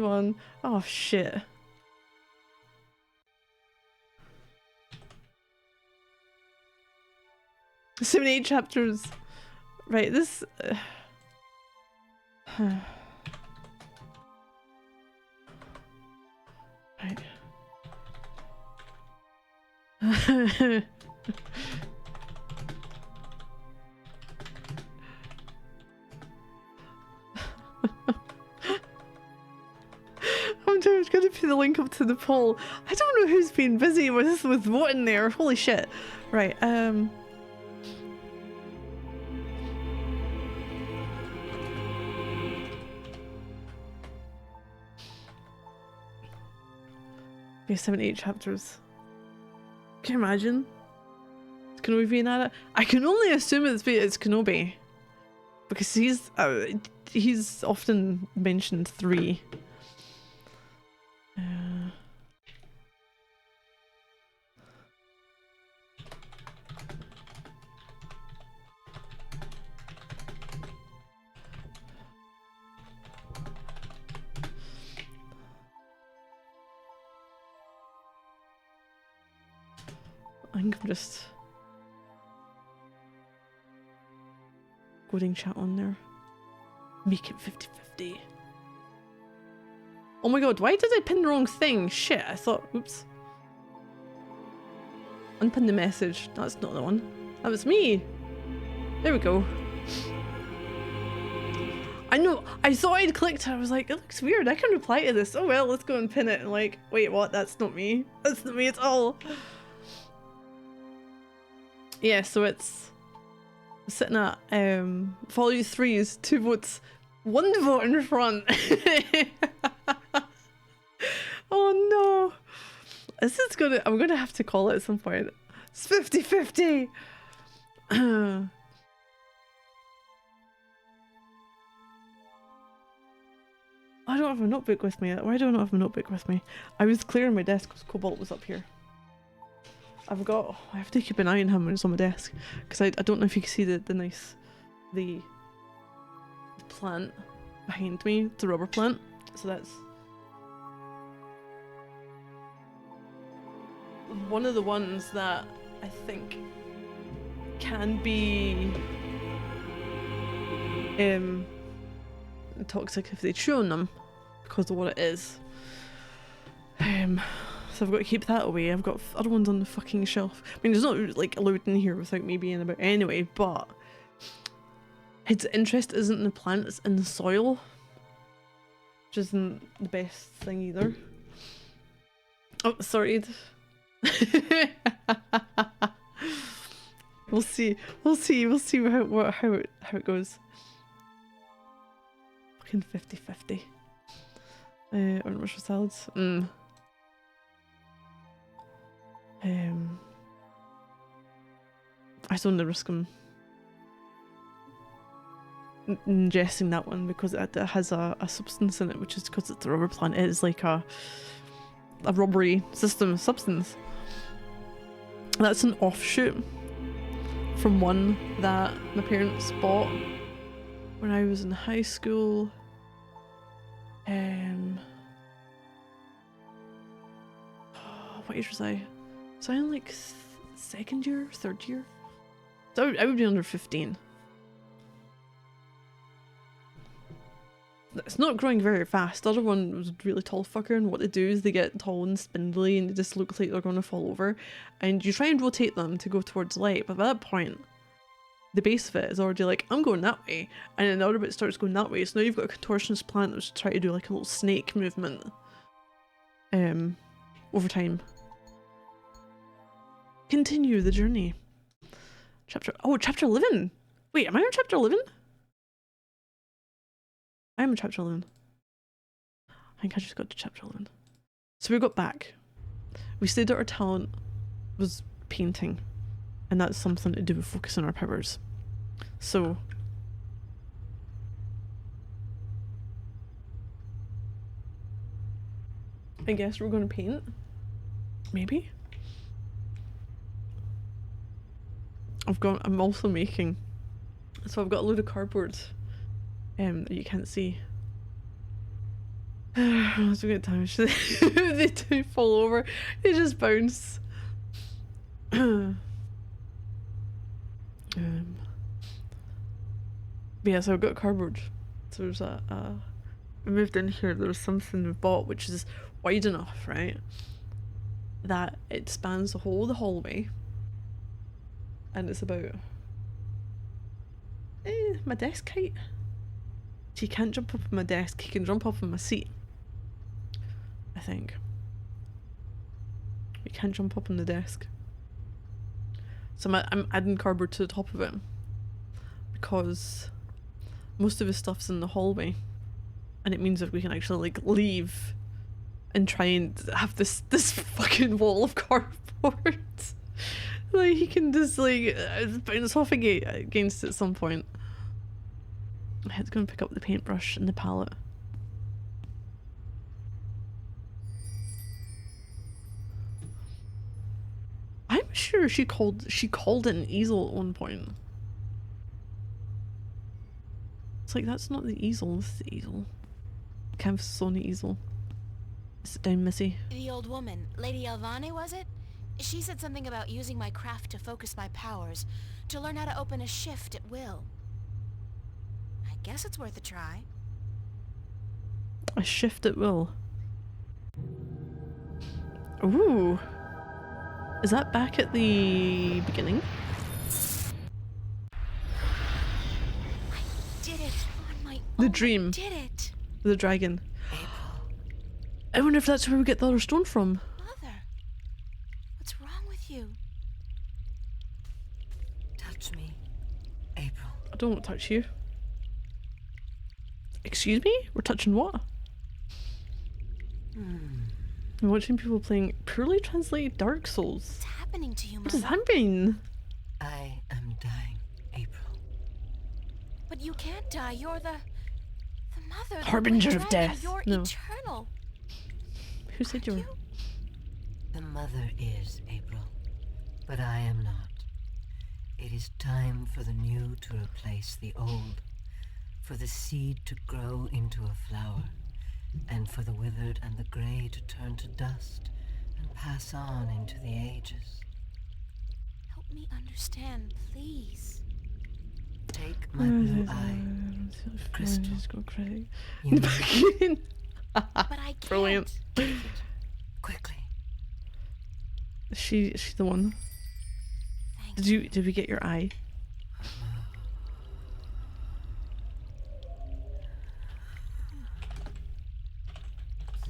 one. Oh shit. So many chapters. Right, this... Right. I'm just gonna put the link up to the poll. I don't know who's been busy with voting there. Holy shit. Right, be 78 chapters. Can you imagine? Is Kenobi being at it? I can only assume it's Kenobi. Because he's often mentioned 3. I think I'm just coding chat on there. Make it 50-50. Oh my god, why did I pin the wrong thing? Shit, I thought, oops. Unpin the message. That's not the one. That was me. There we go. I know, I thought I'd clicked it. I was like, it looks weird. I can reply to this. Oh well, let's go and pin it. And like, wait, what? That's not me. That's not me at all. Yeah, so it's sitting at follow you 3s, 2 votes, 1 vote in front. Oh no. This is gonna, I'm gonna have to call it at some point. It's 50-50. I don't have a notebook with me. Why do I not have a notebook with me? I was clearing my desk because Cobalt was up here. I have to keep an eye on him when it's on my desk because I don't know if you can see the plant behind me. It's a rubber plant, so that's one of the ones that I think can be toxic if they chew on them because of what it is. So I've got to keep that away. I've got other ones on the fucking shelf. I mean, there's not like allowed in here without me being about anyway, but its interest isn't in the plant, it's in the soil, which isn't the best thing either. Oh, sorry. We'll see how it goes. Fucking 50-50. Orange mushroom salads. I don't want to risk him ingesting that one because it has a substance in it, which is because it's a rubber plant. It is like a rubbery substance. That's an offshoot from one that my parents bought when I was in high school. What age was I? So I'm like 2nd year, 3rd year. So I would be under 15. It's not growing very fast. The other one was a really tall fucker, and what they do is they get tall and spindly and they just look like they're going to fall over. And you try and rotate them to go towards light, but by that point, the base of it is already like, I'm going that way. And then the other bit starts going that way. So now you've got a contortionist plant that's trying to do like a little snake movement over time. Continue the journey. Chapter 11. Wait, am I on chapter 11? I'm on chapter 11. I think I just got to chapter 11. So we got back. We said that our talent was painting, and that's something to do with focusing our powers. So I guess we're going to paint. Maybe. I'm also making, so I've got a load of cardboard that you can't see. It's a good time. They do fall over. They just bounce. But yeah, so I've got cardboard. So there's we moved in here, there was something we bought which is wide enough, right? That it spans the whole of the hallway. And it's about my desk height. So you can't jump up on my desk, you can jump up on my seat. I think. You can't jump up on the desk. So I'm adding cardboard to the top of it. Because most of his stuff's in the hallway. And it means that we can actually like leave and try and have this fucking wall of cardboard. Like he can just like bounce off against it at some point. My head's gonna pick up the paintbrush and the palette. I'm sure she called it an easel at one point. It's like that's not the easel, this is the easel. Canvas is on the easel. Sit down, Missy. The old woman, Lady Alvane, was it? She said something about using my craft to focus my powers, to learn how to open a shift at will. I guess it's worth a try. A shift at will. Ooh. Is that back at the beginning? I did it on my own. The dream. I did it. The dragon. I wonder if that's where we get the other stone from. Mother, what's wrong with you? Touch me, April. I don't want to touch you. Excuse me? We're touching what? I'm watching people playing poorly translated Dark Souls. What's happening to you, What does Mother? that mean? I am dying, April. But you can't die. You're the mother. the Harbinger great of dragon. death. You're No. eternal. Who said you were? The mother is, April, but I am not. It is time for the new to replace the old, for the seed to grow into a flower, and for the withered and the grey to turn to dust and pass on into the ages. Help me understand, please. Take my blue eye, crystal. Just go crazy. You know, But I can't. Brilliant. quickly. She's the one. Thank Did we get your eye?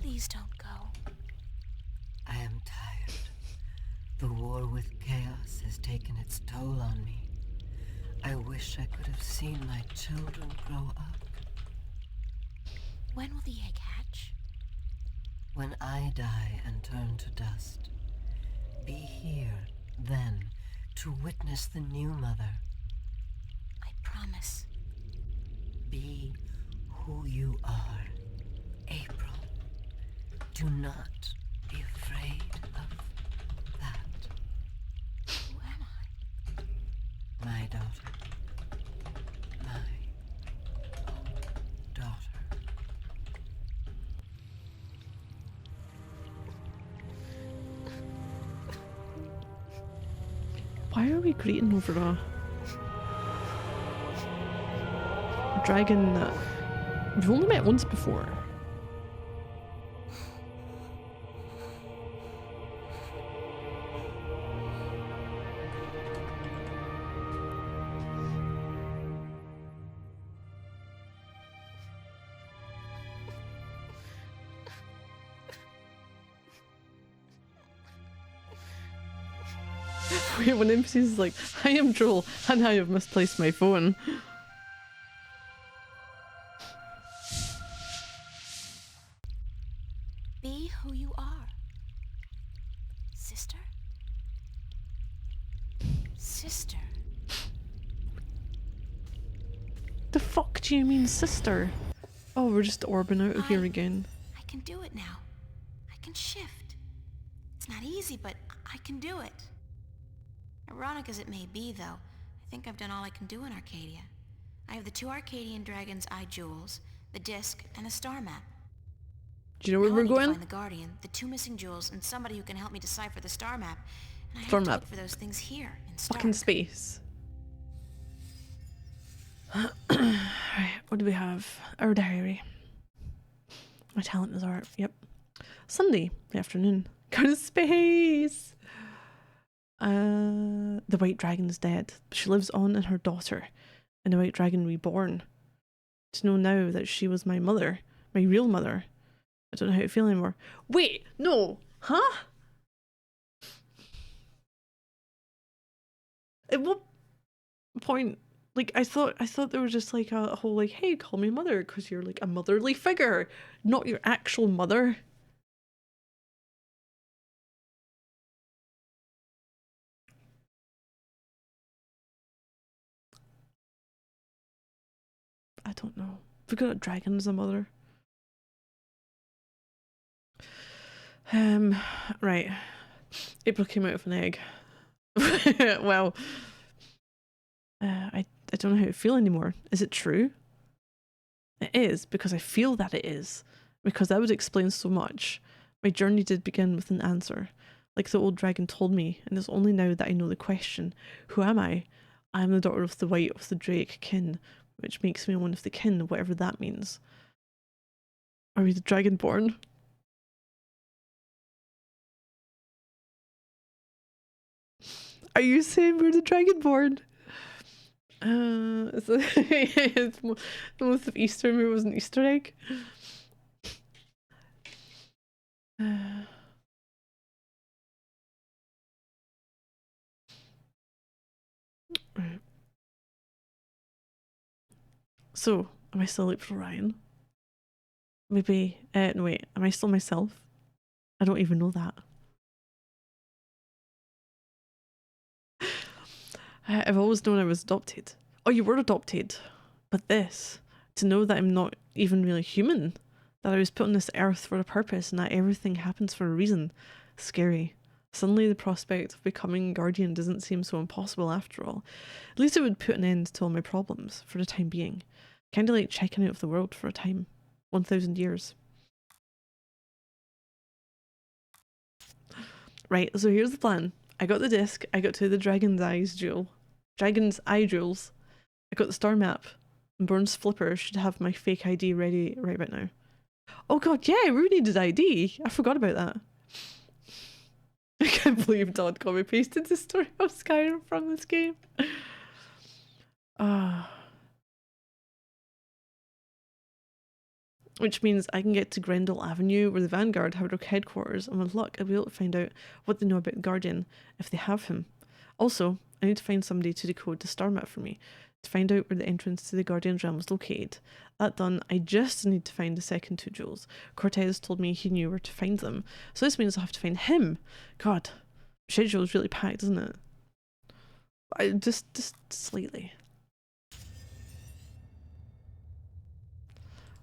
Please don't go. I am tired. The war with chaos has taken its toll on me. I wish I could have seen my children grow up. When will the egg hatch? When I die and turn to dust, be here then to witness the new mother. I promise. Be who you are, April. Do not be afraid of that. Who am I? My daughter. My daughter. Why are we greeting over a dragon that we've only met once before? Wait, when NPC's like, I am Joel, and I have misplaced my phone. Be who you are. Sister? Sister. The fuck do you mean, sister? Oh, we're just orbing out of here again. I can do it now. I can shift. It's not easy, but I can do it. Ironic as it may be, though, I think I've done all I can do in Arcadia. I have the 2 Arcadian Dragon's Eye Jewels, the disc, and a star map. Do you know where Now I we're need to going? find the Guardian, the 2 missing jewels, and somebody who can help me decipher the star map. And I Star have to map. look for those things here in Fucking Stark. space. Right, what do we have? Our diary. My talent is art. Yep. Sunday afternoon. Go to space. The White Dragon's dead, but she lives on in her daughter, and the White Dragon reborn. To know now that she was my mother, my real mother. I don't know how to feel anymore. Wait, no, huh? At what point? Like I thought there was just like a whole like, hey, call me mother because you're like a motherly figure, not your actual mother. I don't know. We got a dragon as a mother. Right. April came out of an egg. Well, I don't know how to feel anymore. Is it true? It is, because I feel that it is. Because that would explain so much. My journey did begin with an answer. Like the old dragon told me, and it's only now that I know the question. Who am I? I am the daughter of the white of the Drake kin, which makes me one of the kin, whatever that means. Are we the dragonborn? Are you saying we're the dragonborn? It's most of Easter maybe was an Easter egg. Right. So, am I still April Ryan? Maybe, no wait, am I still myself? I don't even know that. I've always known I was adopted. Oh, you were adopted. But this, to know that I'm not even really human, that I was put on this earth for a purpose and that everything happens for a reason, scary. Suddenly the prospect of becoming guardian doesn't seem so impossible after all. At least it would put an end to all my problems, for the time being. Kinda like checking out of the world for a time. 1,000 years. Right, so here's the plan. I got the disc, I got to the Dragon's Eye jewels. I got the star map, and Burns Flipper should have my fake ID ready right about now. Oh god, yeah, we needed ID. I forgot about that. I can't believe Dodd copy pasted the story of Skyrim from this game. Which means I can get to Grendel Avenue, where the Vanguard have their headquarters, and with luck I'll be able to find out what they know about the Guardian, if they have him. Also, I need to find somebody to decode the star map for me, to find out where the entrance to the Guardian's realm is located. That done, I just need to find the second 2 jewels. Cortez told me he knew where to find them, so this means I'll have to find him. God, schedule is really packed, isn't it? Just slightly.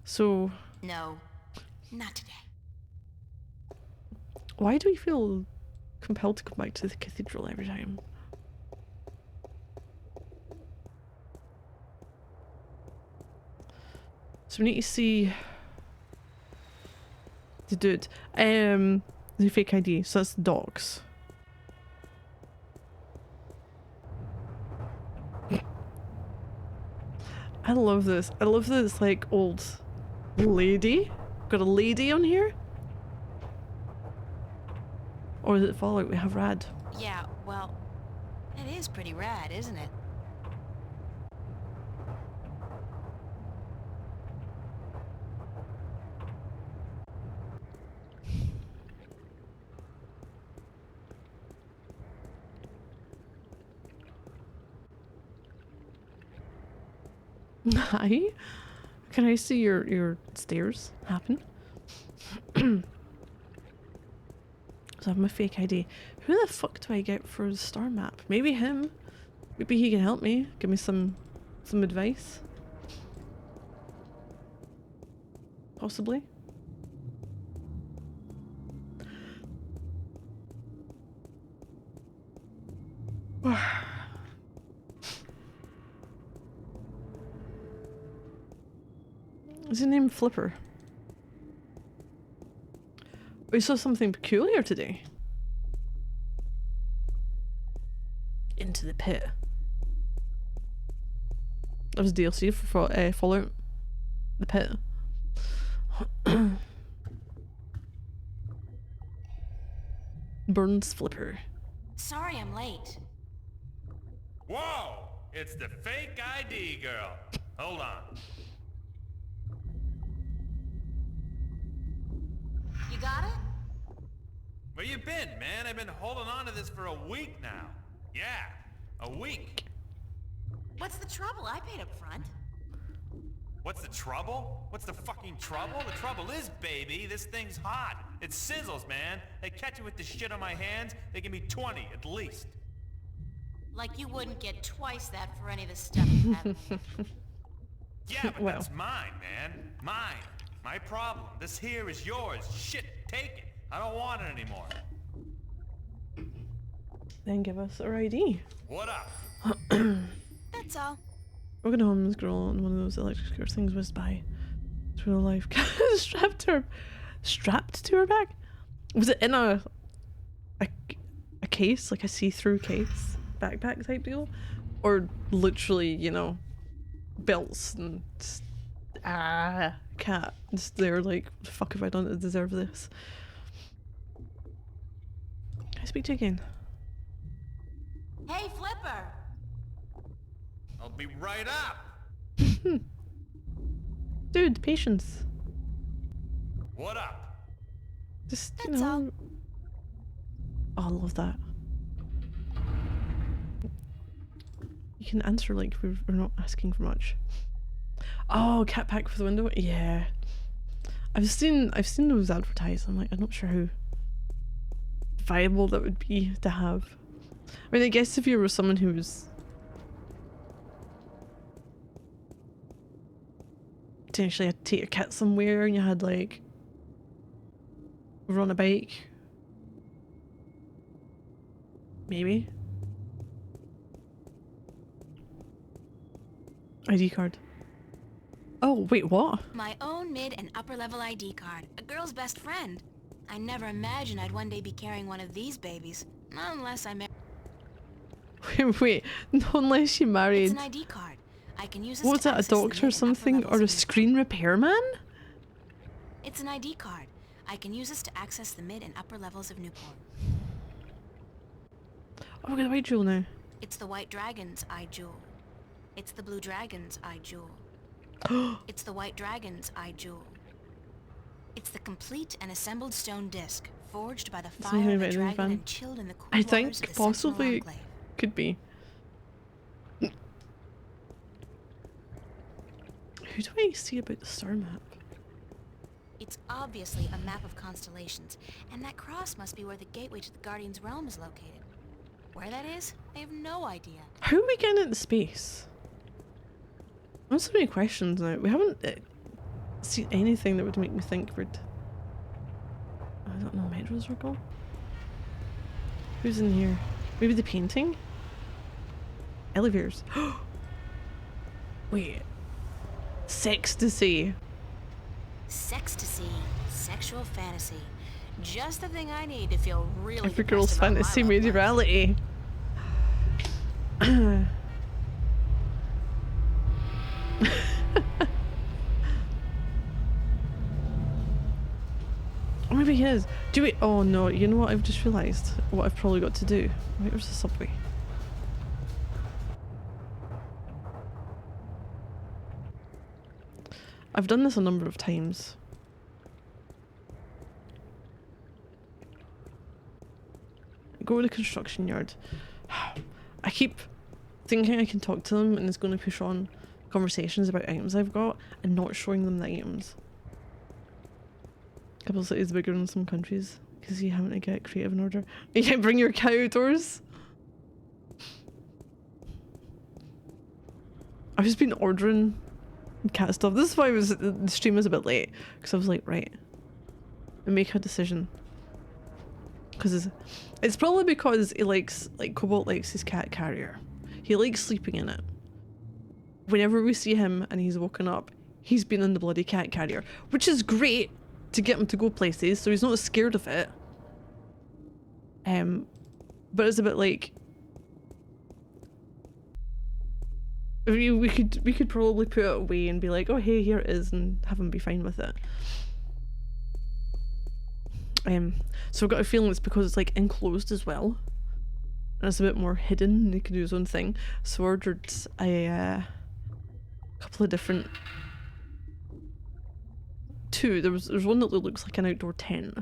So... No, not today. Why do we feel compelled to come back to the cathedral every time? So we need to see the dude. The fake ID, so that's dogs. I love this. I love this like old lady. Got a lady on here? Or is it Fallout? We have Rad. Yeah, well, it is pretty rad, isn't it? Hi. Can I see your stairs happen? So I have my fake ID. Who the fuck do I get for the star map? Maybe him. Maybe he can help me. Give me some advice. Possibly. Is his name Flipper? We saw something peculiar today. Into the pit. That was DLC for Fallout. The pit. Burns Flipper. Sorry I'm late. Whoa! It's the fake ID girl. Hold on. You got it? Where you been, man? I've been holding on to this for a week now. Yeah, a week. What's the trouble? I paid up front. What's the trouble? What's the fucking trouble? The trouble is, baby, this thing's hot. It sizzles, man. They catch me with the shit on my hands, they give me 20 at least. Like you wouldn't get twice that for any of the stuff you have. Yeah, but Well. that's mine, man. Mine. My problem. This here is yours. Shit, take it. I don't want it anymore. Then give us our ID. What up? That's all. Walking home, this girl on one of those electric scooter things whizzed by. To real life, strapped to her back. Was it in a case, like a see-through case, backpack type deal, or literally, you know, belts and cat? Just there, like, the fuck have I done to deserve this? Can I speak to you again? Hey, Flipper! I'll be right up. Dude, patience. What up? Just, you That's know. all. Oh, I love that. You can answer like we're not asking for much. Oh, cat pack for the window? Yeah. I've seen those advertised. I'm like, I'm not sure how viable that would be to have. I mean, I guess if you were someone who was potentially had to take your cat somewhere and you had like run a bike, maybe. ID card. Oh, wait, what? My own mid and upper level ID card. A girl's best friend. I never imagined I'd one day be carrying one of these babies. Not unless I marry. Wait, not unless you It's married. an ID card. I can use this What was to that, a access the doctor or mid and upper something? levels Or a of screen repairman? It's an ID card. I can use this to access the mid and upper levels of Newport. Oh, we got a white jewel now. It's the White Dragon's eye jewel. It's the Blue Dragon's eye jewel. It's the White Dragon's eye jewel. It's the complete and assembled stone disc, forged by the Something fire of about the it in dragon van. and chilled in the cool I waters think of the Sentinel possibly Enclave. could be. Who do I see about the star map? It's obviously a map of constellations, and that cross must be where the gateway to the Guardian's realm is located. Where that is, I have no idea. How are we getting into space? I have so many questions now. We haven't seen anything that would make me think we'd... I don't know, Metro Circle? Who's in here? Maybe the painting? Elevators. Wait. Sextasy. Sextasy, sexual fantasy. Just the thing I need to feel really Every depressed girl's about my fantasy love made life. reality. Or maybe he is. Do we? Oh no, you know what I've just realised? What I've probably got to do. Where's the subway? I've done this a number of times. Go to the construction yard. I keep thinking I can talk to them and it's going to push on conversations about items I've got and not showing them the items. A couple of cities bigger in some countries because you having to get creative in order. You can't bring your cow outdoors. I've just been ordering cat stuff. This is why the stream was a bit late because I was like, right, and make a decision. Because it's probably because he likes, like, Cobalt likes his cat carrier. He likes sleeping in it. Whenever we see him and he's woken up, he's been in the bloody cat carrier, which is great. to get him to go places, so he's not as scared of it. But it's a bit like, I mean, we could probably put it away and be like, oh hey, here it is, and have him be fine with it. So I've got a feeling it's because it's like enclosed as well, and it's a bit more hidden, and he can do his own thing. So I ordered a couple of different. There's one that looks like an outdoor tent.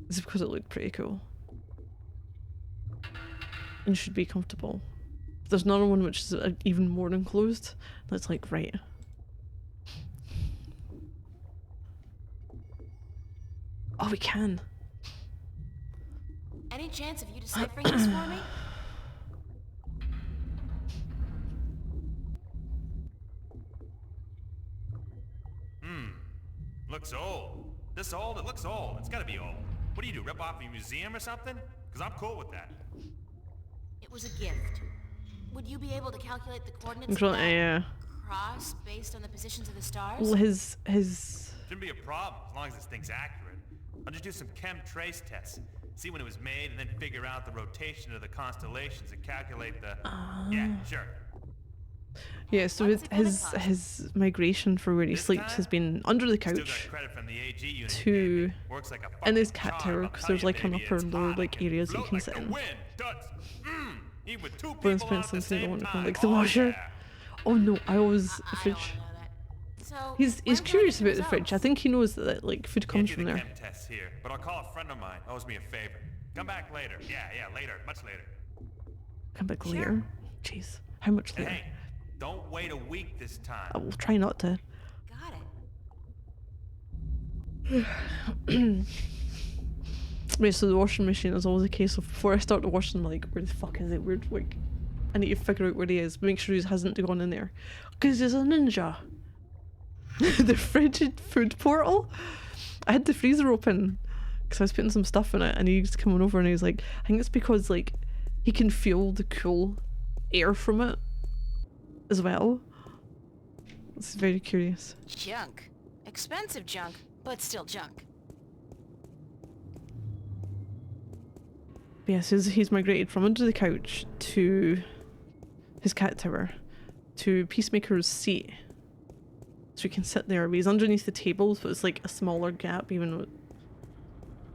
This is because it looked pretty cool and should be comfortable. There's another one which is even more enclosed. That's like, right. Oh, we can. Any chance of you deciphering this for me? Looks old. This old? It looks old. It's gotta be old. What do you do, rip off a museum or something? Because I'm cool with that. It was a gift. Would you be able to calculate the coordinates of Control that cross based on the positions of the stars? well, his Shouldn't be a problem as long as this thing's accurate. I'll just do some chem trace tests. See when it was made and then figure out the rotation of the constellations and calculate the... Yeah, sure. yeah. So his migration for where he sleeps has been under the Still got couch credit from the AG unit. to Works like a in his fucking cat charm, tower, I'll because tell there's you, like an baby, upper it's and lower hot. like I can areas that you float can like sit the in. wind does. Even with two Burns people on pants at the something same going time. like the Oh, washer. yeah. Oh no, I always the I fridge. don't know that. So, He's when can I curious get the about the fridge. I results? think he knows that like food Can't comes do from the there. chem tests here, but I'll call a friend of mine. Owes me a favor. Come back later. Yeah, later. Much later. Come back later. Jeez, how much And later? hey, don't wait a week this time. I will try not to. Got it. Wait, so the washing machine is always a case of before I start the washing, like, where the fuck is it? Where, like, I need to figure out where he is. Make sure he hasn't gone in there. Because he's a ninja. The frigid food portal? I had the freezer open because I was putting some stuff in it, and he's coming over and he was like, I think it's because, like, he can feel the cool air from it as well. It's very curious. Junk. Expensive junk, but still junk. Yes, he's migrated from under the couch to his cat tower to Peacemaker's seat. So he can sit there. But he's underneath the tables, but it's like a smaller gap, even though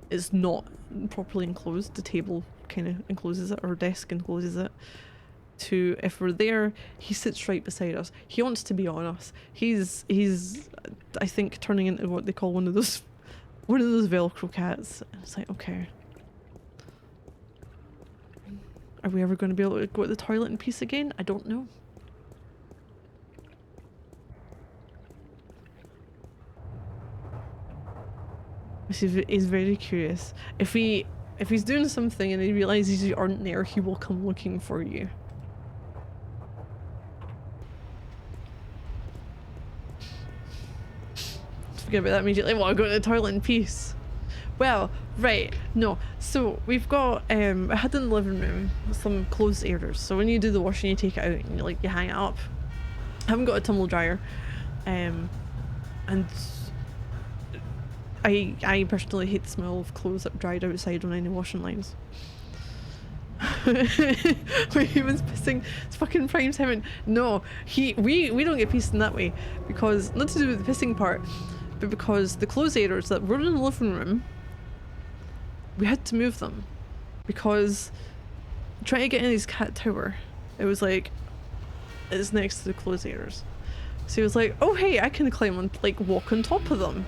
it's not properly enclosed. The table kind of encloses it, or desk encloses it. To if we're there, he sits right beside us. He wants to be on us. He's I think turning into what they call one of those Velcro cats. It's like, okay. Are we ever going to be able to go to the toilet in peace again? I don't know. He's very curious. If he's doing something and he realizes you aren't there, he will come looking for you. Forget about that immediately. Well, I go to the toilet in peace. Well, right, no. So we've got I had in the living room some closed areas. So when you do the washing, you take it out and you hang it up. I haven't got a tumble dryer, and I personally hate the smell of clothes that dried outside on any washing lines. When he was pissing, it's fucking prime time. No, we don't get pissed in that way, because not to do with the pissing part, but because the clothes areas that were in the living room, we had to move them because trying to get in his cat tower, it was like it's next to the clothes areas. So he was like, oh hey, I can climb on, like, walk on top of them.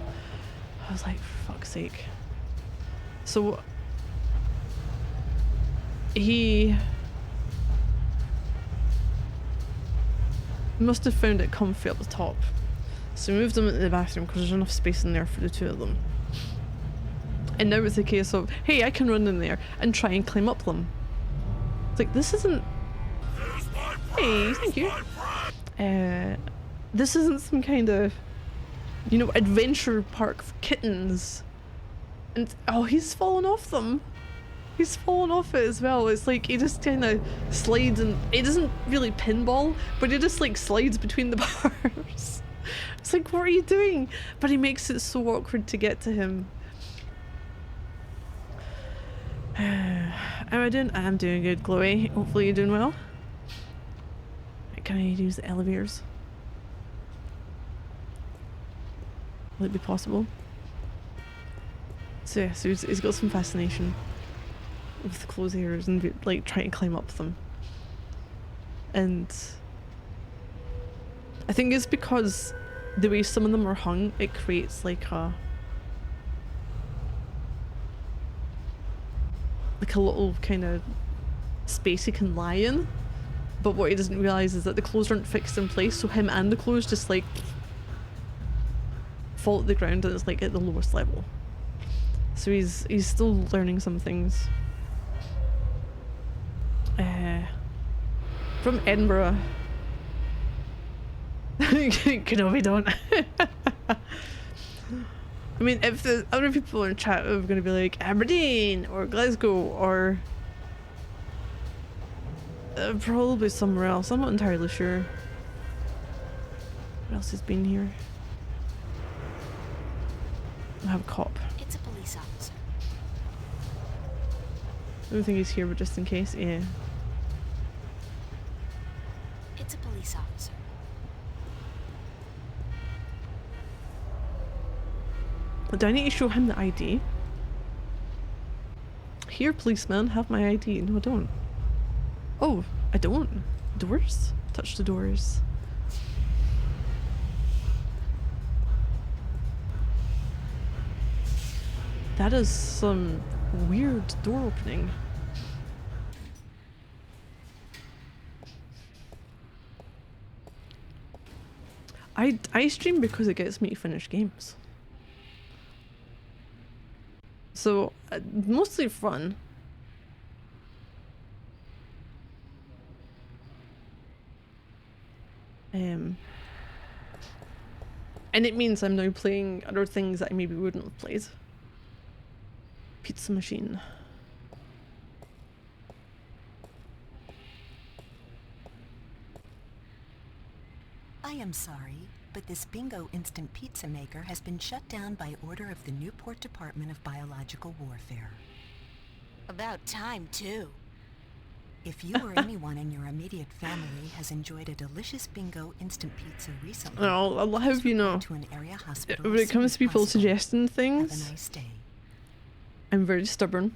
I was like, for fuck's sake. So he must have found it comfy up the top. So we moved them into the bathroom because there's enough space in there for the two of them. And now it's a case of, hey, I can run in there and try and climb up them. It's like, this isn't... Hey, thank you. This isn't some kind of, you know, adventure park for kittens. And, oh, he's fallen off them. He's fallen off it as well. It's like he just kind of slides, and it doesn't really pinball, but he just like slides between the bars. It's like, what are you doing? But he makes it so awkward to get to him. Am I doing? I'm doing good, Chloe. Hopefully you're doing well. Can I use the elevators? Will it be possible? So yeah, so he's got some fascination with the closed areas and like trying to climb up them. And I think it's because the way some of them are hung, it creates like a little kind of space he can lie in. But what he doesn't realise is that the clothes aren't fixed in place, so him and the clothes just like fall at the ground, and it's like at the lowest level. So he's still learning some things. From Edinburgh. Kenobi, don't. I mean, if the other people in chat are going to be like Aberdeen or Glasgow or probably somewhere else, I'm not entirely sure. What else has been here? I have a cop. It's a police officer. I don't think he's here, but just in case, yeah. It's a police officer. Do I need to show him the ID? Here, policeman, have my ID. No, I don't. Oh, I don't. Doors? Touch the doors. That is some weird door opening. I stream because it gets me to finish games. So, mostly fun. And it means I'm now playing other things that I maybe wouldn't have played. Pizza machine. I am sorry, but this Bingo instant pizza maker has been shut down by order of the Newport Department of Biological Warfare. About time, too. If you or anyone in your immediate family has enjoyed a delicious Bingo instant pizza recently, I'll have you know, to an area hospital when it comes to people suggesting have a things, nice day. I'm very stubborn.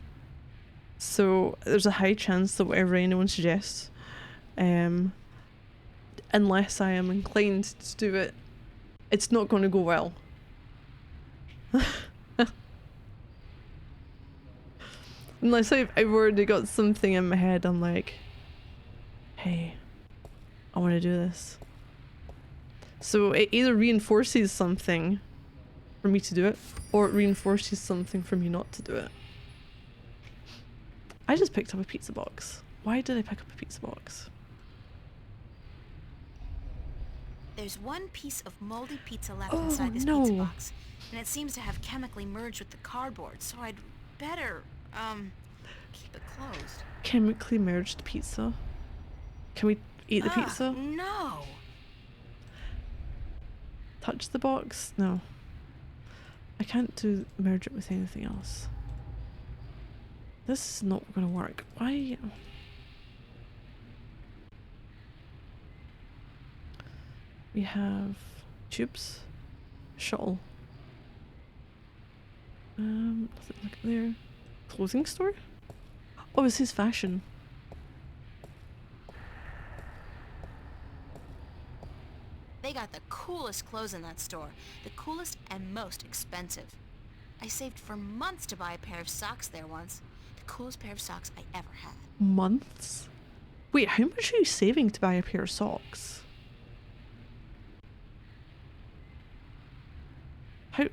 So there's a high chance that whatever anyone suggests, unless I am inclined to do it, it's not going to go well. Unless I've already got something in my head, I'm like, hey, I want to do this. So it either reinforces something for me to do it, or it reinforces something for me not to do it. I just picked up a pizza box. Why did I pick up a pizza box? There's one piece of moldy pizza left inside this pizza box, and it seems to have chemically merged with the cardboard, so I'd better, keep it closed. Chemically merged pizza? Can we eat the pizza? No! Touch the box? No. I can't merge it with anything else. This is not gonna work. Why? We have tubes, shuttle. Nothing like there. Clothing store? Oh, this is fashion. They got the coolest clothes in that store. The coolest and most expensive. I saved for months to buy a pair of socks there once. The coolest pair of socks I ever had. Months? Wait, how much are you saving to buy a pair of socks? How?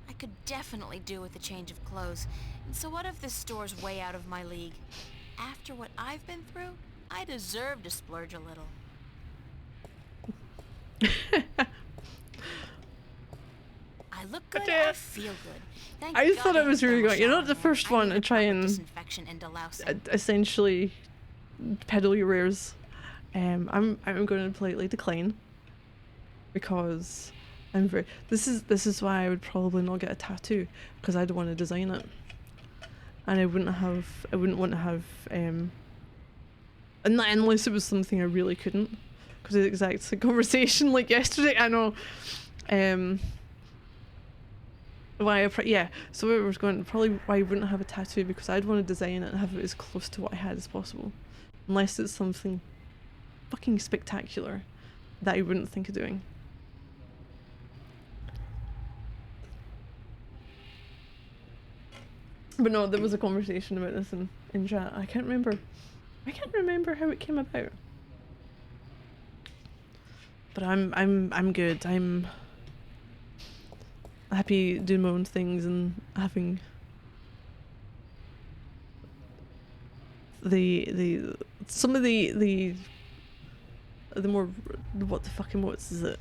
I could definitely do with a change of clothes. And so what if this store's way out of my league? After what I've been through, I deserve to splurge a little. I look good, I feel good. Thank I God thought it was really thermal good. You're not shower the here. first I one need to a try proper and disinfection and delousing. essentially peddle your wares. I'm going to politely decline because I'm very. This is why I would probably not get a tattoo, because I don't want to design it, and I wouldn't want to have and not unless it was something I really couldn't, because the exact conversation like yesterday. I know. So it was going probably why I wouldn't have a tattoo, because I'd want to design it and have it as close to what I had as possible, unless it's something fucking spectacular that I wouldn't think of doing. But no, there was a conversation about this in chat. I can't remember how it came about. But I'm good. I'm happy doing my own things and having some of the more what the fucking what's is it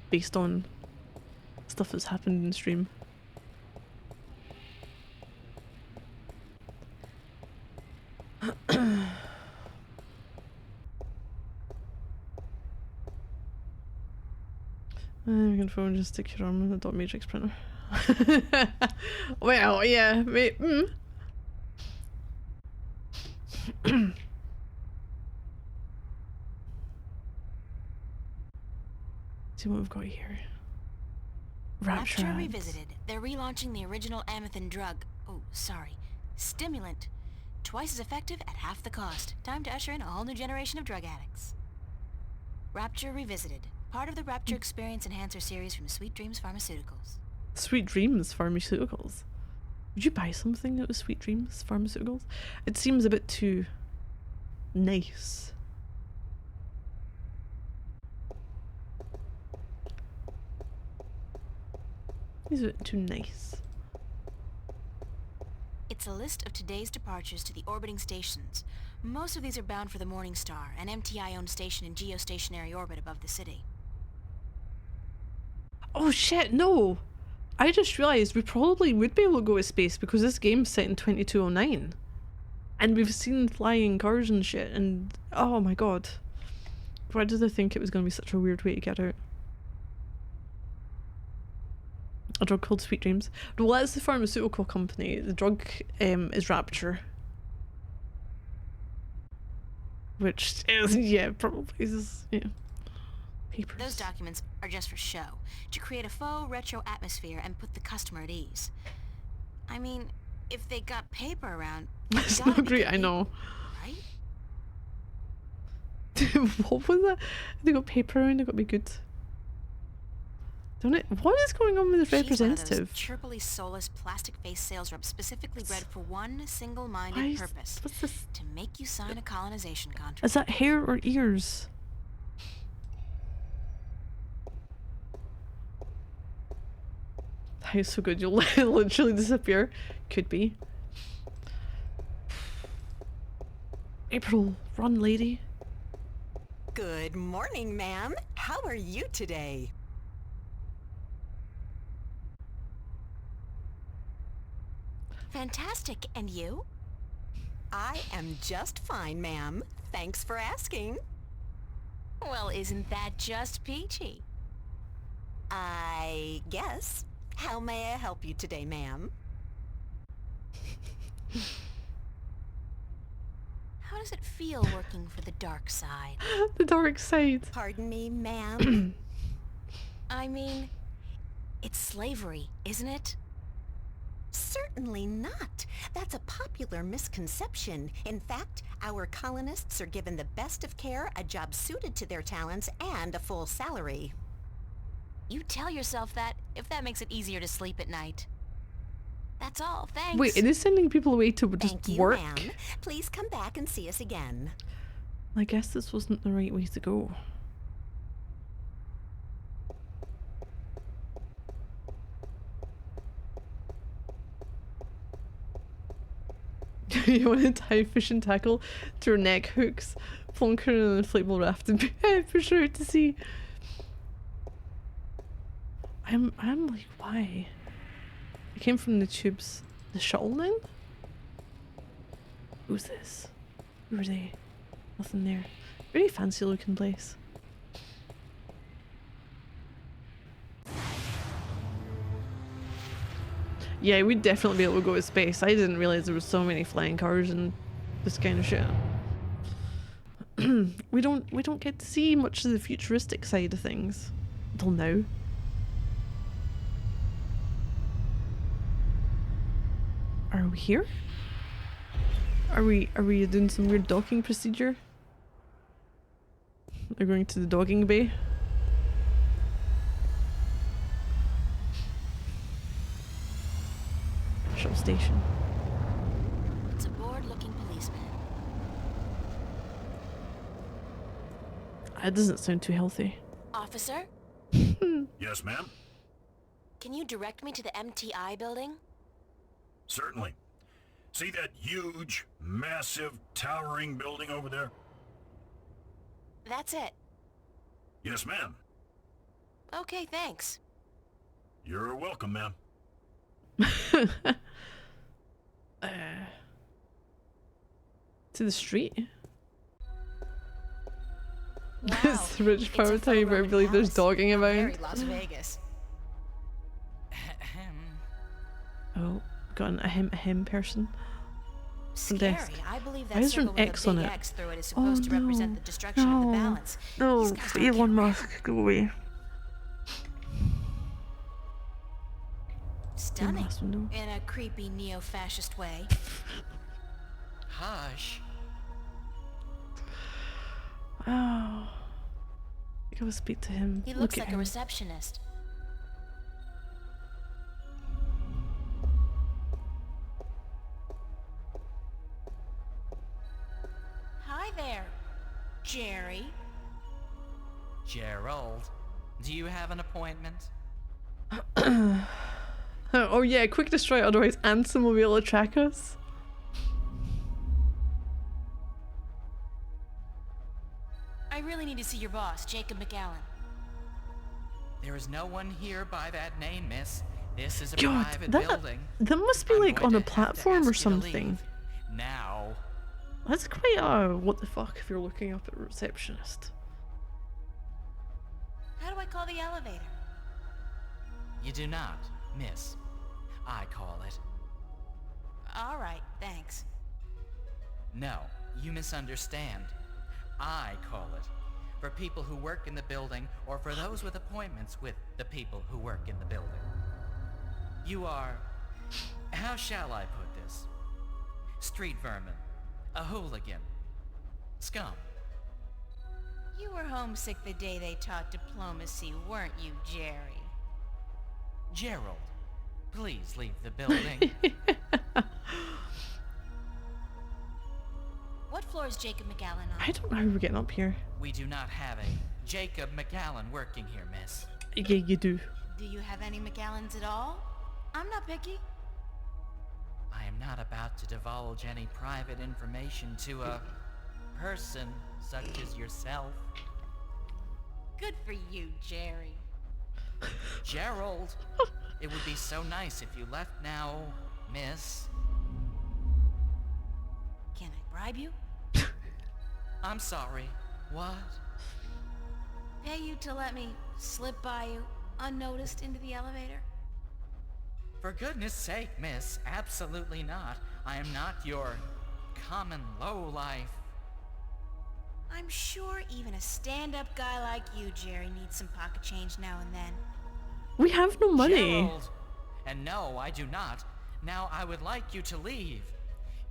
based on stuff that's happened in stream. You can phone just stick your arm on the dot matrix printer. Well, yeah, wait. See what we've got here. Rapture ads. Revisited. They're relaunching the original Amethyst drug. Oh, sorry. Stimulant. Twice as effective at half the cost. Time to usher in a whole new generation of drug addicts. Rapture Revisited. Part of the Rapture Experience Enhancer series from Sweet Dreams Pharmaceuticals. Sweet Dreams Pharmaceuticals. Would you buy something that was Sweet Dreams Pharmaceuticals? It seems a bit too nice. Is it too nice? It's a list of today's departures to the orbiting stations. Most of these are bound for the Morning Star, an MTI-owned station in geostationary orbit above the city. Oh shit, no! I just realised we probably would be able to go to space, because this game's set in 2209. And we've seen flying cars and shit, and oh my god. Why did I think it was going to be such a weird way to get out? A drug called Sweet Dreams. Well, that's the pharmaceutical company. The drug is Rapture. Which is, yeah, probably is, yeah. Papers. Those documents are just for show, to create a faux retro atmosphere and put the customer at ease. I mean, if they got paper around, That's not great, I know. Right? What was that? They got paper around, they got to be good. Don't it? What is going on with the representative? She's one of those chirpily soulless plastic-faced sales reps specifically bred for one single-minded purpose. What's this? To make you sign a colonization contract. Is that hair or ears? That is so good, you'll literally disappear. Could be. April, run, lady. Good morning, ma'am. How are you today? Fantastic, and you? I am just fine, ma'am. Thanks for asking. Well, isn't that just peachy? I guess. How may I help you today, ma'am? How does it feel working for the dark side? The dark side. Pardon me, ma'am? I mean, it's slavery, isn't it? Certainly not. That's a popular misconception. In fact, our colonists are given the best of care, a job suited to their talents, and a full salary. You tell yourself that if that makes it easier to sleep at night. That's all, thanks. Wait, are they sending people away to just Thank you, work? ma'am. Please come back and see us again. I guess this wasn't the right way to go. You want to tie fish and tackle to her neck hooks, plonk her in an inflatable raft and push her out to sea. I'm like, why? I came from the tubes. The shuttle then? Who's this? Who are they? Nothing there. Very fancy looking place. Yeah, we'd definitely be able to go to space. I didn't realize there was so many flying cars and this kind of shit. we don't get to see much of the futuristic side of things until now. Are we here? Are we doing some weird docking procedure? We're going to the dogging bay. Shuttle station. It's a bored-looking policeman. That doesn't sound too healthy. Officer, Yes, ma'am? can you direct me to the MTI building? Certainly. See that huge, massive, towering building over there? That's it. Yes, ma'am. Okay, thanks. You're welcome, ma'am. To the street? Wow, It's the rich it's a power faux time, but I Roman believe there's palace. dogging How around. very Las Vegas. Oh, got an ahem person. Scary. desk. I believe Why that is there an circle with X a on big it? X through it is Oh supposed to represent no. the destruction of the No. balance. No, These guys don't Elon care. Musk, go away. Stunning. last window. In a creepy neo-fascist way. Hush. Oh. Go speak to him. He Look looks at like a him. receptionist. Hi there, Jerry. Gerald, do you have an appointment? Oh yeah, quick destroy, otherwise Ansem will be able to track us. I really need to see your boss, Jacob McAllen. There is no one here by that name, miss. This is a God, private that building. must be I'm like going on a to have to platform or ask you to something. leave. Now. That's quite a what the fuck if you're looking up at receptionist. How do I call the elevator? You do not, miss. I call it. All right, thanks. No, you misunderstand. I call it. For people who work in the building, or for those with appointments with the people who work in the building. You are... how shall I put this? Street vermin. A hooligan. Scum. You were homesick the day they taught diplomacy, weren't you, Jerry? Gerald, please leave the building. What floor is Jacob McAllen on? I don't know how we're getting up here. We do not have a Jacob McAllen working here, miss. Yeah, you do. Do you have any McAllens at all? I'm not picky. I am not about to divulge any private information to a person such as yourself. Good for you, Jerry. Gerald, it would be so nice if you left now, miss. Can I bribe you? I'm sorry. What? Pay you to let me slip by you unnoticed into the elevator? For goodness sake, miss, absolutely not. I am not your common lowlife. I'm sure even a stand-up guy like you, Jerry, needs some pocket change now and then. We have no money. Gerald! And no, I do not. Now I would like you to leave.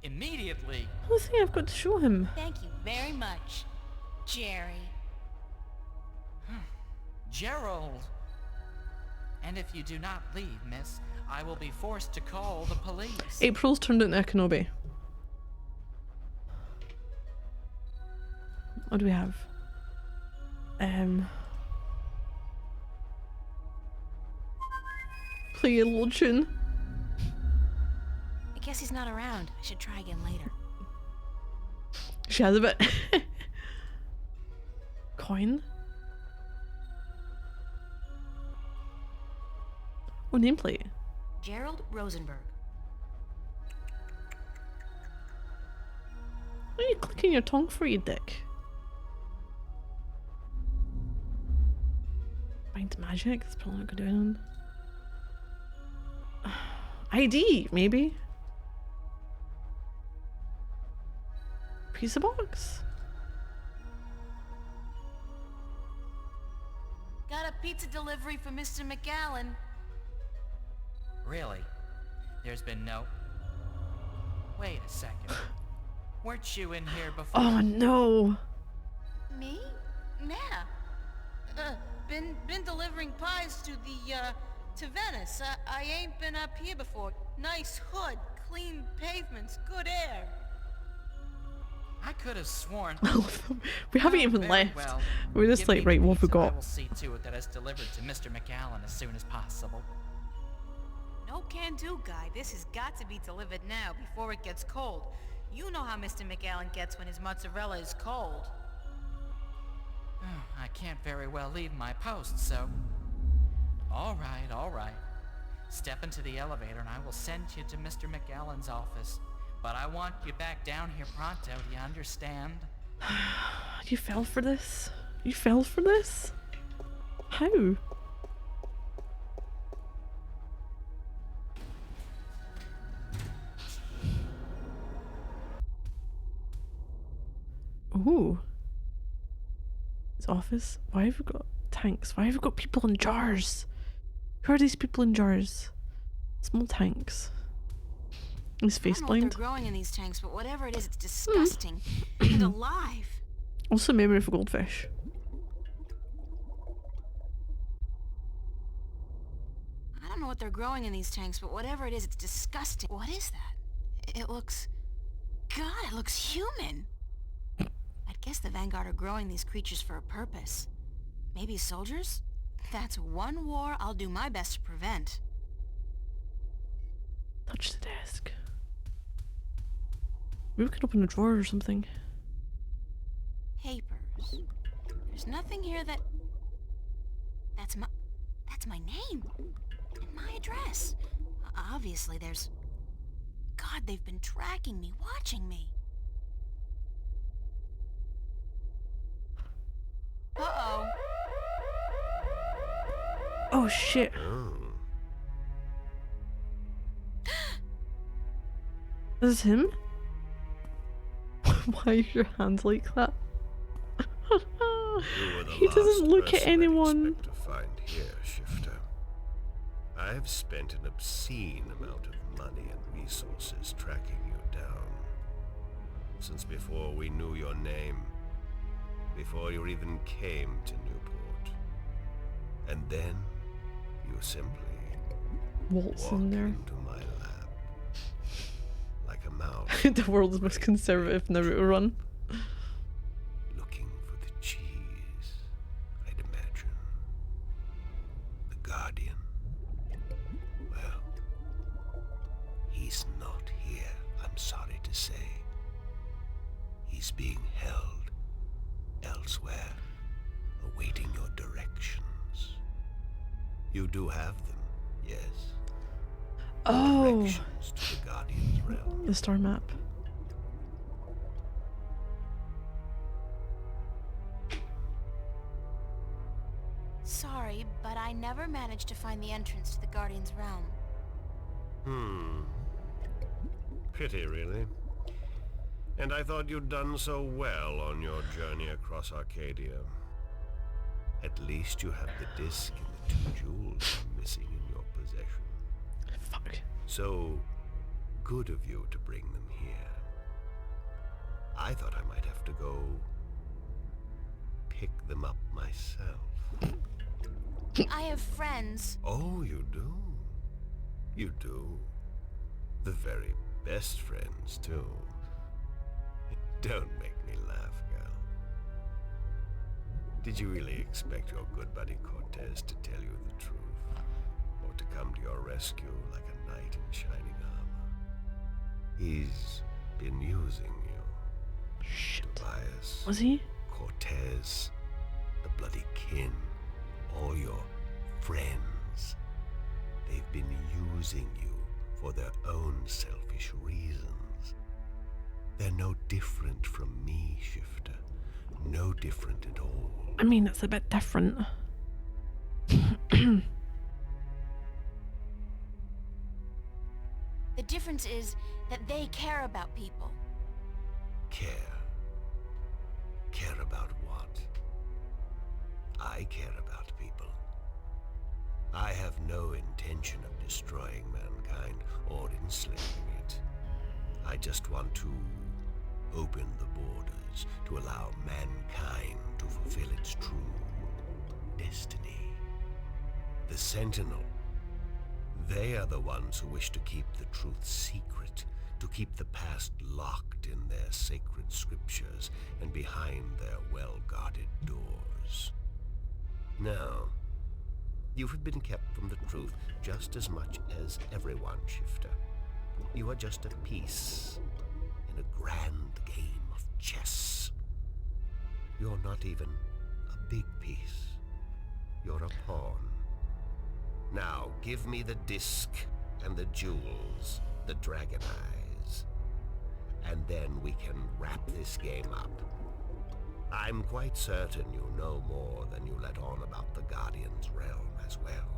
Immediately. I don't think I've got to show him. Thank you very much, Jerry. Gerald! And if you do not leave, miss, I will be forced to call the police. April's turned into a Kenobi. What do we have? Play a little tune. I guess he's not around. I should try again later. She has a bit. Coin? Oh, nameplate. Gerald Rosenberg. Why are you clicking your tongue for, you dick? Find magic? That's probably not gonna do anything. ID, maybe? Pizza box? Got a pizza delivery for Mr. McAllen. Really? There's been no... Wait a second. Weren't you in here before? Oh no! Me? Nah. Been delivering pies to to Venice. I ain't been up here before. Nice hood, clean pavements, good air. I could have sworn... We haven't Oh, even very left. well. We're just Give like, me right, the what have we pizza. I got? will see to it that it's delivered to Mr. McAllen as soon as possible. No can do, guy. This has got to be delivered now before it gets cold. You know how Mr. McAllen gets when his mozzarella is cold. I can't very well leave my post, so... All right. Step into the elevator and I will send you to Mr. McAllen's office. But I want you back down here pronto, do you understand? You fell for this? You fell for this? How? Ooh. His office? Why have we got tanks? Why have we got people in jars? Who are these people in jars? Small tanks. He's face I don't know what blind. they're growing in these tanks, but whatever it is, it's disgusting and alive. Also memory for goldfish. I don't know what they're growing in these tanks, but whatever it is, it's disgusting. What is that? It looks... God, it looks human. I'd guess the Vanguard are growing these creatures for a purpose. Maybe soldiers? That's one war I'll do my best to prevent. Touch the desk. Maybe we could open a drawer or something. Papers. There's nothing here that... That's my name. And my address. Obviously there's... God, they've been tracking me, watching me. Uh-oh. Oh shit. Is this him? Why are your hands like that? He doesn't look at anyone. To find here, Shifter. I've spent an obscene amount of money and resources tracking you down. Since before we knew your name. Before you even came to Newport. And then you simply Waltz walked in there. into my lap. Like a mouse The world's most conservative Naruto run. looking for the cheese, I'd imagine. The Guardian. Well, he's not here, I'm sorry to say. He's being held elsewhere, awaiting your directions. You do have them, yes. Oh, Directions to the Guardian's realm. the star map. Sorry, but I never managed to find the entrance to the Guardian's realm. Pity, really. And I thought you'd done so well on your journey across Arcadia. At least you have the disc and the two jewels I'm missing in your possession. Fuck. So good of you to bring them here. I thought I might have to go pick them up myself. I have friends. Oh, you do? You do. The very best friends, too. Don't make me laugh, girl. Did you really expect your good buddy Cortez to tell you the truth? Or to come to your rescue like a knight in shining armor? He's been using you. Shit. Tobias, Was he? Cortez, the bloody kin, all your friends. They've been using you for their own selfish reasons. They're no different from me, Shifter. No different at all. I mean, it's a bit different. The difference is that they care about people. Care? Care about what? I care about people. I have no intention of destroying mankind or enslaving it. I just want to open the borders to allow mankind to fulfill its true destiny. The Sentinel. They are the ones who wish to keep the truth secret, to keep the past locked in their sacred scriptures and behind their well-guarded doors. Now, you have been kept from the truth just as much as everyone, Shifter. You are just a piece in a grand game of chess. You're not even a big piece. You're a pawn. Now, give me the disc and the jewels, the dragon eyes, and then we can wrap this game up. I'm quite certain you know more than you let on about the Guardian's realm as well.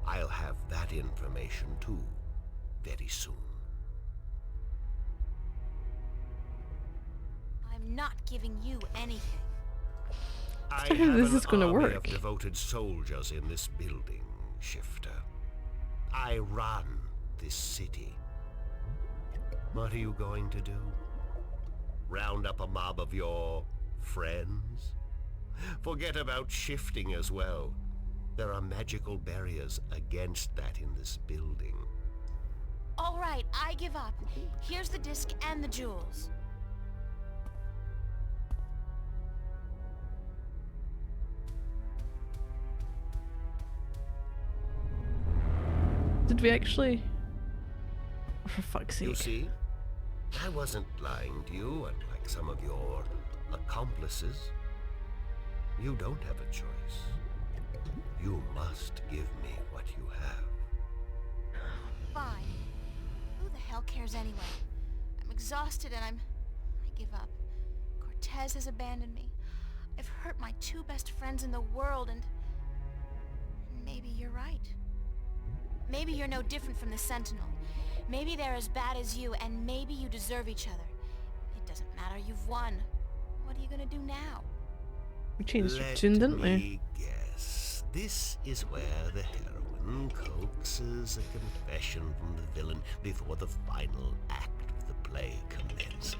I'll have that information too, very soon. I'm not giving you anything. I how have this an is gonna army work. of devoted soldiers in this building, Shifter. I run this city. What are you going to do? Round up a mob of your friends? Forget about shifting as well. There are magical barriers against that in this building. All right, I give up. Here's the disc and the jewels. Did we actually? Oh, for fuck's You sake. see? I wasn't lying to you, unlike some of your accomplices. You don't have a choice. You must give me what you have. Fine. Who the hell cares anyway? I'm exhausted and I give up. Cortez has abandoned me. I've hurt my two best friends in the world and maybe you're right. Maybe you're no different from the Sentinel. Maybe they're as bad as you, and maybe you deserve each other. It doesn't matter, you've won. What are you gonna do now? We changed our Let tune, didn't we? me guess. This is where the heroine coaxes a confession from the villain before the final act of the play commences.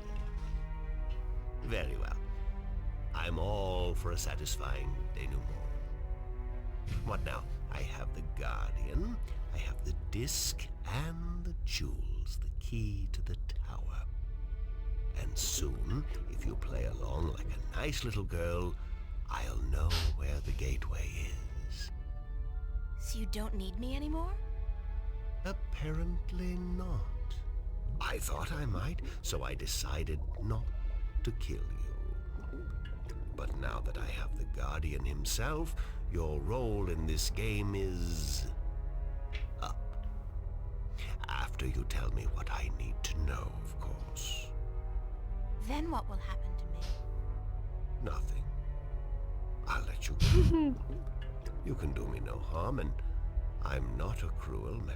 Very well. I'm all for a satisfying denouement. What now? I have the Guardian, I have the disc, and the jewels, the key to the tower. And soon, if you play along like a nice little girl, I'll know where the gateway is. So you don't need me anymore? Apparently not. I thought I might, so I decided not to kill you. But now that I have the Guardian himself, your role in this game is up. After you tell me what I need to know, of course. Then what will happen to me? Nothing. I'll let you go. You can do me no harm, and I'm not a cruel man.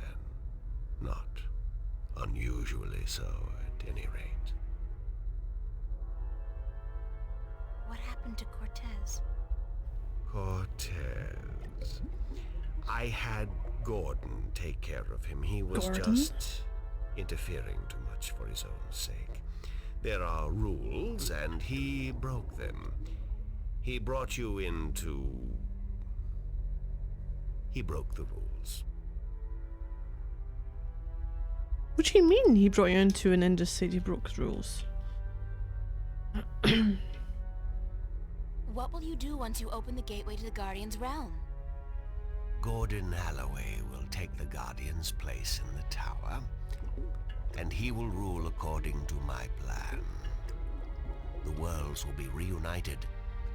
Not unusually so, at any rate. What happened to Cortez? Cortez. I had Gordon take care of him. He was Gordon? just interfering too much for his own sake. There are rules, and he broke them. He brought you into... He broke the rules. What do you mean he brought you into and then just said he broke the rules? What will you do once you open the gateway to the Guardian's realm? Gordon Holloway will take the Guardian's place in the tower, and he will rule according to my plan. The worlds will be reunited,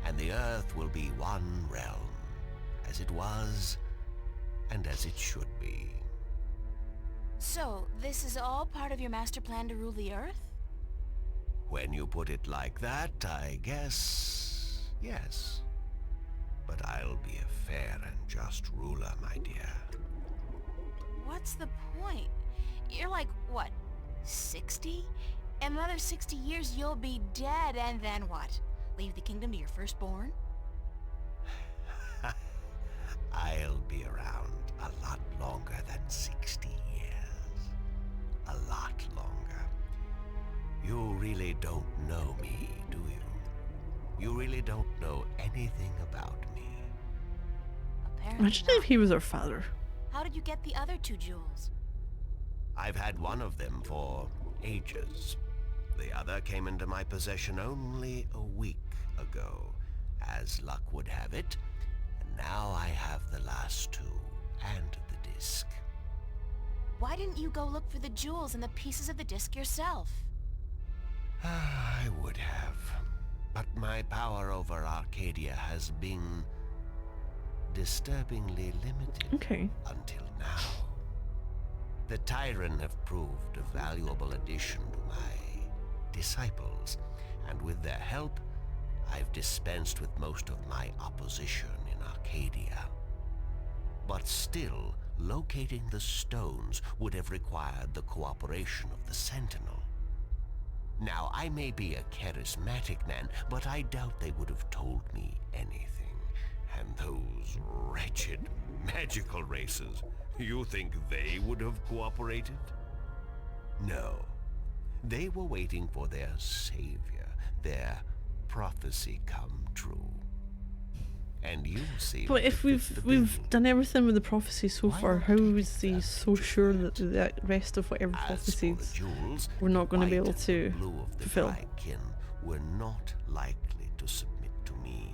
and the Earth will be one realm, as it was, and as it should be. So, this is all part of your master plan to rule the Earth? When you put it like that, I guess... yes. but I'll be a fair and just ruler, my dear. What's the point? You're like, what, 60? In another 60 years you'll be dead, and then what? Leave the kingdom to your firstborn? I'll be around a lot longer than 60 years. A lot longer. You really don't know me, do you? You really don't know anything about me. Apparently Imagine not. if he was our father. How did you get the other 2 jewels? I've had one of them for ages. The other came into my possession only a week ago, as luck would have it. And now I have the last 2, and the disc. Why didn't you go look for the jewels and the pieces of the disc yourself? I would have. But my power over Arcadia has been disturbingly limited Okay. until now. The Tyran have proved a valuable addition to my disciples, and with their help, I've dispensed with most of my opposition in Arcadia. But still, locating the stones would have required the cooperation of the Sentinel. Now, I may be a charismatic man, but I doubt they would have told me anything. And those wretched magical races, you think they would have cooperated? No. They were waiting for their savior, their prophecy come true. And you see. But if we've done everything with the prophecy so far, how is he so sure that the rest of whatever prophecies we're not going to be able to fulfill? Were not likely to submit to me,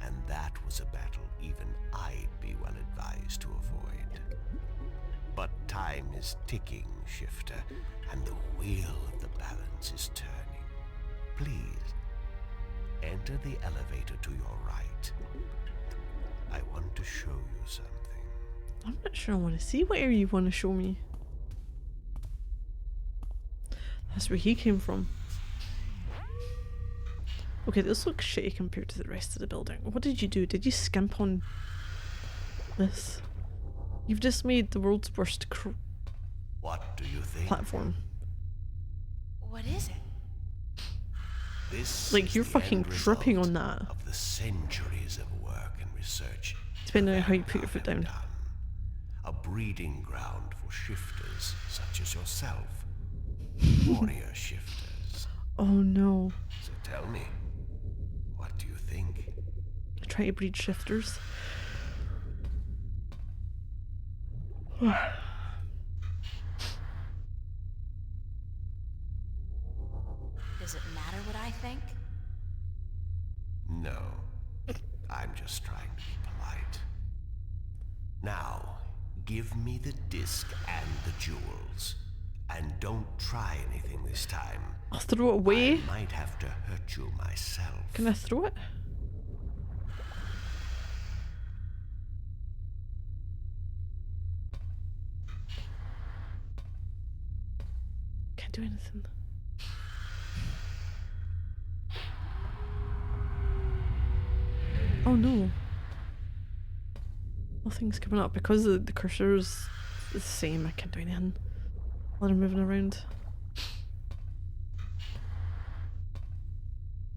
and that was a battle even I'd be well advised to avoid. But time is ticking, Shifter, and the wheel of the balance is turning. Please, enter the elevator to your right. I want to show you something. I'm not sure I want to see whatever you want to show me. That's where he came from. Okay, this looks shitty compared to the rest of the building. What did you do? Did you skimp on this? You've just made the world's worst What do you think? platform. What is it? This Like, is you're the fucking end dripping result on that. of the centuries of work and research. Depending on how you that put your I foot have down. done. A breeding ground for shifters such as yourself. Warrior shifters. Oh no. So tell me, what do you think? Try to breed shifters. Does it matter what I think? No. I'm just trying to be polite. Now, give me the disc and the jewels. And don't try anything this time. I'll throw it away. I might have to hurt you myself. Can I throw it? Can't do anything. Oh no. Nothing's coming up because the cursor's the same. I can't do anything while I'm moving around.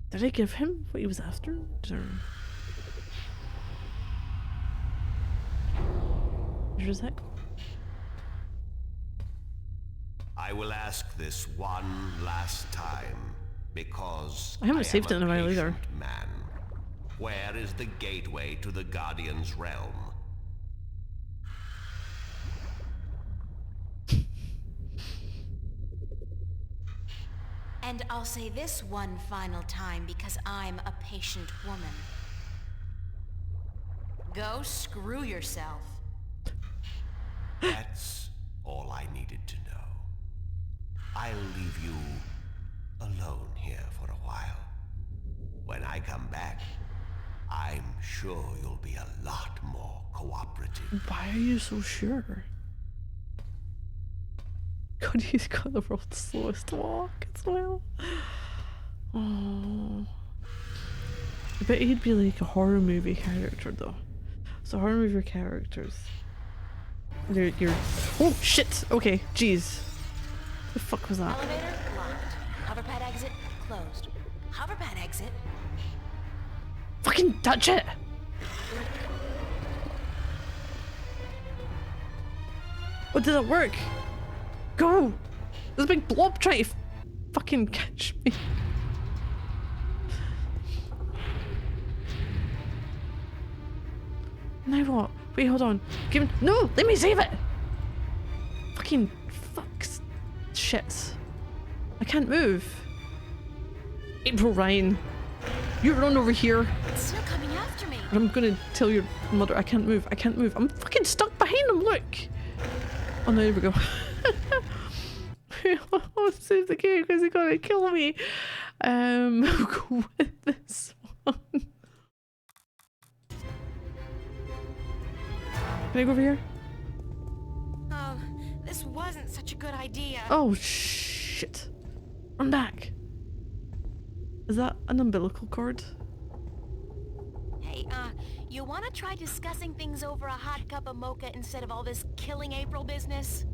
Did I give him what he was after? Where is that? I will ask this one last time, because I haven't saved it in a while either. patient man. Where is the gateway to the Guardian's realm? And I'll say this one final time because I'm a patient woman. Go screw yourself. That's all I needed to know. I'll leave you alone here for a while. When I come back, I'm sure you'll be a lot more cooperative. Why are you so sure? God, he's got the world's slowest walk as well. Oh. I bet he'd be like a horror movie character though. So horror movie characters. You're oh shit! Okay, jeez. The fuck was that? Elevator locked. Hoverpad exit closed. Hoverpad exit. Fucking touch it! Oh, did it work? Go! There's a big blob trying to fucking catch me. Now what? Wait, hold on. Give me— no! Let me save it! Fucking fucks. Shit. I can't move. April Ryan. You run over here. It's still coming after me. I'm gonna tell your mother I can't move. I can't move. I'm fucking stuck behind him, look! Oh no, there we go. I'll save the game because he's gonna kill me. I'll go with this one. Can I go over here? Oh, this wasn't such a good idea. Oh shit. Run back. Is that an umbilical cord? Hey, you wanna try discussing things over a hot cup of mocha instead of all this killing April business?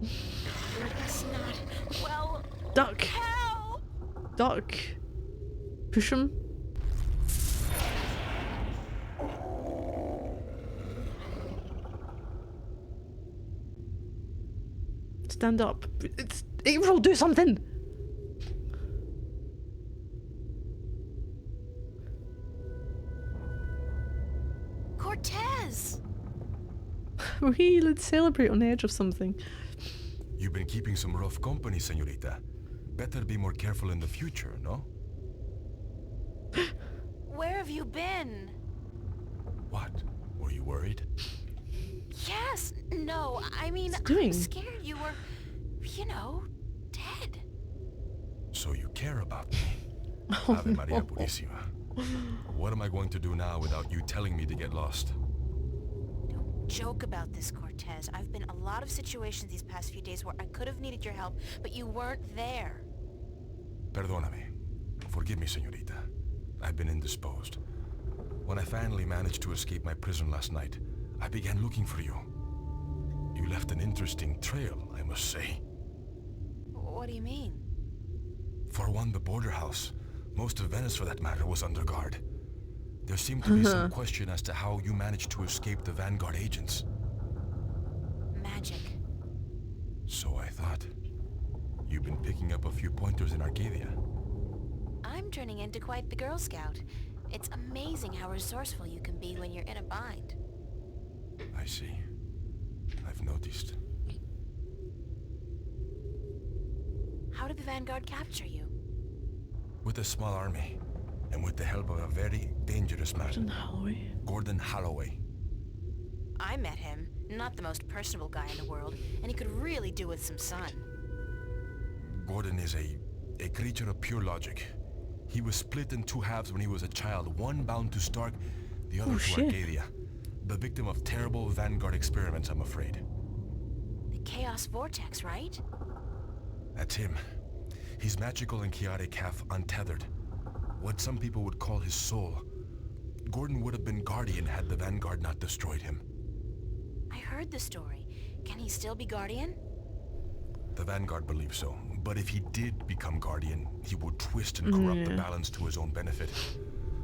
It's not— well— Duck! hell! Duck! Push him. Stand up. It's April, do something! Cortez! Wee, let's celebrate on the edge of something. You've been keeping some rough company, señorita. Better be more careful in the future, no? Where have you been? What? Were you worried? Yes, no, I mean, What's he doing? I'm scared you were, you know, dead. So you care about me. Oh, Ave Maria no. Purísima. What am I going to do now without you telling me to get lost? Don't joke about this, Cortez. I've been in a lot of situations these past few days where I could have needed your help, but you weren't there. Perdóname. Forgive me, señorita. I've been indisposed. When I finally managed to escape my prison last night, I began looking for you. You left an interesting trail, I must say. What do you mean? For one, the border house, most of Venice for that matter, was under guard. There seemed to be some question as to how you managed to escape the Vanguard agents. Magic. So I thought. You've been picking up a few pointers in Arcadia. I'm turning into quite the Girl Scout. It's amazing how resourceful you can be when you're in a bind. I see. I've noticed. How did the Vanguard capture you? With a small army, and with the help of a very dangerous man, Gordon Holloway. Gordon Holloway. I met him. Not the most personable guy in the world, and he could really do with some sun. Gordon is a creature of pure logic. He was split in two halves when he was a child, one bound to Stark, the other to shit. Arcadia. The victim of terrible Vanguard experiments, I'm afraid. The Chaos Vortex, right? That's him. He's magical and chaotic, half untethered. What some people would call his soul. Gordon would have been Guardian had the Vanguard not destroyed him. I heard the story. Can he still be Guardian? The Vanguard believes so, but if he did become Guardian, he would twist and corrupt the balance to his own benefit.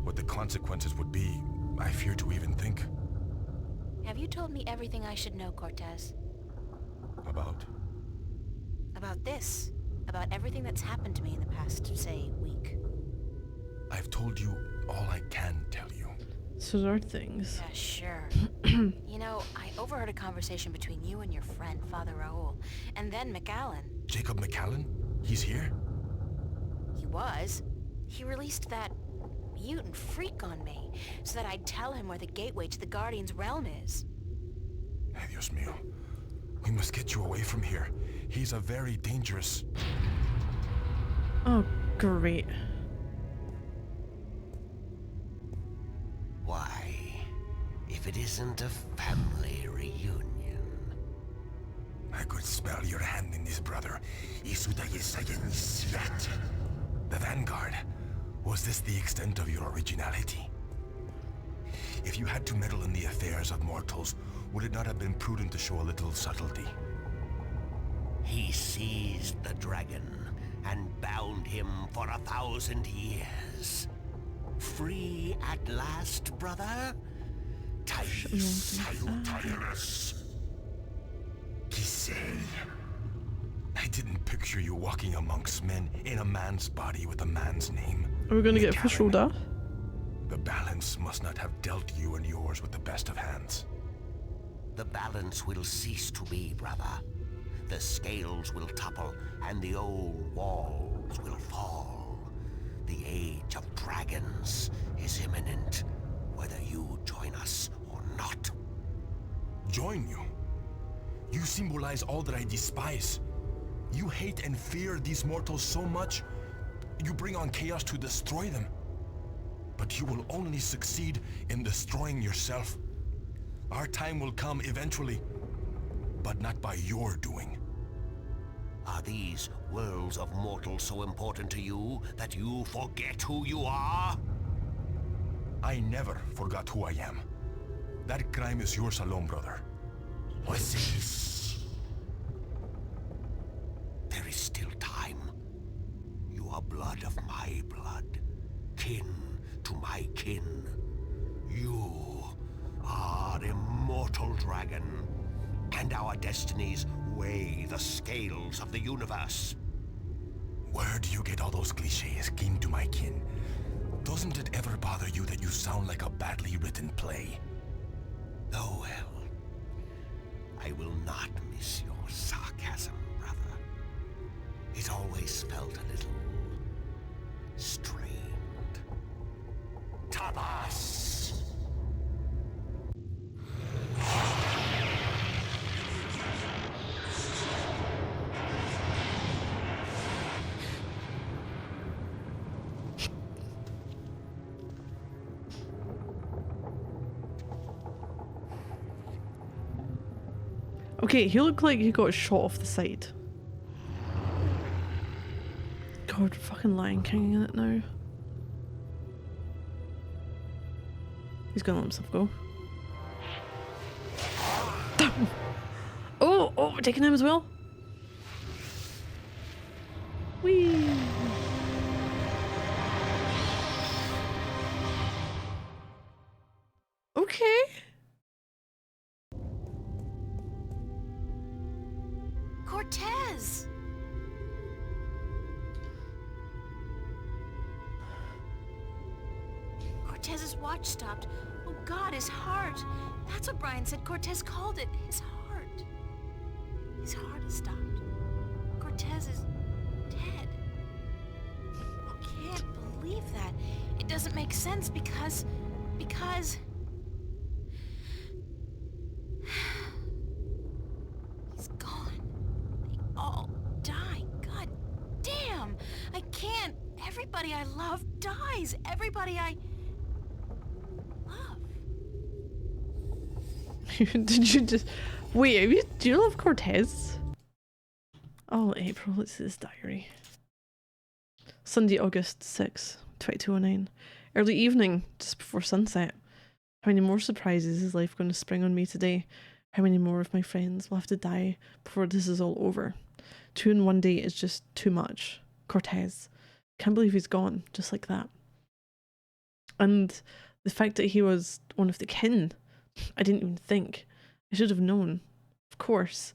What the consequences would be, I fear to even think. Have you told me everything I should know, Cortez? About? About this? About everything that's happened to me in the past, say, week? I've told you all I can tell you. So there are things. Yeah, sure. You know, I overheard a conversation between you and your friend, Father Raoul, and then McAllen. Jacob McAllen? He's here? He was. He released that mutant freak on me, so that I'd tell him where the gateway to the Guardian's realm is. Ay, Dios mío. We must get you away from here. He's a very dangerous... Oh, great. Why, if it isn't a family reunion. I could smell your hand in this, brother. The Vanguard. Was this the extent of your originality? If you had to meddle in the affairs of mortals, would it not have been prudent to show a little subtlety? He seized the dragon and bound him for 1,000 years. Free at last, brother? Tyrannus. Kisei. I didn't picture you walking amongst men in a man's body with a man's name. Are we gonna get official death? The balance must not have dealt you and yours with the best of hands. The balance will cease to be, brother. The scales will topple, and the old walls will fall. The age of dragons is imminent, whether you join us or not. Join you? You symbolize all that I despise. You hate and fear these mortals so much, you bring on chaos to destroy them. But you will only succeed in destroying yourself. Our time will come eventually, but not by your doing. Are these worlds of mortals so important to you that you forget who you are? I never forgot who I am. That crime is yours alone, brother. What's this? There is still time. You are blood of my blood, kin to my kin. You are immortal dragon, and our destinies weigh the scales of the universe. Where do you get all those cliches, kin to my kin? Doesn't it ever bother you that you sound like a badly written play? Oh well. I will not miss your sarcasm, brother. It always felt a little strained. Tabas! Okay, he looked like he got shot off the side. God, fucking Lion King in it now. He's gonna let himself go. Oh, we're taking him as well. Whee! Okay. Cortez! Cortez's watch stopped. Oh God, his heart. That's what Brian said Cortez called it. His heart. His heart has stopped. Cortez is dead. I can't believe that. It doesn't make sense because... He's gone. They all die. God damn! I can't. Everybody I love dies. Everybody I love. Did you just... Wait, do you love Cortez? Oh, April, it's his diary. Sunday, August 6, 2209. Early evening, just before sunset. How many more surprises is life going to spring on me today? How many more of my friends will have to die before this is all over? 2 in one day is just too much. Cortez. Can't believe he's gone, just like that. And the fact that he was one of the kin, I didn't even think. I should have known. Of course.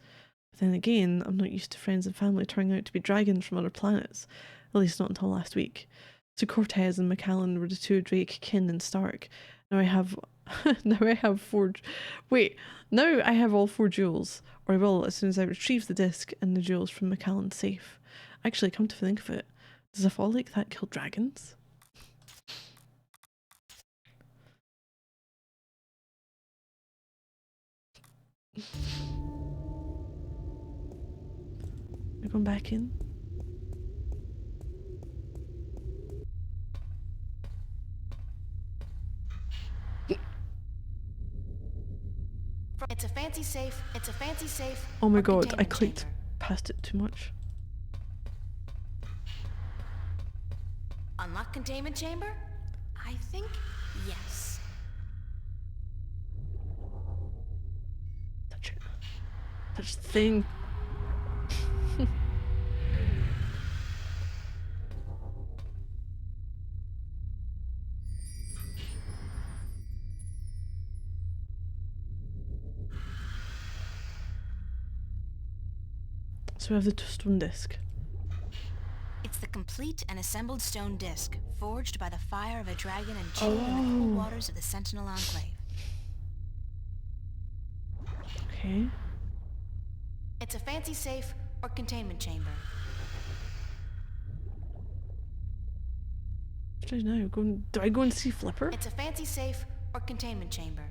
But then again, I'm not used to friends and family turning out to be dragons from other planets. At least not until last week. So Cortez and Macallan were the 2 Drake kin in Stark. Now I have now I have all 4 jewels, or I will as soon as I retrieve the disc and the jewels from Macallan's safe. Actually, come to think of it, does a fall like that kill dragons? We're going back in. It's a fancy safe. It's a fancy safe. Oh my or god, I containment clicked chamber. past it too much. Unlock containment chamber? I think yes. Touch it. Touch the thing. So we have the stone disc. It's the complete and assembled stone disc, forged by the fire of a dragon and chilled in the cool waters of the Sentinel Enclave. Okay. It's a fancy safe or containment chamber. What do I now? Do I go and see Flipper? It's a fancy safe or containment chamber.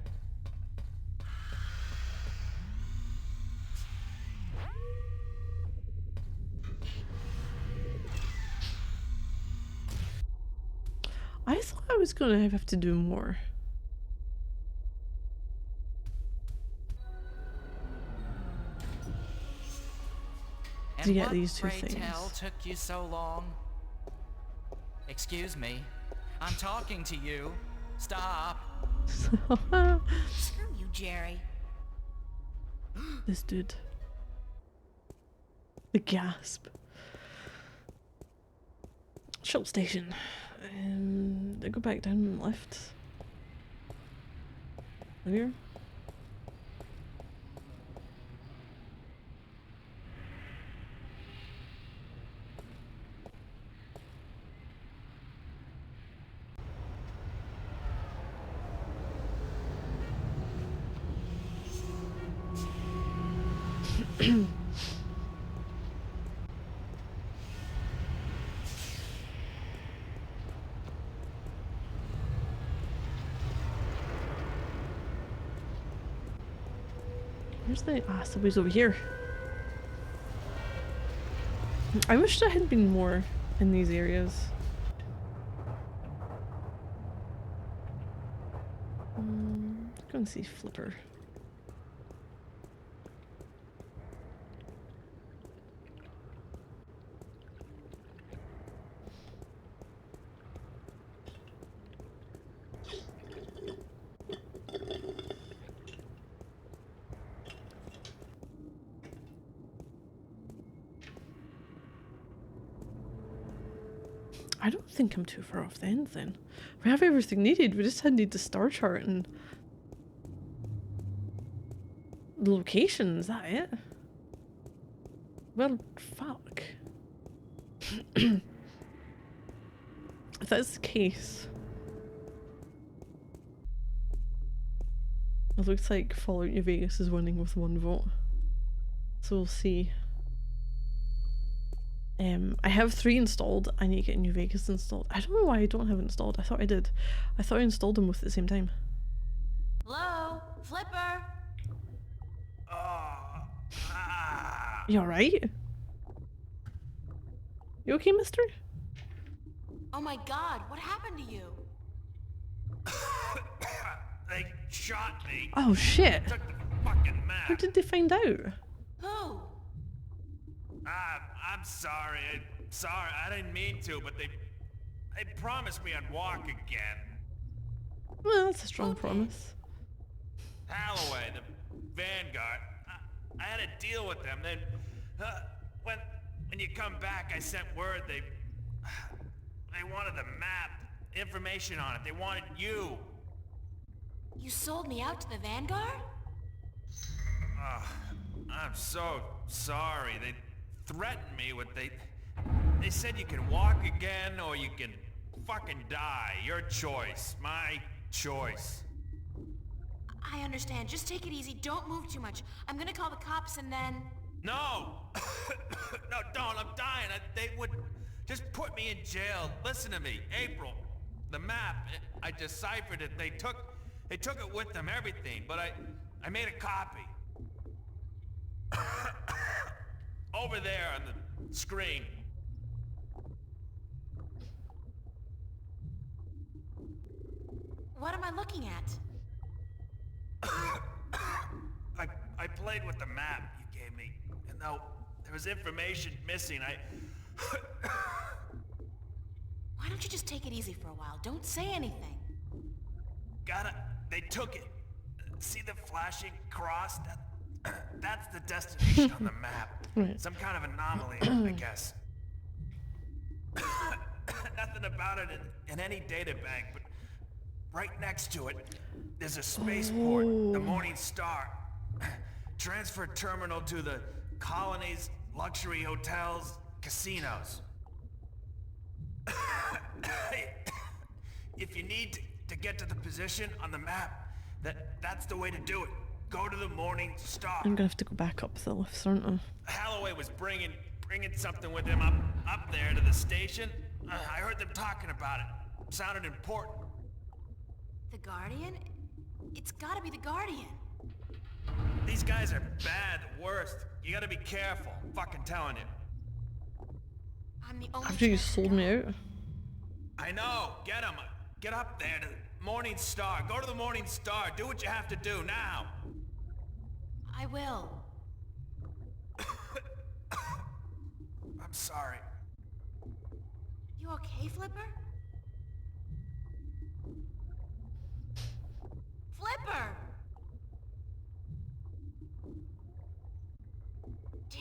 I thought I was gonna have to do more. And To get what, these two pray things. tell, took you so long? Excuse me. I'm talking to you. Stop. Screw you, Jerry. This dude. The gasp. Shuttle station. They go back down and left. Here. Where's the somebody's over here. I wish there had been more in these areas. Go and see Flipper. I don't think I'm too far off the end then. We have everything needed, we just need the star chart and the location, is that it? Well, fuck. If that's the case, it looks like Fallout New Vegas is winning with 1 vote. So we'll see. I have 3 installed. I need to get New Vegas installed. I don't know why I don't have it installed. I thought I did. I thought I installed them both at the same time. Hello? Flipper? You alright? You okay, mister? Oh my god, what happened to you? They shot me. Oh shit! Took the fucking map. How did they find out? Who? I'm sorry. Sorry, I didn't mean to, but they promised me I'd walk again. Well, that's a strong promise. Halloway, the Vanguard. I had a deal with them. Then, when you come back, I sent word they wanted the map, information on it. They wanted you. You sold me out to the Vanguard? I'm so sorry. They threatened me with they said you can walk again or you can fucking die. Your choice. My choice. I understand. Just take it easy. Don't move too much. I'm gonna call the cops and then... No! No, don't. I'm dying. They would just put me in jail. Listen to me. April. The map. I deciphered it. They took it with them, everything. But I made a copy. Over there on the screen. What am I looking at? I played with the map you gave me, and though there was information missing, Why don't you just take it easy for a while? Don't say anything. They took it. See the flashing cross? That's the destination on the map. Right. Some kind of anomaly, I guess. Nothing about it in any data bank, but right next to it, there's a spaceport, the Morning Star. Transfer terminal to the colonies, luxury hotels, casinos. If you need to get to the position on the map, that's the way to do it. Go to the Morning Star. I'm gonna have to go back up the lifts, aren't I? Holloway was bringing something with him up there to the station. I heard them talking about it. Sounded important. The Guardian? It's gotta be the Guardian. These guys are bad, the worst. You gotta be careful. I'm fucking telling you. I'm the only After you chance to sold go. me out. I know. Get him. Get up there to the Morning Star. Go to the Morning Star. Do what you have to do now. I will. I'm sorry. You okay, Flipper? Flipper! Damn.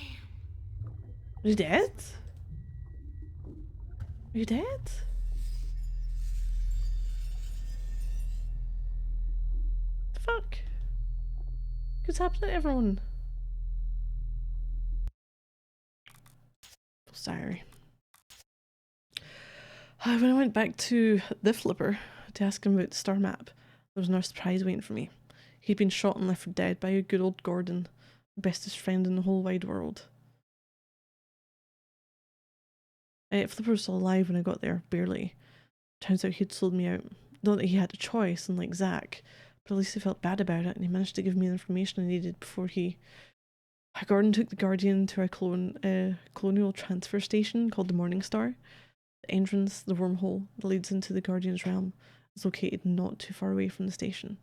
Are you dead? Are you dead? The fuck? What's happening to everyone? Sorry. When I went back to the Flipper to ask him about the star map, there was another surprise waiting for me. He'd been shot and left for dead by a good old Gordon, bestest friend in the whole wide world. Flipper was still alive when I got there, barely. Turns out he'd sold me out. Not that he had a choice, unlike Zack, but at least he felt bad about it, and he managed to give me the information I needed before he... Gordon took the Guardian to a colonial transfer station called the Morning Star. The entrance, the wormhole that leads into the Guardian's realm, is located not too far away from the station.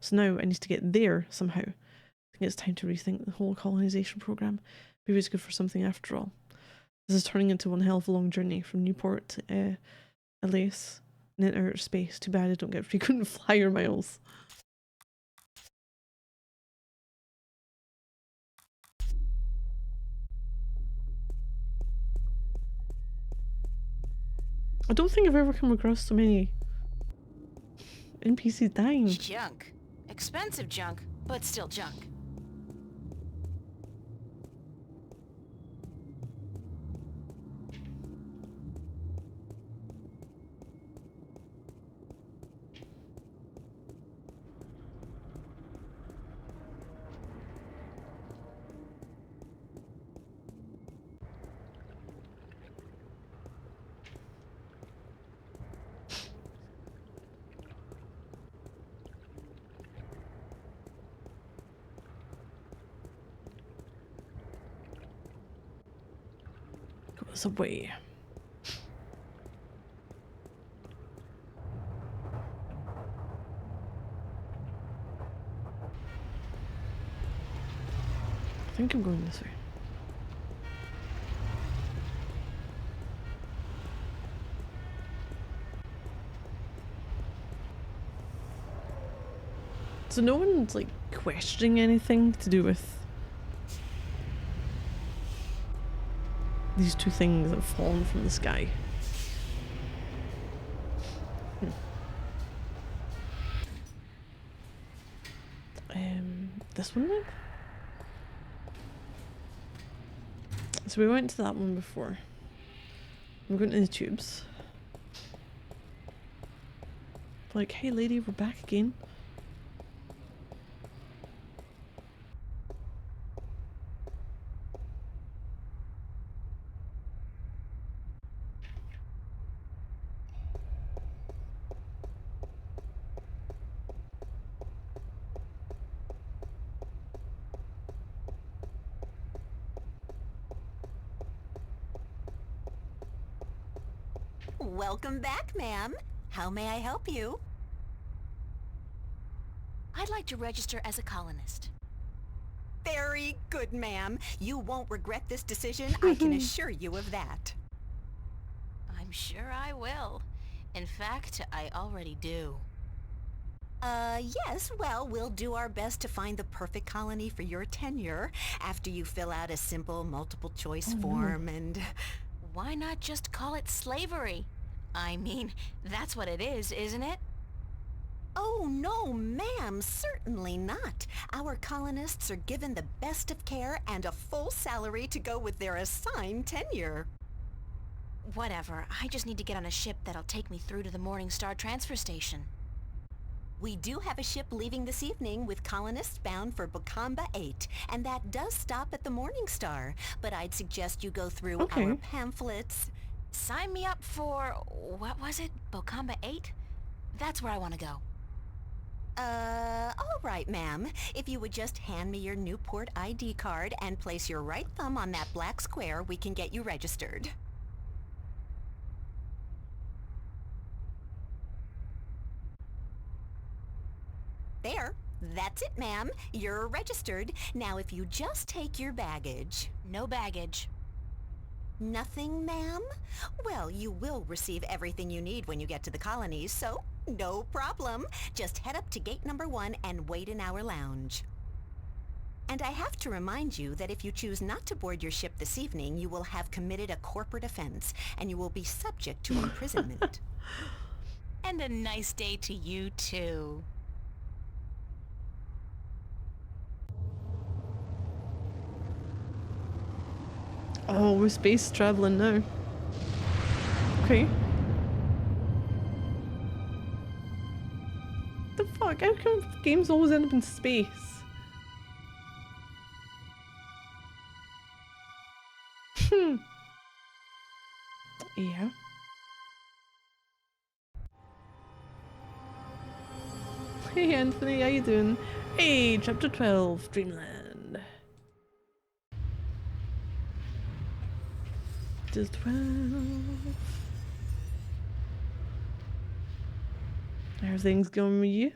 So now I need to get there somehow. I think it's time to rethink the whole colonization program. Maybe it's good for something after all. This is turning into one hell of a long journey from Newport to Elias and into outer space. Too bad I don't get frequent flyer miles. I don't think I've ever come across so many NPCs dying. Junk. Expensive junk, but still junk. Subway. I think I'm going this way. So no one's like questioning anything to do with these two things that have fallen from the sky. This one then? So we went to that one before. We're going to the tubes. Like, hey lady, we're back again. Welcome back, ma'am. How may I help you? I'd like to register as a colonist. Very good, ma'am. You won't regret this decision, I can assure you of that. I'm I'm sure I will. In fact, I already do. Yes, well, we'll do our best to find the perfect colony for your tenure after you fill out a simple multiple choice form and... Why not just call it slavery? I mean, that's what it is, isn't it? Oh, no, ma'am, certainly not. Our colonists are given the best of care and a full salary to go with their assigned tenure. Whatever, I just need to get on a ship that'll take me through to the Morningstar transfer station. We do have a ship leaving this evening with colonists bound for Bokamba 8, and that does stop at the Morningstar. But I'd suggest you go through our pamphlets. Sign me up for... what was it? Bokamba 8? That's where I want to go. All right, ma'am. If you would just hand me your Newport ID card and place your right thumb on that black square, we can get you registered. There. That's it, ma'am. You're registered. Now, if you just take your baggage... No baggage. Nothing, ma'am? Well, you will receive everything you need when you get to the colonies, so no problem. Just head up to gate number 1 and wait in our lounge. And I have to remind you that if you choose not to board your ship this evening, you will have committed a corporate offense, and you will be subject to imprisonment. And a nice day to you, too. Oh, we're space traveling now. Okay. The fuck? How come games always end up in space? Yeah. Hey Anthony, how you doing? Hey, chapter 12, Dreamland. Just 12. Everything's going with you.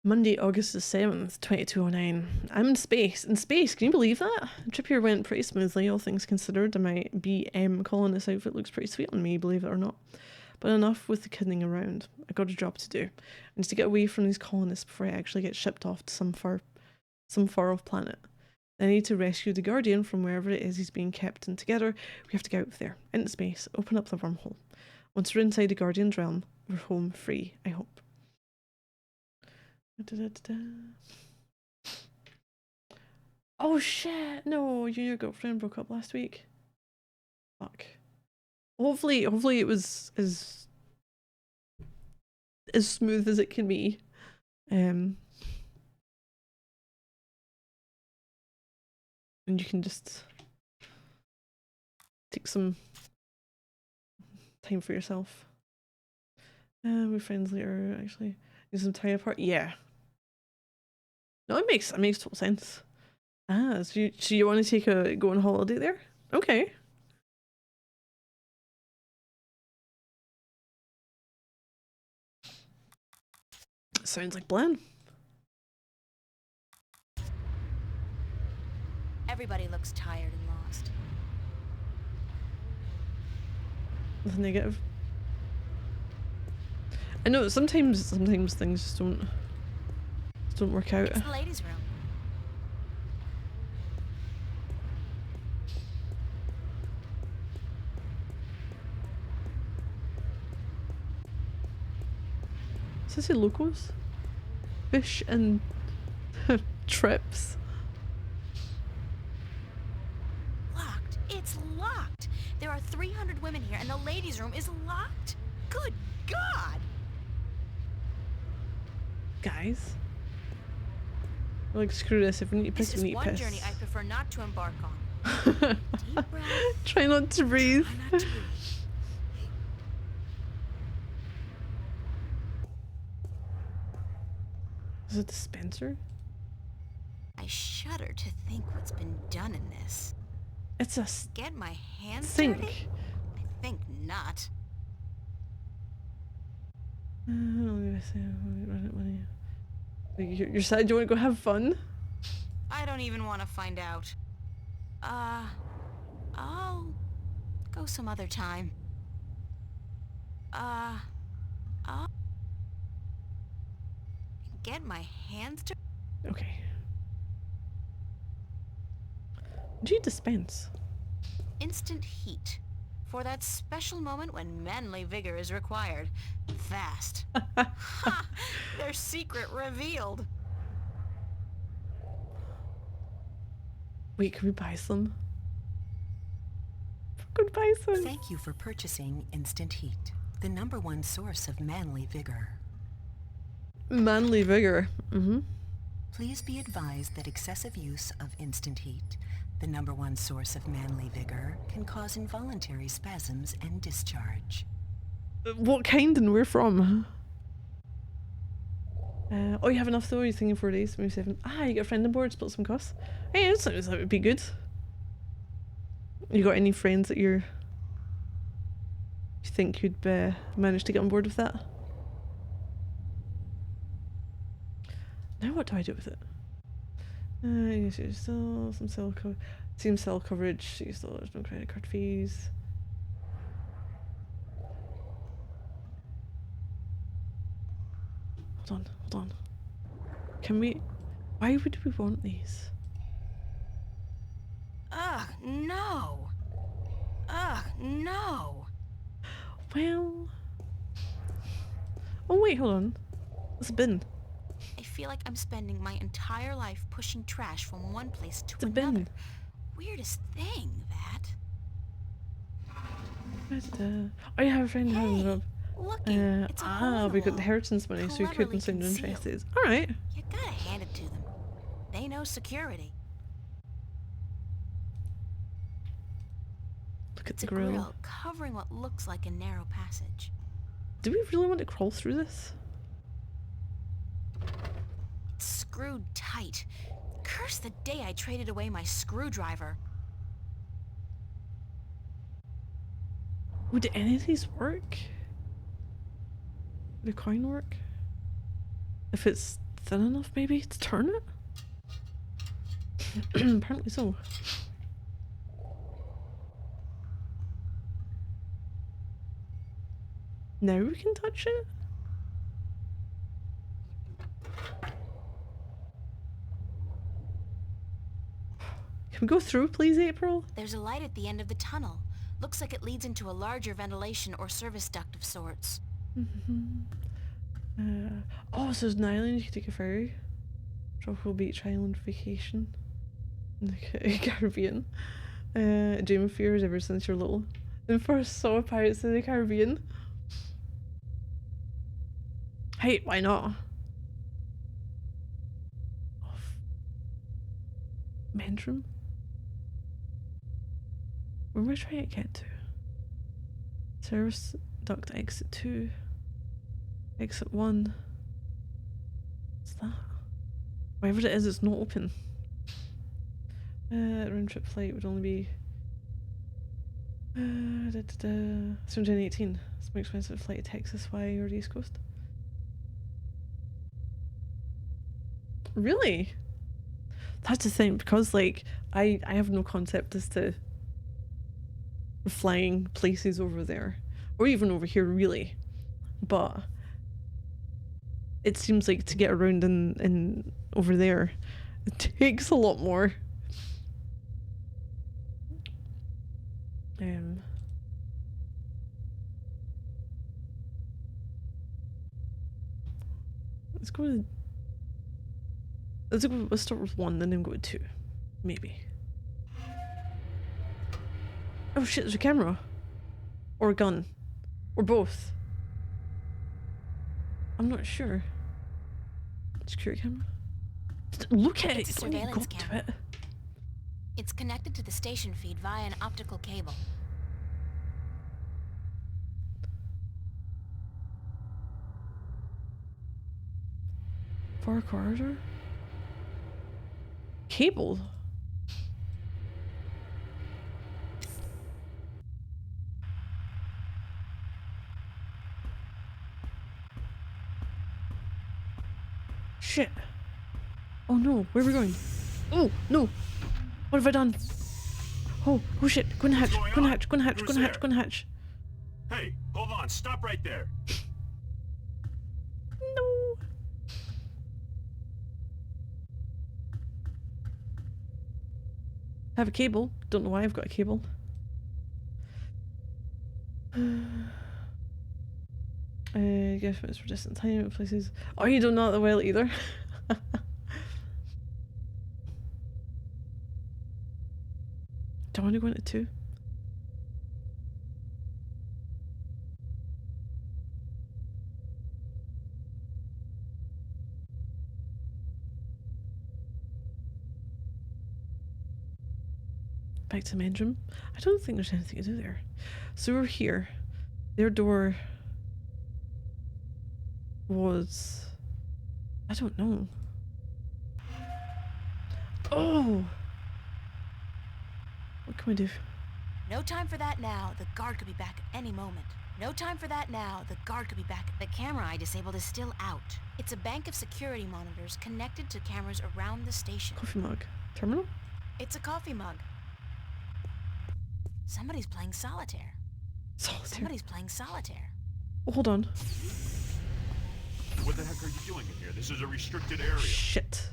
Monday, August the 7th, 2209. I'm in space. In space, can you believe that? The trip here went pretty smoothly, all things considered. My BM colonist outfit looks pretty sweet on me, believe it or not. But enough with the kidding around. I got a job to do. I need to get away from these colonists before I actually get shipped off to some far off planet. I need to rescue the Guardian from wherever it is he's being kept, and together we have to get out there, into space, open up the wormhole. Once we're inside the Guardian's realm, we're home free, I hope. Oh shit, no, you and your girlfriend broke up last week. Fuck. Hopefully it was as smooth as it can be. And you can just take some time for yourself. We're friends later, actually. Need some time apart? Yeah. No, it makes total sense. Ah, so you want to go on holiday there? Okay. Sounds like plan. Everybody looks tired and lost. Nothing negative. I know sometimes things just don't work out. It's the ladies' room. Does this say locals? Fish and trips. Locked. It's locked. There are 300 women here and the ladies' room is locked. Good God! Guys. Like, screw this. If we need to piss, This we is need one piss. journey I prefer not to embark on. Deep breath. Try not to breathe. Try not to breathe. Is it a dispenser? I shudder to think what's been done in this. It's a Get my hands sink. dirty? I think not. You're sad. Do you want to go have fun? I don't even want to find out. I'll Go some other time. Get my hands to... Okay. Do you dispense? Instant heat. For that special moment when manly vigor is required. Fast. Ha! Their secret revealed. Wait, can we buy some? Could buy some. Thank you for purchasing Instant Heat, the #1 source of manly vigor. Manly vigor. Mm-hmm. Please be advised that excessive use of Instant Heat, the #1 source of manly vigor, can cause involuntary spasms and discharge. What kind and where from? Oh, you have enough though? You're thinking 4 days, maybe 7. Ah, you got a friend on board, split some costs. Hey, that sounds like it would be good. You got any friends that you think you'd manage to get on board with that? Now what do I do with it? You should still some cell coverage. You still there's no credit card fees. Hold on. Can we? Why would we want these? Ugh, no. Ugh, no. Well. Oh wait, hold on. It's a bin. I feel like I'm spending my entire life pushing trash from one place to It's a another. bin. Weirdest thing, that. Where's the? Oh, you have a friend who has a job. Looky, it's a hole in the We got the wall. inheritance money, so you Cleverly couldn't sound concealed. interested. All right. You gotta hand it to them. They know security. Look at It's the a grill. grill covering what looks like a narrow passage. Do we really want to crawl through this? It's screwed tight. Curse the day I traded away my screwdriver. Would any of these work? Would a coin work? If it's thin enough, maybe, to turn it? Apparently so. Now we can touch it? Can we go through, please, April? There's a light at the end of the tunnel. Looks like it leads into a larger ventilation or service duct of sorts. Oh, so there's an island you can take a ferry. Tropical Beach Island vacation. In the Caribbean. A dream of yours ever since you're little. And first saw Pirates of the Caribbean. Hey, why not? Men's room? Where am I trying to get to? Service duct exit 2. Exit 1. What's that? Whatever it is, it's not open. Round trip flight would only be 718. It's more expensive flight to Texas. Why or the East Coast? Really? That's the thing, because like I have no concept as to flying places over there, or even over here really, but it seems like to get around in over there it takes a lot more. Let's start with 1, then go to 2, maybe. Oh shit, there's a camera. Or a gun. Or both. I'm not sure. Security camera? Look at it! It's a Don't you surveillance go to camera. it. It's connected to the station feed via an optical cable. Far corridor? Cable? Shit. Oh no, where are we going? Oh no! What have I done? Oh shit, go in the hatch, What's go in the going hatch, go in the hatch, on? go in the hatch, Who's go in the hatch. Hey, hold on, stop right there. No. I have a cable. Don't know why I've got a cable. Guess it's for distant time and places. Oh, you don't know that well either. Do I want to go into 2? Back to the men's room. I don't think there's anything to do there. So we're here. Their door was... I don't know. Oh! What can we do? No time for that now. The guard could be back at any moment. No time for that now. The guard could be back. The camera I disabled is still out. It's a bank of security monitors connected to cameras around the station. Coffee mug. Terminal? It's a coffee mug. Somebody's playing solitaire. Solitaire. Somebody's playing solitaire. Oh, hold on. What the heck are you doing in here? This is a restricted area. Shit.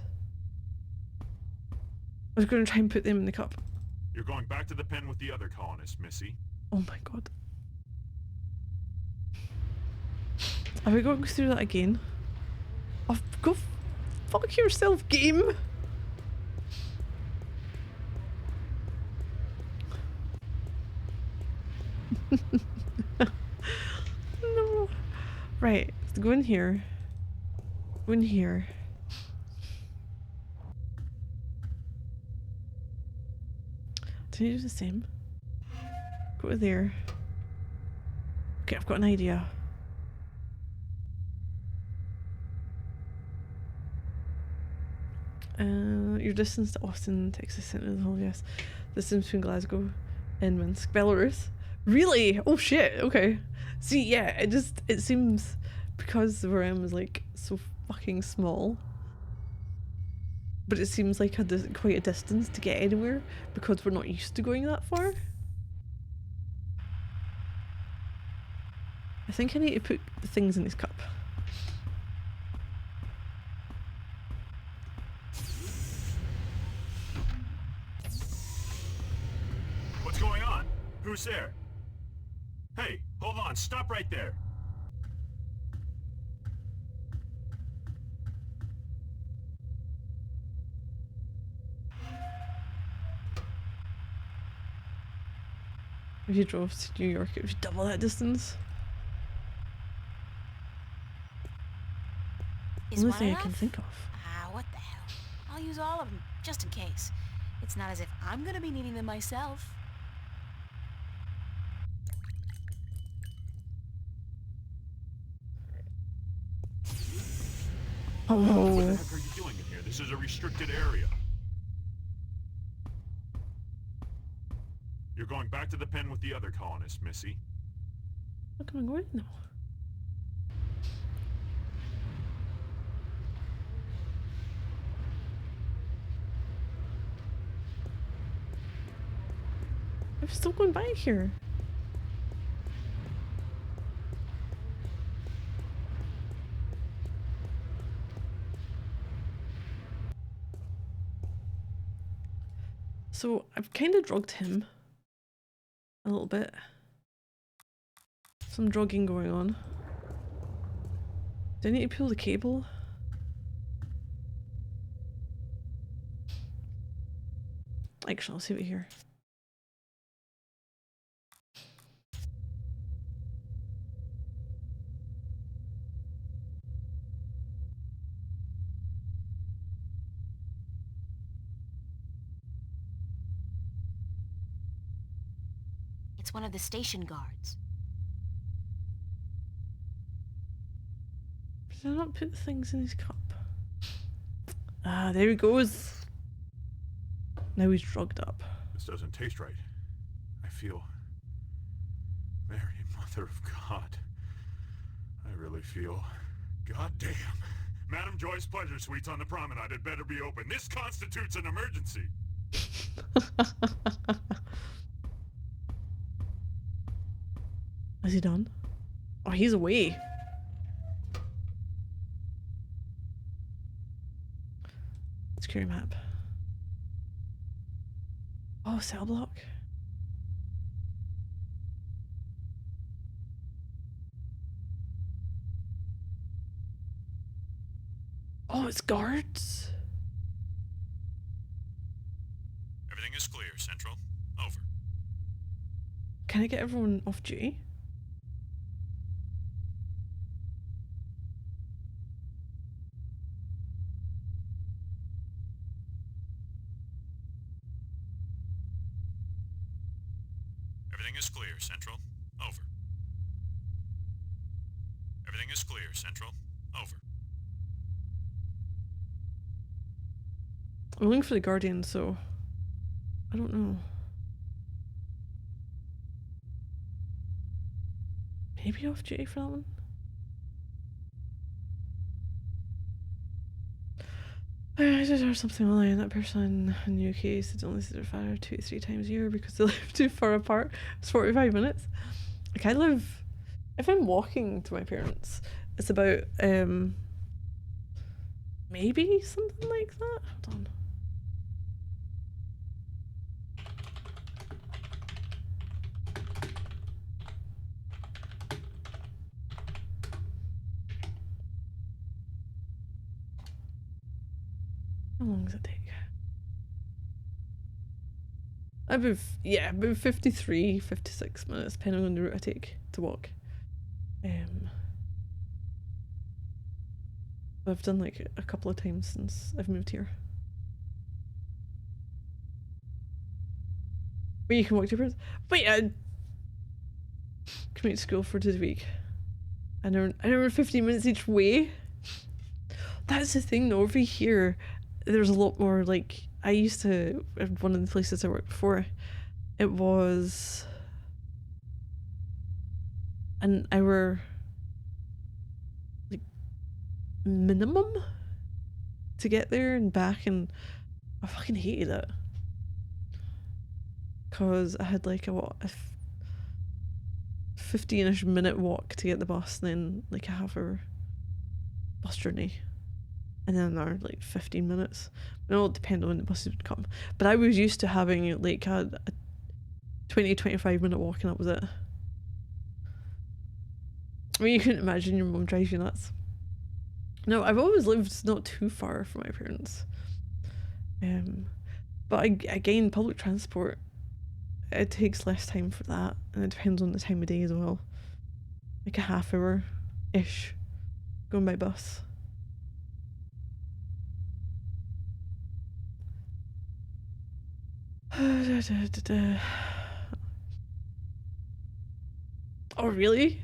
I was going to try and put them in the cup. You're going back to the pen with the other colonists, Missy. Oh my god. Are we going through that again? Oh, go fuck yourself, game! No. Right, let's go in here. Go in here. Do you do the same? Go there. Okay, I've got an idea. Your distance to Austin, Texas Center, the whole yes. Distance between Glasgow and Minsk, Belarus. Really? Oh shit, okay. See, yeah, it seems because where I am is like so fucking small. But it seems like quite a distance to get anywhere because we're not used to going that far. I think I need to put the things in this cup. What's going on? Who's there? Hey, hold on, stop right there. If you drove to New York, it would be double that distance. Is Only one thing I enough? can think of. Ah, what the hell. I'll use all of them, just in case. It's not as if I'm gonna be needing them myself. What the Oh, heck are you doing in here? This is a restricted area. You're going back to the pen with the other colonists, Missy. how can I go in now? I'm still going back here. So I've kind of drugged him a little bit. Some drugging going on. Do I need to pull the cable? Actually, I'll save it here. It's one of the station guards. Did I not put the things in his cup? Ah, there he goes. Now he's drugged up. This doesn't taste right. I feel... Mary, Mother of God. I really feel... Goddamn. Madam Joy's Pleasure Suites on the Promenade had better be open. This constitutes an emergency. Is he done? Oh, he's away. Security map. Oh, cell block. Oh, it's guards. Everything is clear, Central. Over. Can I get everyone off duty? Everything is clear, Central. Over. Everything is clear, Central. Over. I'm looking for the Guardian, so I don't know. Maybe off duty for that one? I just heard something online. That person in the UK said only see their father 2 to 3 times a year because they live too far apart. It's 45 minutes. Like, I live, if I'm walking to my parents, it's about maybe something like that. Hold on. How long does it take? About 53, 56 minutes, depending on the route I take to walk. I've done like a couple of times since I've moved here. But you can walk to your parents. Wait, I commute to school 4 days a week. I earn 15 minutes each way. That's the thing though, over here there's a lot more, like, I used to, one of the places I worked before, it was an hour, like, minimum to get there and back, and I fucking hated it. Cause I had like a 15-ish minute walk to get the bus, and then like a half-hour bus journey. And then another like 15 minutes. It all depended on when the buses would come. But I was used to having like a 20-25 minute walk, and that was it. I mean, you couldn't imagine your mum drives you nuts. No, I've always lived not too far from my parents. But again, public transport, it takes less time for that, and it depends on the time of day as well. Like a half-hour-ish going by bus. Oh, really?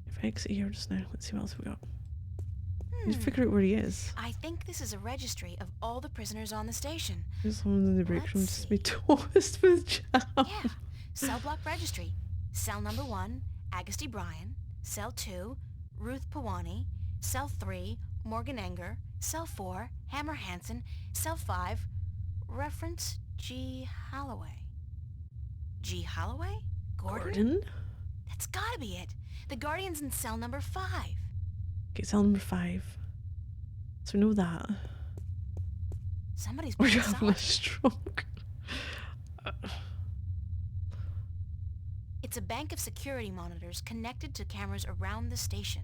If I exit here just now, let's see what else we got. Need to figure out where he is. I think this is a registry of all the prisoners on the station. There's someone in the break room just be toast with jam. Yeah. Cell block registry. Cell number 1, Agusty Bryan. Cell 2, Ruth Pawani. Cell 3, Morgan Enger. Cell 4, Hammer Hansen. Cell 5, reference G. Holloway. G. Holloway? Gordon? That's gotta be it. The Guardian's in cell number 5. Okay, cell number 5. So we know that. Somebody's Or being you're having a solid. stroke. It's a bank of security monitors connected to cameras around the station.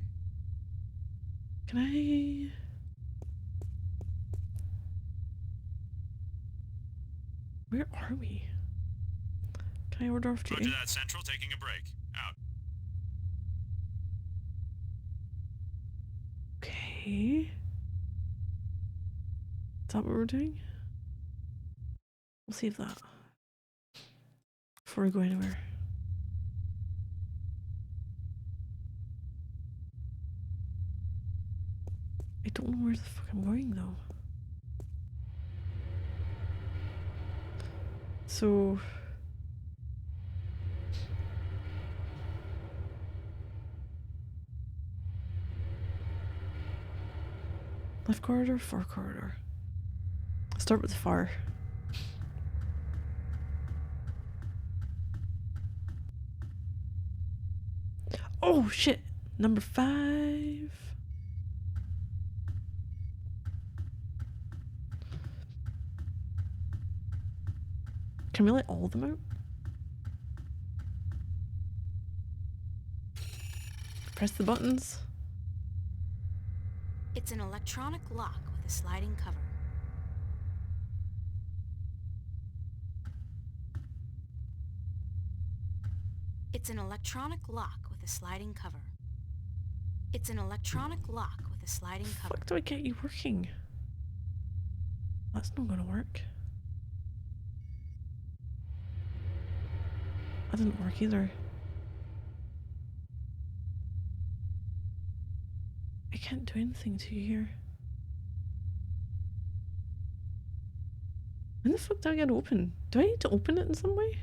Can I... Where are we? Can I order off Roger duty? that, Central. Taking a break. Out. Okay. Is that what we're doing? We'll save that. Before we go anywhere. I don't know where the fuck I'm going though. So... Left corridor, far corridor. Start with the far. Oh shit! Number 5. Can we let all of them out? Press the buttons. It's an electronic lock with a sliding cover. It's an electronic lock with a sliding cover. It's an electronic lock with a sliding cover. Fuck, do I get you working? That's not gonna work. That didn't work either. I can't do anything to you here. When the fuck do I get open? Do I need to open it in some way?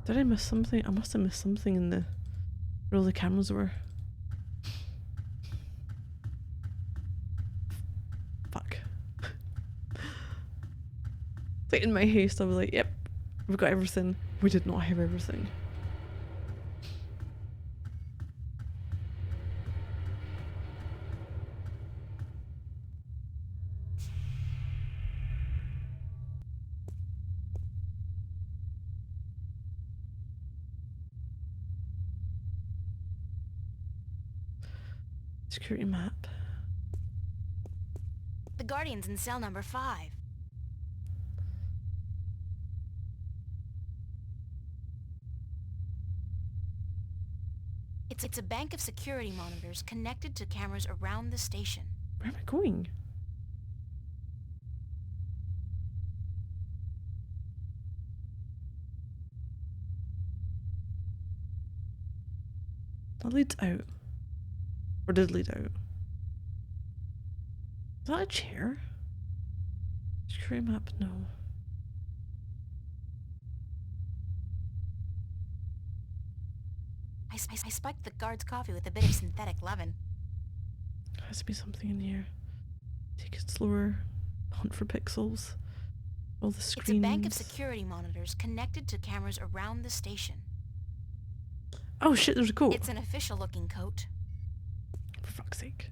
Did I miss something? I must have missed something in the where all the cameras were. Fuck. Like in my haste, I was like, yep, we've got everything. We did not have everything. Security map. The Guardian's in cell number 5. It's a bank of security monitors connected to cameras around the station. Where am I going? That leads out. Or did lead out. Is that a chair? Security map? No. I spiked the guard's coffee with a bit of synthetic leaven. There has to be something in here. Take it slower. Hunt for pixels. All the screens. It's a bank of security monitors connected to cameras around the station. Oh shit, there's a coat. It's an official-looking coat. For fuck's sake.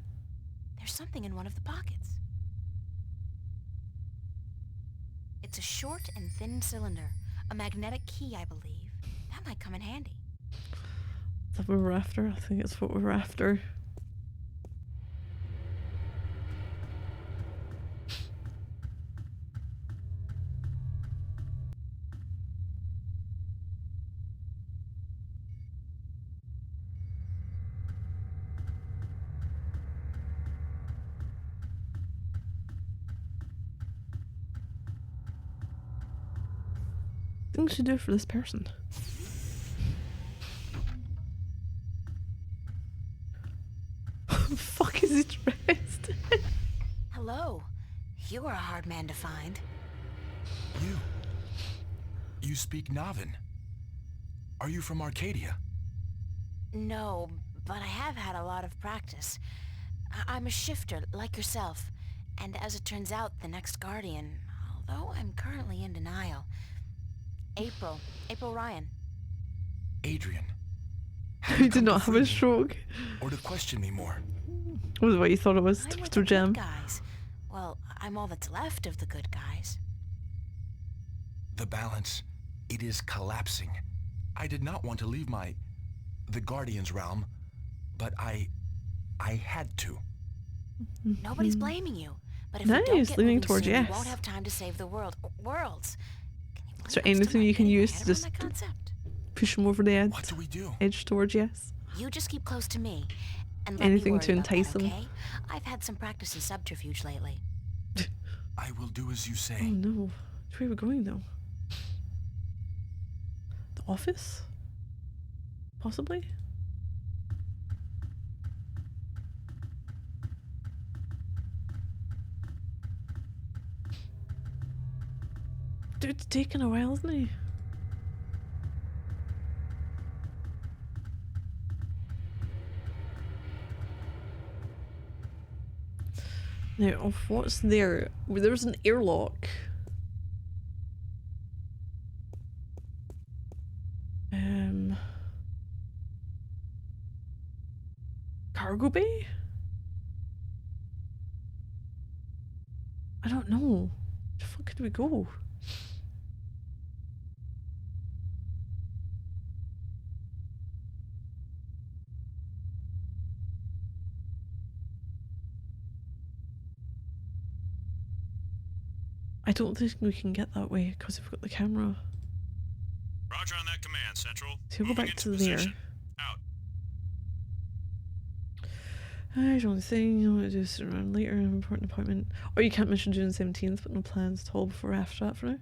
There's something in one of the pockets. It's a short and thin cylinder. A magnetic key, I believe. That might come in handy. Is that what we're after? I think it's what we're after. Things to do for this person. Fuck is he dressed? Hello. You are a hard man to find. You speak Navin. Are you from Arcadia? No, but I have had a lot of practice. I'm a shifter, like yourself. And as it turns out, the next Guardian, although I'm currently in denial. April Ryan. Adrian. He did not have a stroke. Or to question me more. What was what you thought it was? I'm with Toaster the jam. good guys. Well, I'm all that's left of the good guys. The balance, it is collapsing. I did not want to leave the Guardian's realm, but I had to. Nobody's blaming you. But if Nice, we don't get leaning moving towards soon, yes. we won't have time to save the worlds. Is there anything you can use to just Concept. push him over the edge? What do we do? Edge towards yes. You just keep close to me. And let Anything me to worry about entice that, him. okay? I've had some practice in subterfuge lately. I will do as you Oh say. no. Which way are we going though? The office? Possibly? Dude's taking a while, isn't he? Now, of what's there? Well, there's an airlock. Cargo bay? I don't know. Where the fuck could we go? I don't think we can get that way because we've got the camera. Roger on that command, Central. So we'll go back to there. Position. Out. I don't think you want to do this around later, an important appointment. Or you can't mention June 17th, but no plans at all before or after that for now.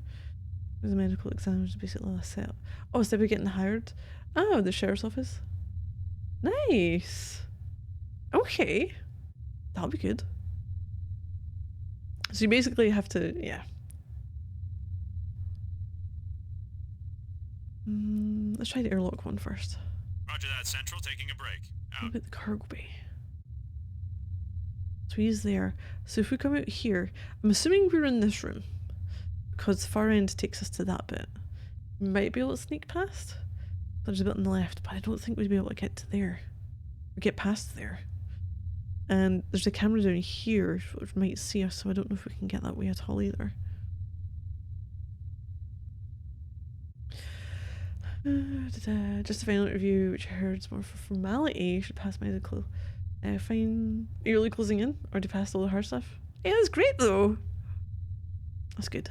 There's a medical exam, which is basically the last setup. Oh, so we're getting hired. Oh, the sheriff's office. Nice. Okay. That'll be good. So you basically have to, yeah. Let's try the airlock one first. Roger that, Central. Taking a break. What Out. about the cargo bay? So he's there. So if we come out here, I'm assuming we're in this room because the far end takes us to that bit. We might be able to sneak past. There's a bit on the left, but I don't think we'd be able to get to there. Or get past there. And there's a camera down here which might see us, so I don't know if we can get that way at all either. Just a final interview, which I heard is more for formality. You should pass medical. Fine. Are you really closing in? Or do you pass all the hard stuff? Yeah, that's great though. That's good.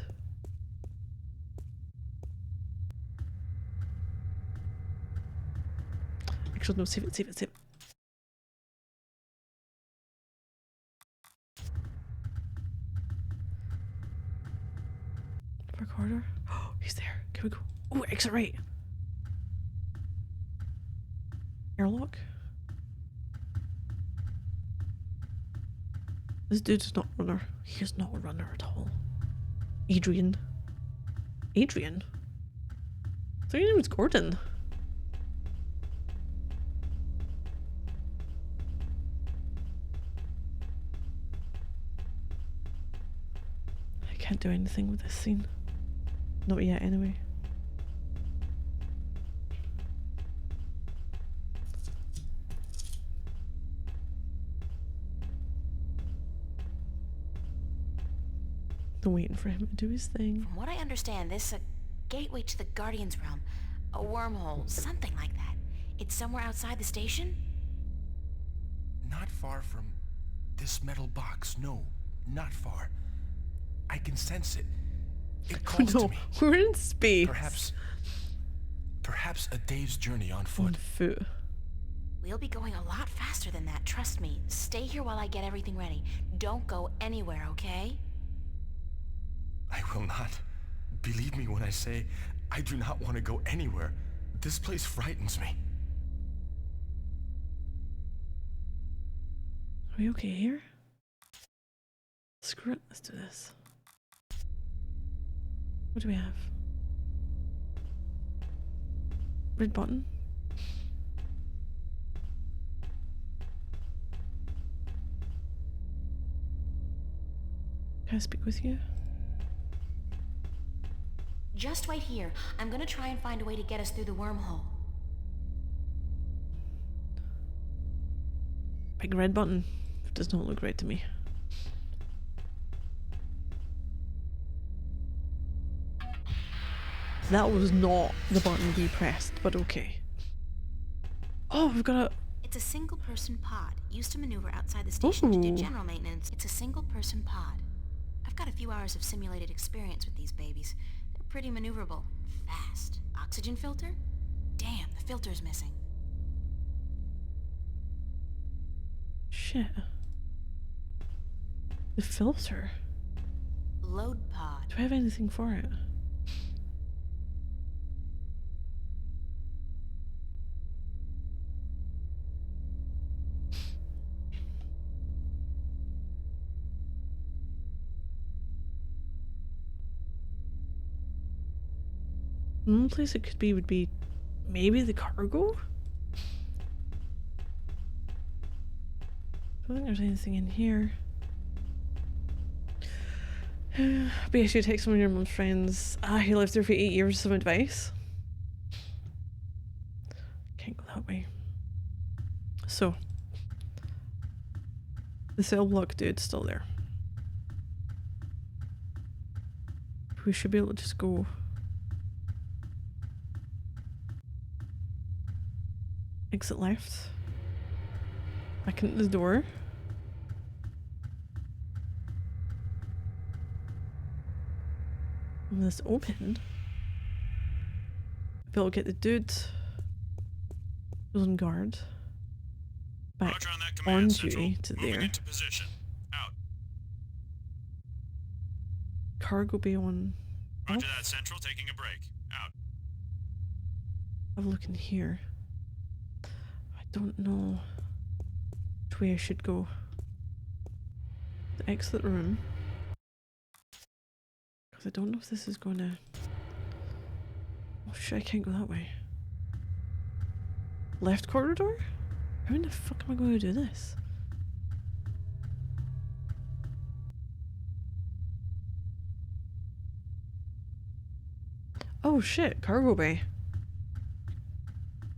Actually, no, save it, save it, save it. Recorder. Oh, he's there. Can we go? Oh, exit right. Airlock. This dude's not a runner. He is not a runner at all. Adrian. Adrian? I thought your name was Gordon. I can't do anything with this scene. Not yet, anyway. They're waiting for him to do his thing. From what I understand, this is a gateway to the Guardian's realm. A wormhole, something like that. It's somewhere outside the station? Not far from this metal box. No, not far. I can sense it. It calls to me. We're in space. Perhaps a day's journey on foot. On foot. We'll be going a lot faster than that, trust me. Stay here while I get everything ready. Don't go anywhere, okay? I will not. Believe me when I say I do not want to go anywhere. This place frightens me. Are we okay here? Screw it, let's do this. What do we have? Red button? Can I speak with you? Just wait here. I'm gonna try and find a way to get us through the wormhole. Big red button. It does not look right to me. That was not the button we pressed, but okay. Oh, we've got a... It's a single-person pod, used to maneuver outside the station to do Ooh. general maintenance. It's a single-person pod. I've got a few hours of simulated experience with these babies. They're pretty maneuverable. Fast. Oxygen filter? Damn, the filter's missing. Shit. The filter. Load pod. Do I have anything for it? The only place it could be would be maybe the cargo? I don't think there's anything in here. But yes, you take some of your mum's friends. He lived there for 8 years, some advice. Can't go that way. So, the cell block dude's still there. We should be able to just go. Exit left. Back into the door. And this open. Be able to get the dude who's on guard back Roger on that, on Command Central. duty to Moving there. into position. Out. Cargo bay on. Roger off. that, Central. Taking a break. Out. Have a look in here. I don't know which way I should go. The exit room. Because I don't know if this is gonna. Oh shit, I can't go that way. Left corridor? How in the fuck am I going to do this? Oh shit, cargo bay.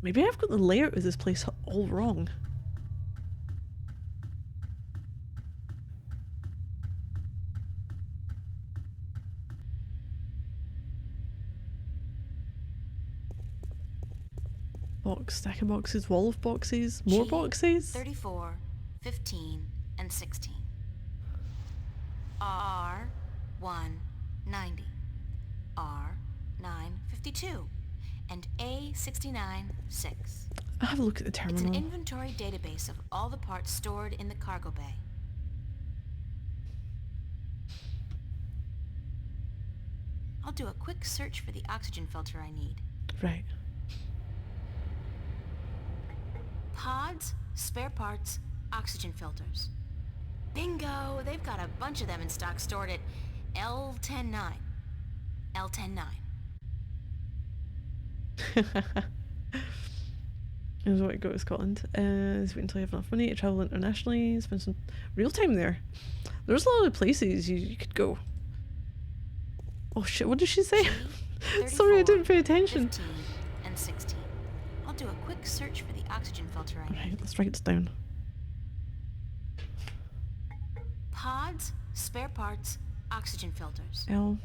Maybe I've got the layout of this place all wrong. Box, stack of boxes, wall of boxes, more boxes. 34, 15, and 16. R 190. R 952. And A 69 6. I'll have a look at the It's terminal. an inventory database of all the parts stored in the cargo bay. I'll do a quick search for the oxygen filter I need. Right. Pods, spare parts, oxygen filters. Bingo! They've got a bunch of them in stock stored at L109. L109. Is what I go to Scotland. Wait until you have enough money to travel internationally. Spend some real time there. There's a lot of places you could go. Oh shit! What did she say? Sorry, I didn't pay attention. 15, and 16. I'll do a quick search for the oxygen filter I need. Right, let's write this down. Pods, spare parts, oxygen filters. L.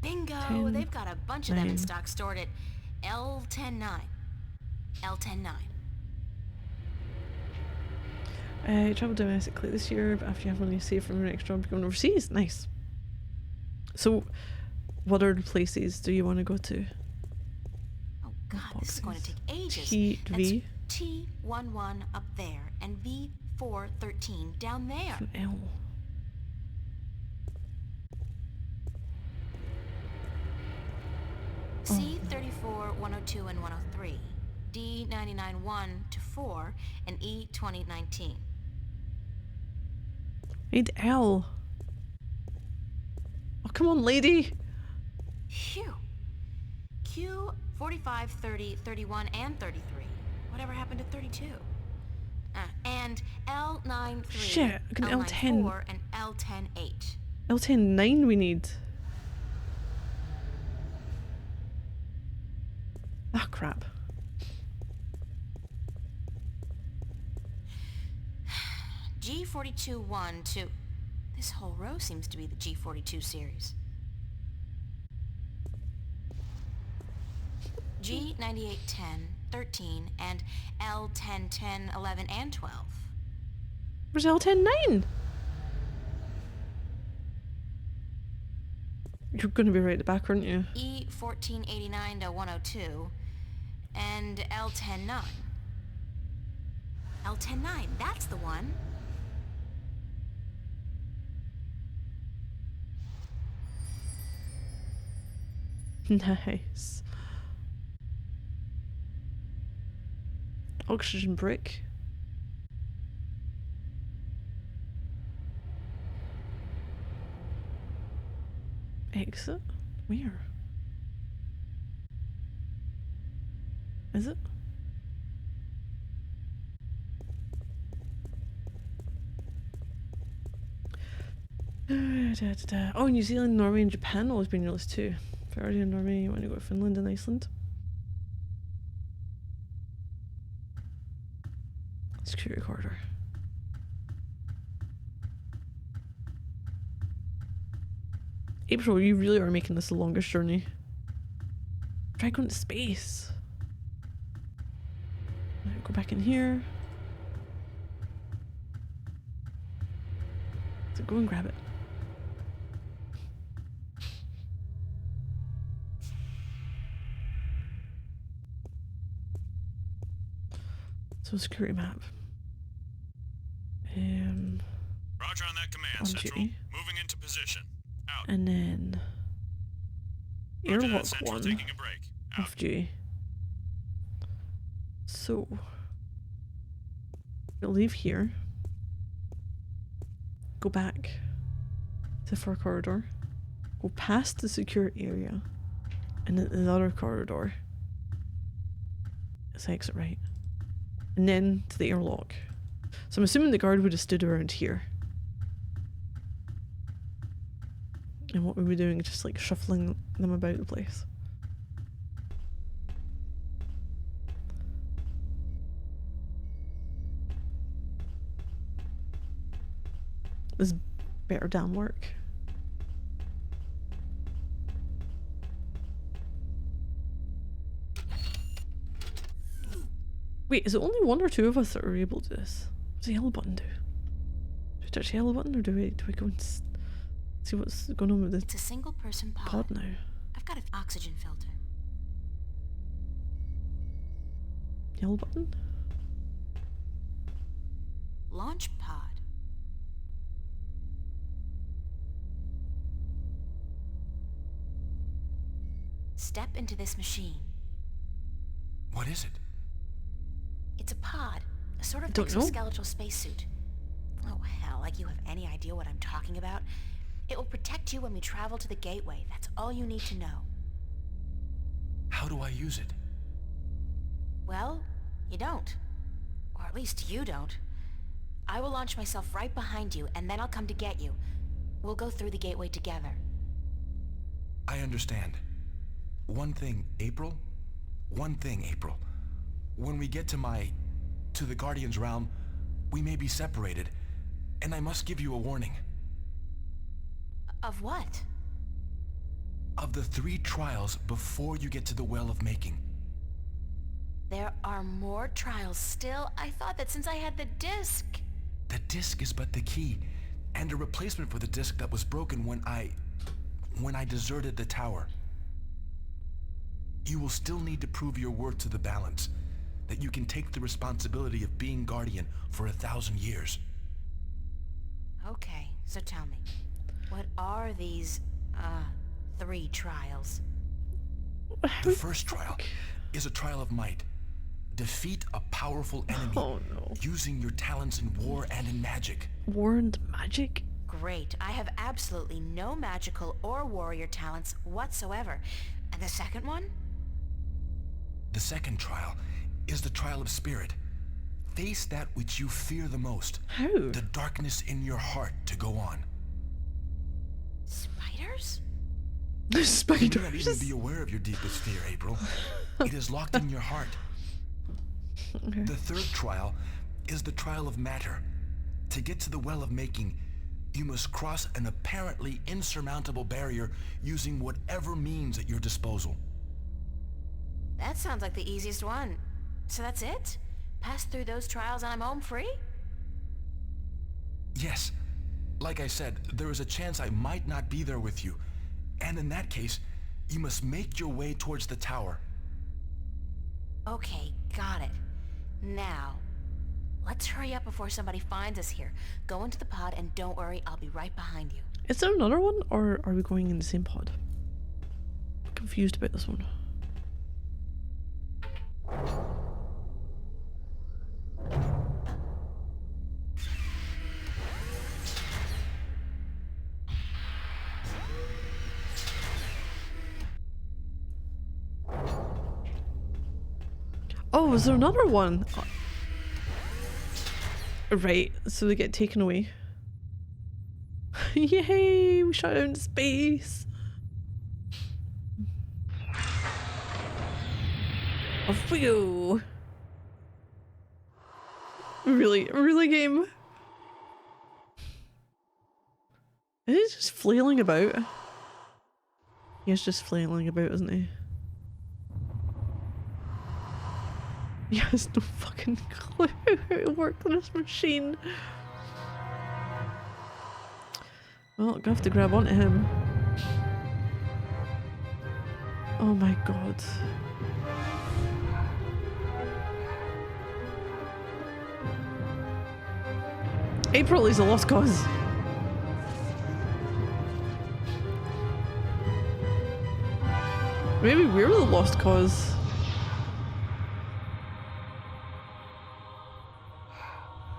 Bingo! 10, They've got a bunch of them 9. in stock stored at L109. L109. Travel domestically this year, but after you have money saved from your next job, you're going overseas. Nice. So, what other places do you want to go to? Oh god, this is going to take ages. T-V. That's T11 up there and V413 down there. An L. C34, 102, and 103. D99 1 to 4 and E2019. Need L. Oh, come on, lady. Phew. Q 45, 30, 31, and 33. Whatever happened to 32? And L93, Shit, I can L10. L94, and L108. L10 9 we need. Ah, crap. G42 1 2. This whole row seems to be the G42 series. G98 10, 13, and L10 10, 11, and 12. Where's L10 9? You're going to be right at the back, aren't you? E1489 to 102, and L10 9. L10 9, that's the one. Nice. Oxygen brick. Exit? Where? Is it? Oh, New Zealand, Norway, and Japan all has been released too. Faraday and Norway, you want to go to Finland and Iceland? Security corridor. April, you really are making this the longest journey. Try going to space. Go back in here. So go and grab it. So security map. Roger on that command, on Central. duty. Moving into position. Out. And then Roger that, airlock Central. 1 Taking a break. Out. off duty. So we'll leave here. Go back to the far corridor. Go past the secure area. And then the other corridor. It's exit right. And then to the airlock. So I'm assuming the guard would have stood around here. And what we were doing is just like shuffling them about the place. This better damn work. Wait, is it only one or two of us that are able to do this? What's the yellow button do? Do we touch the yellow button or do we go and see what's going on with the It's a single person pod now? I've got an oxygen filter. Yellow button? Launch pod. Step into this machine. What is it? It's a pod, a sort of Don't know. exoskeletal spacesuit. Oh hell, like you have any idea what I'm talking about? It will protect you when we travel to the gateway. That's all you need to know. How do I use it? Well, you don't. Or at least you don't. I will launch myself right behind you, and then I'll come to get you. We'll go through the gateway together. I understand. One thing, April. When we get to the Guardian's realm, we may be separated, and I must give you a warning. Of what? Of the 3 trials before you get to the Well of Making. There are more trials still? I thought that since I had the disc. The disc is but the key, and a replacement for the disc that was broken when I deserted the tower. You will still need to prove your worth to the balance, that you can take the responsibility of being Guardian for 1,000 years. Okay, so tell me, what are these, 3 trials? The first trial is a trial of might. Defeat a powerful enemy using your talents in war and in magic. War and magic? Great, I have absolutely no magical or warrior talents whatsoever. And the second one? The second trial is the trial of spirit. Face that which you fear the most. How? The darkness in your heart to go on. Spiders? Spiders? You may not even be aware of your deepest fear, April. It is locked in your heart. Okay. The third trial is the trial of matter. To get to the Well of Making, you must cross an apparently insurmountable barrier using whatever means at your disposal. That sounds like the easiest one. So that's it? Pass through those trials and I'm home free? Yes. Like I said, there is a chance I might not be there with you. And in that case, you must make your way towards the tower. Okay, got it. Now, let's hurry up before somebody finds us here. Go into the pod and don't worry, I'll be right behind you. Is there another one, or are we going in the same pod? I'm confused about this one. Oh, was there another one? Right, so they get taken away. Yay, we shot out into space. Off we go. Really game. Is he just flailing about? He's just flailing about, isn't he? He has no fucking clue how to work this machine. Well, gonna have to grab onto him. Oh my god. April is a lost cause. Maybe we're the lost cause.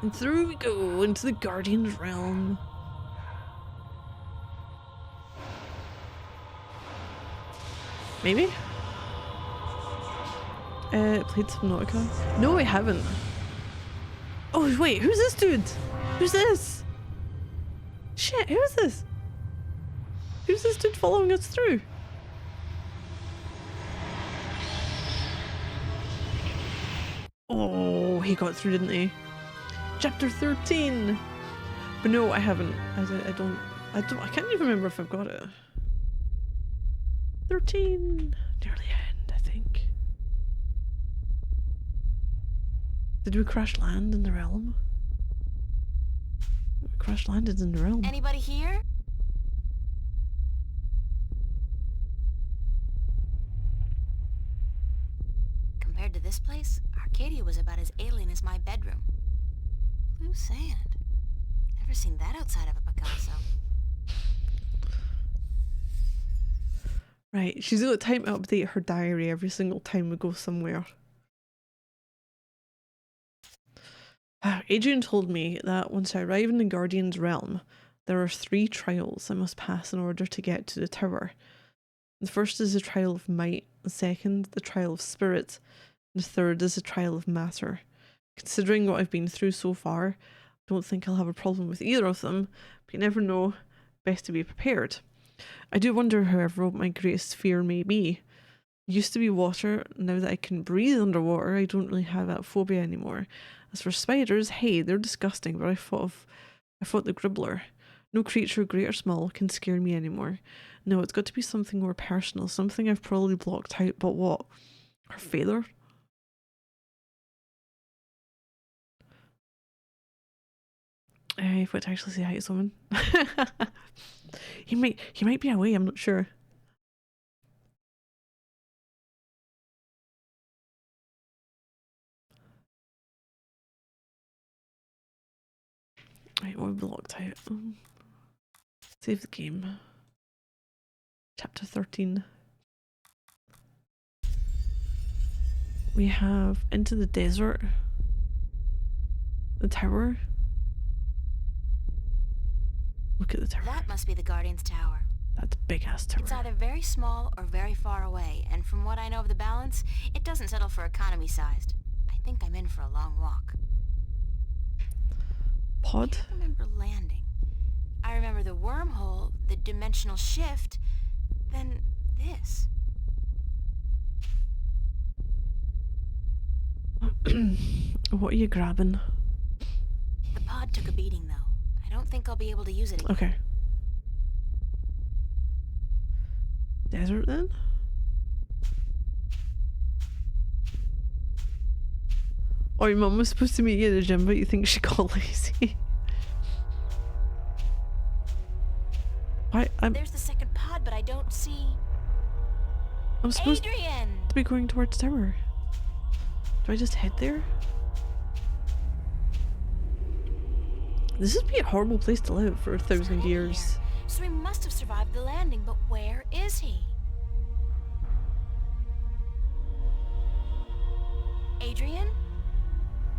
And through we go into the Guardian's realm. Maybe? Played Subnautica? No, I haven't. Oh wait, who's this dude? Who's this? Shit, who is this? Who's this dude following us through? Oh, he got through, didn't he? Chapter 13. But no, I haven't. I can't even remember if I've got it. 13. Nearly end, I think. Did we crash land in the realm? We crash landed in the realm. Anybody here? Compared to this place, Arcadia was about as alien as my bedroom. Blue sand. Never seen that outside of a Picasso. Right, she's got time to update her diary every single time we go somewhere. Adrian told me that once I arrive in the Guardian's realm, there are 3 trials I must pass in order to get to the tower. The first is the trial of might, the second, the trial of spirit, and the third is the trial of matter. Considering what I've been through so far, I don't think I'll have a problem with either of them, but you never know, best to be prepared. I do wonder, however, what my greatest fear may be. It used to be water, now that I can breathe underwater, I don't really have that phobia anymore. As for spiders, hey, they're disgusting, but I fought the Gribbler. No creature, great or small, can scare me anymore. No, it's got to be something more personal, something I've probably blocked out, but what? Her father? I've got to actually say hi to someone. He might be away, I'm not sure. Right, we'll be locked out. Save the game. Chapter 13. We have Into the Desert. The tower. Look at the tower. That must be the Guardian's tower. That's a big ass tower. It's either very small or very far away, and from what I know of the balance, it doesn't settle for economy sized. I think I'm in for a long walk. Pod? I remember landing. I remember the wormhole, the dimensional shift, then this. What are you grabbing? The pod took a beating, though. I don't think I'll be able to use it again. Okay. Desert then? Oh, your mum was supposed to meet you at the gym, but you think she got lazy. Why? There's the second pod, but I don't see... I'm supposed Adrian! to be going towards tower. Do I just head there? This would be a horrible place to live for 1,000 years. So he must have survived the landing, but where is he? Adrian?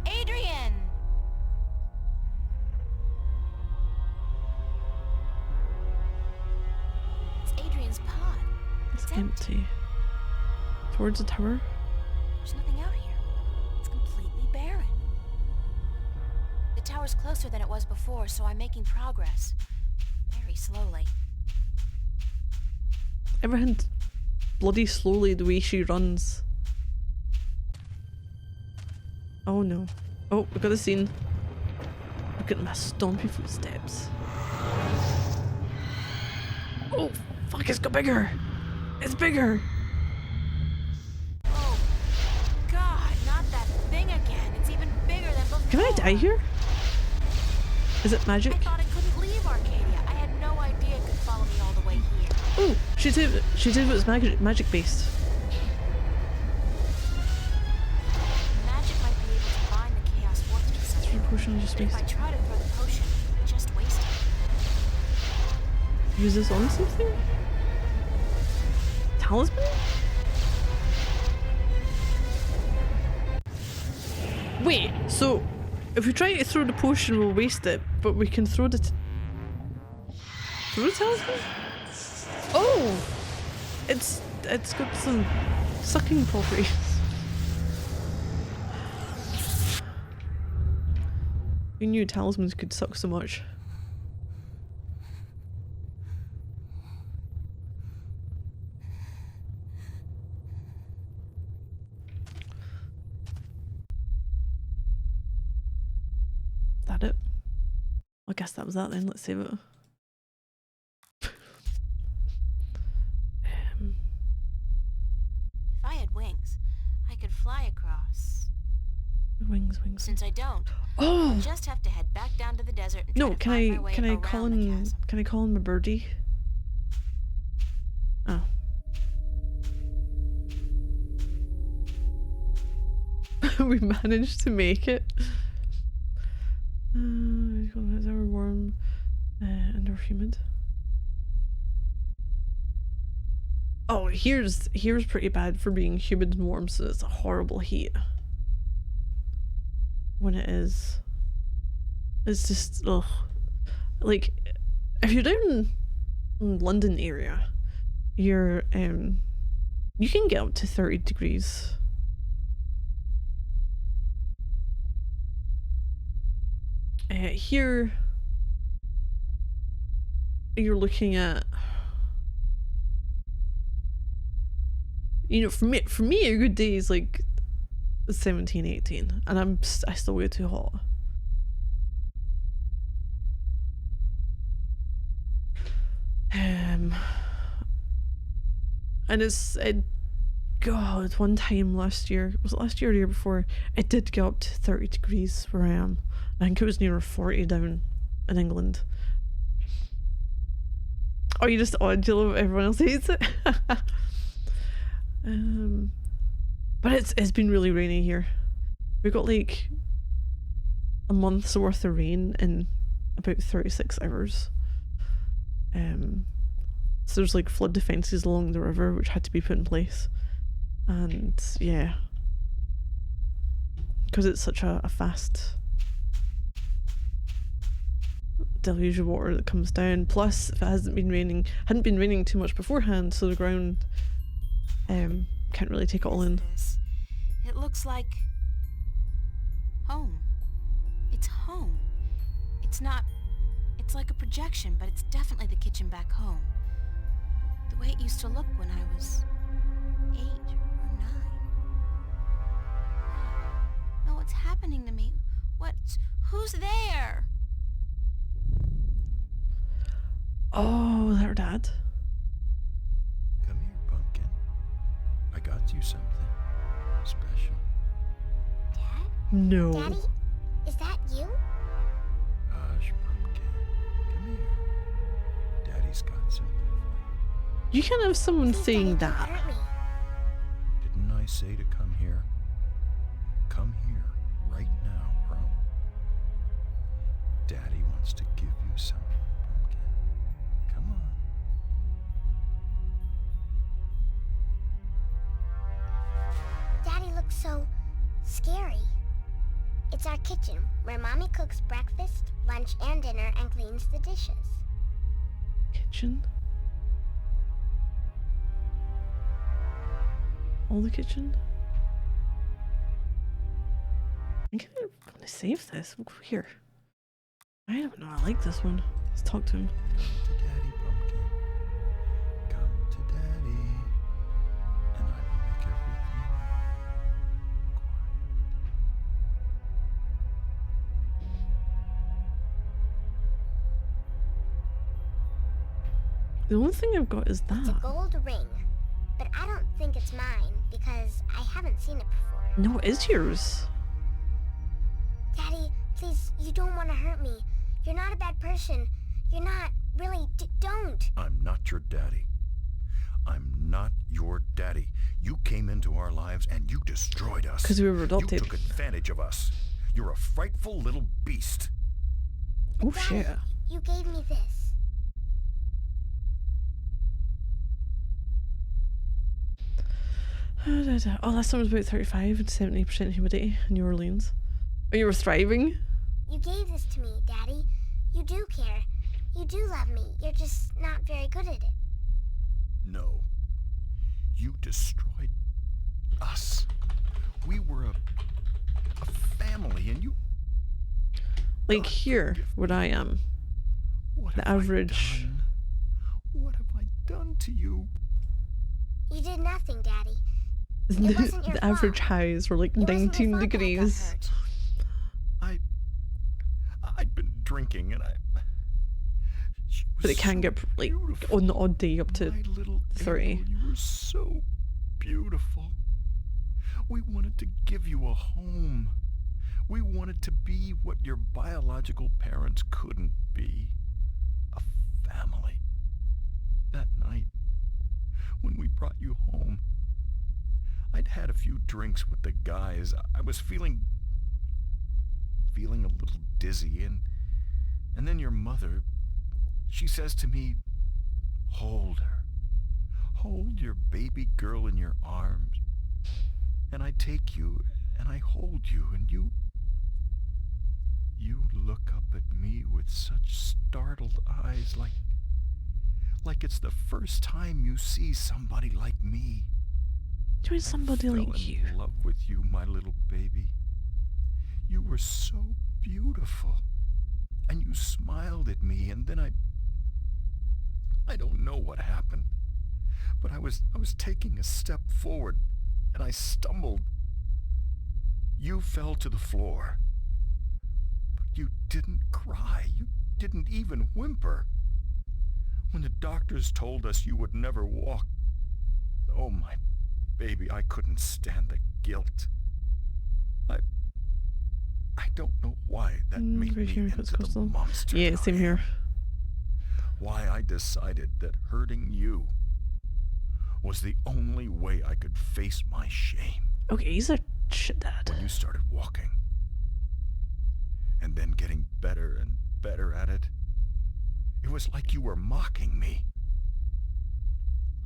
Adrian! It's Adrian's pod. It's empty. Towards the tower? There's nothing out here. tower's closer than it was before, so I'm making progress. Very slowly. Everything bloody slowly the way she runs. Oh no. Oh, we got a scene. Look at my stompy footsteps. Oh, fuck, it's got bigger. It's bigger. Oh, God, not that thing again. It's even bigger than before. Can I die here? Is it magic? I thought it couldn't leave Arcadia. I had no idea it could follow me all the way here. Oh, she did it was magic based. Magic might be able to bind the chaos force to something. Potion just But if I wasted. try to throw the potion, I just waste it. Use this on something? Talisman? Wait, so if we try to throw the potion we'll waste it, but we can throw the talisman? Oh! It's got some sucking properties. Who knew talismans could suck so much? That it? I guess that was that then. Let's save it. If I had wings, I could fly across. Wings. Since I don't, Oh! I'll just have to head back down to the desert and No, try to find my way can I around call the him chasm. can I call him a birdie? Oh. We managed to make it. It's our warm and our humid. Oh, here's pretty bad for being humid and warm, so it's a horrible heat. When it is. It's just, ugh. Like, if you're down in London area, you're, you can get up to 30 degrees. Here, you're looking at, you know, for me a good day is like 17, 18, and I still get too hot. And God, one time last year, was it last year or the year before, it did get up to 30 degrees where I am. I think it was near 40 down in England. Oh, you just odd, you love everyone else hates it. But it's been really rainy here. We got like a month's worth of rain in about 36 hours. So there's like flood defences along the river which had to be put in place. And yeah, because it's such a fast deluge of water that comes down, plus if it hadn't been raining too much beforehand, so the ground can't really take it all in. It looks like home. It's home. It's not, it's like a projection, but it's definitely the kitchen back home. The way it used to look when I was 8 or 9. No, what's happening to me? Who's there? Oh, their dad. Come here, Pumpkin. I got you something special. Dad? No. Daddy? Is that you? Hush, Pumpkin. Come here. Daddy's got something for You can't have someone Please, saying Daddy, don't that. hurt me. you. Didn't I say to come here? Come here right now, bro. Daddy wants to give you something, Pumpkin. Come on. Daddy looks so scary. It's our kitchen, where Mommy cooks breakfast, lunch, and dinner and cleans the dishes. Kitchen? All the kitchen? I'm gonna save this. We'll go here. I don't know. I like this one. Let's talk to him. Come to Daddy Pumpkin. Come to Daddy. And I will make everything quiet. The only thing I've got is It's a that. gold ring, but I don't think it's mine because I haven't seen it before. No, it is yours. Daddy, please, you don't want to hurt me. You're not a bad person. You're not. Really, don't. I'm not your daddy. I'm not your daddy. You came into our lives and you destroyed us. 'Cause we were adopted. You took advantage of us. You're a frightful little beast. Oh Daddy, shit. you gave me this. Oh, last time was about 35 and 70% humidity in New Orleans. Oh, you were thriving? You gave this to me, Daddy. You do care. You do love me. You're just not very good at it. No. You destroyed us. We were a family and you... Like God, here, forgive where I am. What The have I average. done? What have I done to you? You did nothing, Daddy. It wasn't your The average fault. highs were like It wasn't your 19 fault that I got degrees. hurt. I'd been drinking and she was But it can so get like beautiful. on the odd day up to My little 30. April, you were so beautiful. We wanted to give you a home. We wanted to be what your biological parents couldn't be. A family. That night, when we brought you home, I'd had a few drinks with the guys. I was feeling a little dizzy, and then your mother, she says to me, hold her. Hold your baby girl in your arms. And I take you, and I hold you, and you look up at me with such startled eyes, like it's the first time you see somebody like me. Doing somebody I fell like you. in love with you, my little baby. You were so beautiful. And you smiled at me, and then I don't know what happened. But I was taking a step forward, and I stumbled. You fell to the floor. But you didn't cry. You didn't even whimper. When the doctors told us you would never walk, oh my baby, I couldn't stand the guilt. I don't know why that made very me few into records the coastal. monster. Yeah, I same am. here. Why I decided that hurting you was the only way I could face my shame. Okay, he's a shit dad. When you started walking, and then getting better and better at it, it was like you were mocking me.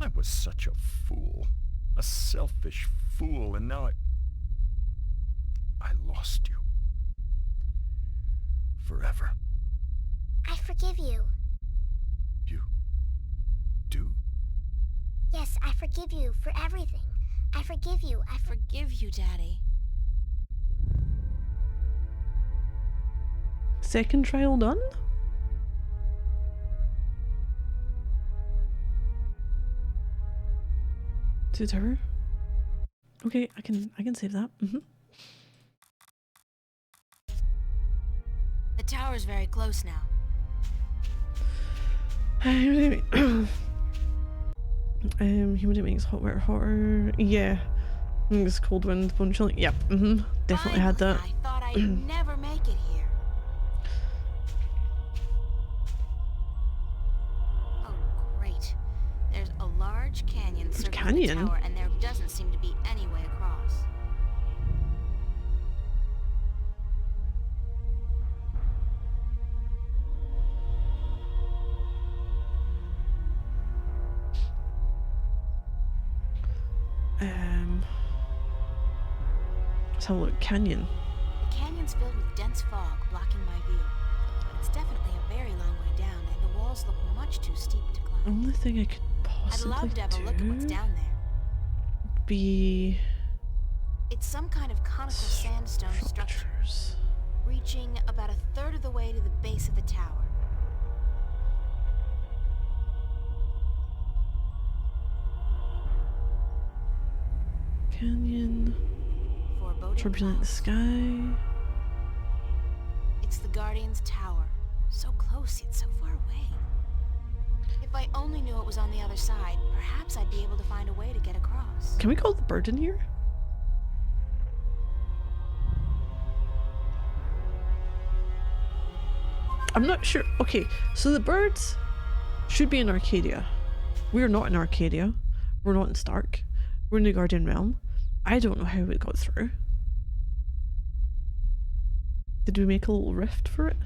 I was such a fool, a selfish fool, and now I lost you. Forever. I forgive you. You do? Yes, I forgive you for everything. I forgive you. I Forgive you, Daddy. Second trial done? To the tower? Okay, I can save that. The tower's very close now. Humidity makes hot water hotter. Yeah. It's cold wind, bone chilling. Yep. Definitely had that. I thought I'd never make it here. Oh, great. There's a large canyon circling the canyon? tower, and there doesn't seem to be any way across. Let's have a look. Canyon. The canyon's filled with dense fog, blocking my view. But it's definitely a very long way down, and the walls look much too steep to climb. Only thing I could I'd possibly love to have a look at what's do down there. be It's some kind of conical sandstone structure. structures. reaching about a third of the way to the base of the tower. Canyon. Foreboding Turbulent clouds. sky. It's the Guardian's tower. So close, yet so far away. If I only knew it was on the other side, perhaps I'd be able to find a way to get across. Can we call the bird in here? I'm not sure. Okay, so the birds should be in Arcadia. We're not in Arcadia. We're not in Stark. We're in the Guardian Realm. I don't know how it got through. Did we make a little rift for it?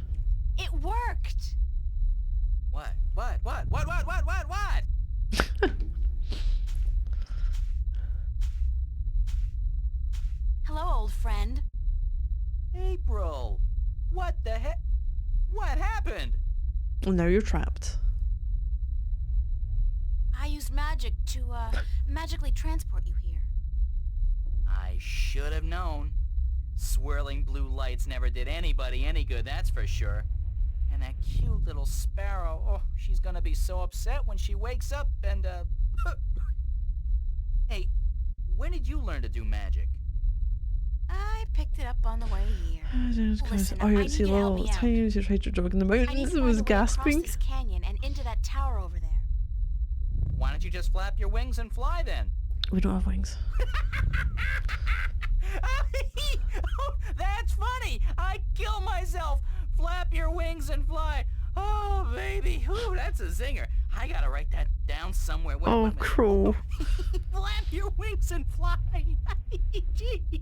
It worked! What? Hello, old friend. April! What the heck? What happened? Well, now you're trapped. I used magic to, magically transport you here. I should have known. Swirling blue lights never did anybody any good, that's for sure. And that cute little sparrow, oh, she's gonna be so upset when she wakes up and, Hey, when did you learn to do magic? I picked it up on the way here. Listen, Oh, I you need see you to help little me out. times you tried to jog in the I need mountains to and find was a way across gasping. this canyon and into that tower over there. Why don't you just flap your wings and fly then? We don't have wings. Oh, that's funny! I kill myself! Flap your wings and fly! Oh, baby! Ooh, that's a zinger. I gotta write that down somewhere. Wait, Oh, Crow. Flap your wings and fly! Jeez.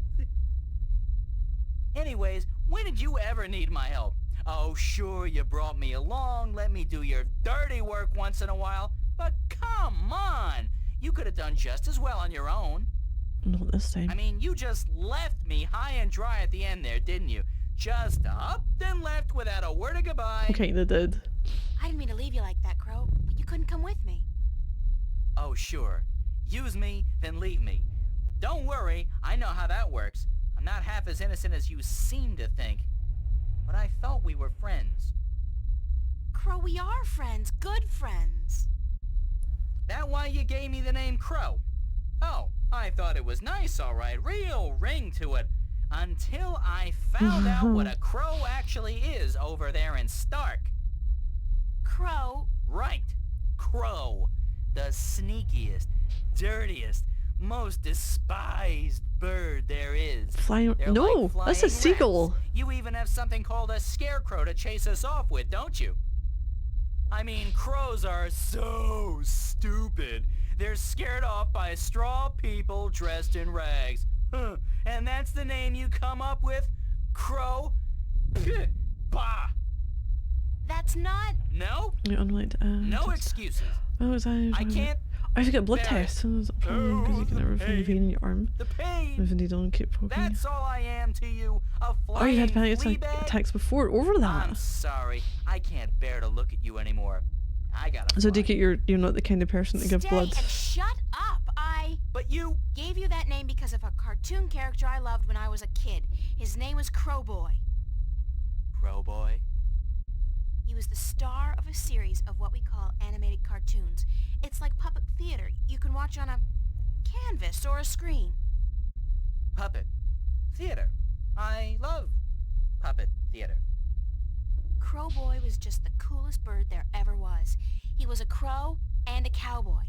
Anyways, when did you ever need my help? Oh, sure, you brought me along, let me do your dirty work once in a while, but come on! You could have done just as well on your own. Not this time. I mean, you just left me high and dry at the end there, didn't you? Just up and left without a word of goodbye. Okay, they did. I didn't mean to leave you like that, Crow, but you couldn't come with me. Oh, sure. Use me, then leave me. Don't worry, I know how that works. I'm not half as innocent as you seem to think. But I thought we were friends. Crow, we are friends. Good friends. That why you gave me the name Crow? Oh, I thought it was nice, all right. Real ring to it. Until I found out what a crow actually is over there in Stark. Crow? Right. Crow. The sneakiest, dirtiest, most despised bird there is. Flying? They're No, like that's a flying seagull. rats. You even have something called a scarecrow to chase us off with, don't you? I mean, crows are so stupid. They're scared off by straw people dressed in rags. Huh. And that's the name you come up with? Crow? Pah! Bah! That's not... No? Yeah, unlike, No excuses. Oh, is that? I can't I have to get a blood bear it. test. Because you can never find a vein in your arm. The pain. If indeed don't keep poking. That's all I am to you. A Oh, flying you had panic flea bag? attacks before. Over that. I'm sorry. I can't bear to look at you anymore. I gotta So fly. do you get you're not the kind of person to give Stay blood. and shut up. But you... Gave you that name because of a cartoon character I loved when I was a kid. His name was Crowboy. Crowboy? He was the star of a series of what we call animated cartoons. It's like puppet theater. You can watch on a canvas or a screen. Puppet. Theater. I love puppet theater. Crowboy was just the coolest bird there ever was. He was a crow and a cowboy.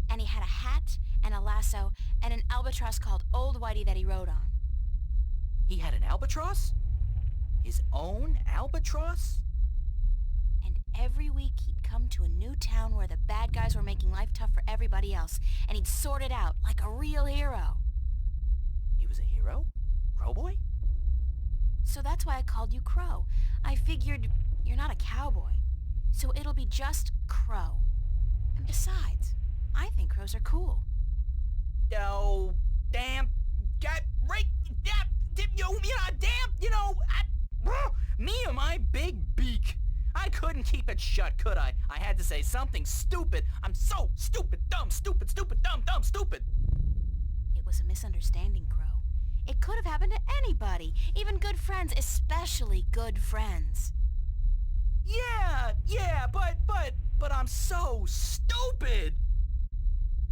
And he had a hat and a lasso and an albatross called Old Whitey that he rode on. He had an albatross? His own albatross? And every week he'd come to a new town where the bad guys were making life tough for everybody else, and he'd sort it out like a real hero. He was a hero? Crowboy? So that's why I called you Crow. I figured you're not a cowboy, so it'll be just Crow. And besides, I think crows are cool. Oh, damn. God, right. Me and my big beak. I couldn't keep it shut, could I? I had to say something stupid. I'm so stupid, dumb, stupid, stupid, dumb, dumb, stupid. It was a misunderstanding, Crow. It could have happened to anybody, even good friends, especially good friends. Yeah, but I'm so stupid!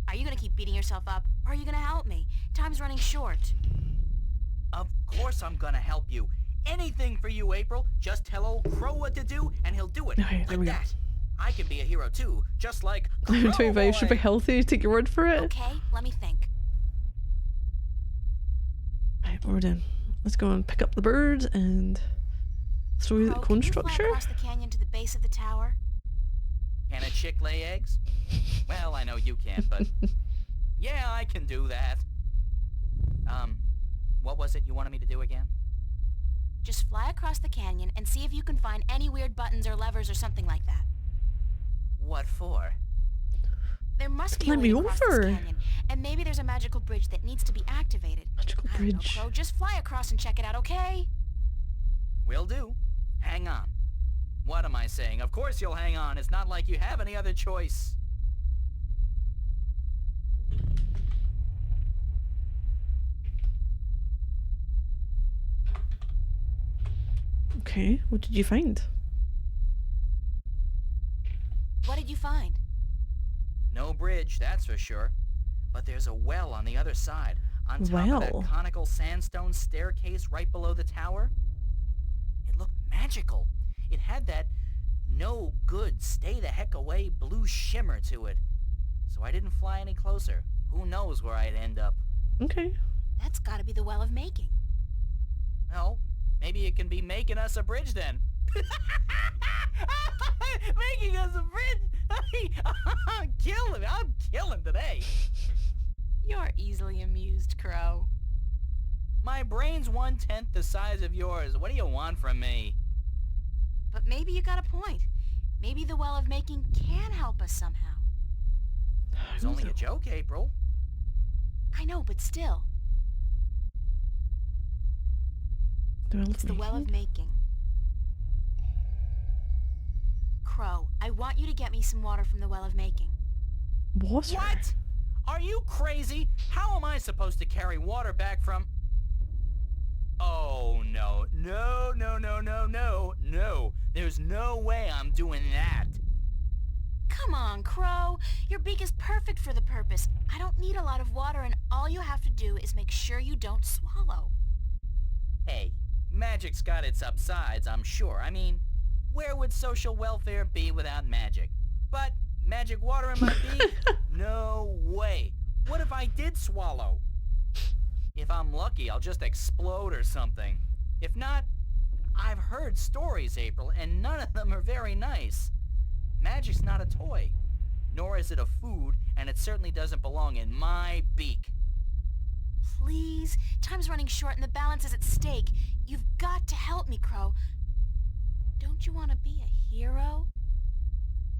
Are you gonna keep beating yourself up, or are you gonna help me? Time's running short. Of course I'm gonna help you. Anything for you, April. Just tell old Crow what to do, and he'll do it. Okay, there like we go. that. I can be a hero too, just like Crow 25 should be Boy. healthy. Take your word for it. Okay, let me think. Right, what we're doing. Let's go and pick up the bird and throw the Crow, cone can you fly structure. across the canyon to the base of the tower? Can a chick lay eggs? Well, I know you can't, but yeah, I can do that. What was it you wanted me to do again? Just fly across the canyon and see if you can find any weird buttons or levers or something like that. What for? There must be a Let way me to cross this over. canyon, and maybe there's a magical bridge that needs to be activated. Magical I don't know, bridge. Crow. Just fly across and check it out, okay? Will do. Hang on. What am I saying? Of course you'll hang on. It's not like you have any other choice. Okay, what did you find? What did you find? No bridge, that's for sure. But there's a well on the other side, on top of Well. that conical sandstone staircase right below the tower. It looked magical. It had that no good, stay the heck away blue shimmer to it. So I didn't fly any closer. Who knows where I'd end up. Okay. That's gotta be the Well of Making. Well, maybe it can be making us a bridge then. Making us a bridge? I'm killing today. You're easily amused, Crow. My brain's 1/10 the size of yours. What do you want from me? But maybe you got a point. Maybe the Well of Making can help us somehow. It was only a joke, April. I know, but still. It's the Well of Making. Crow, I want you to get me some water from the Well of Making. Water? What? Are you crazy? How am I supposed to carry water back from... Oh, no. No. There's no way I'm doing that. Come on, Crow. Your beak is perfect for the purpose. I don't need a lot of water, and all you have to do is make sure you don't swallow. Hey, magic's got its upsides, I'm sure. I mean, where would social welfare be without magic? But magic water in my beak? No way. What if I did swallow? If I'm lucky, I'll just explode or something. If not, I've heard stories, April, and none of them are very nice. Magic's not a toy, nor is it a food, and it certainly doesn't belong in my beak. Please, time's running short and the balance is at stake. You've got to help me, Crow. Don't you want to be a hero?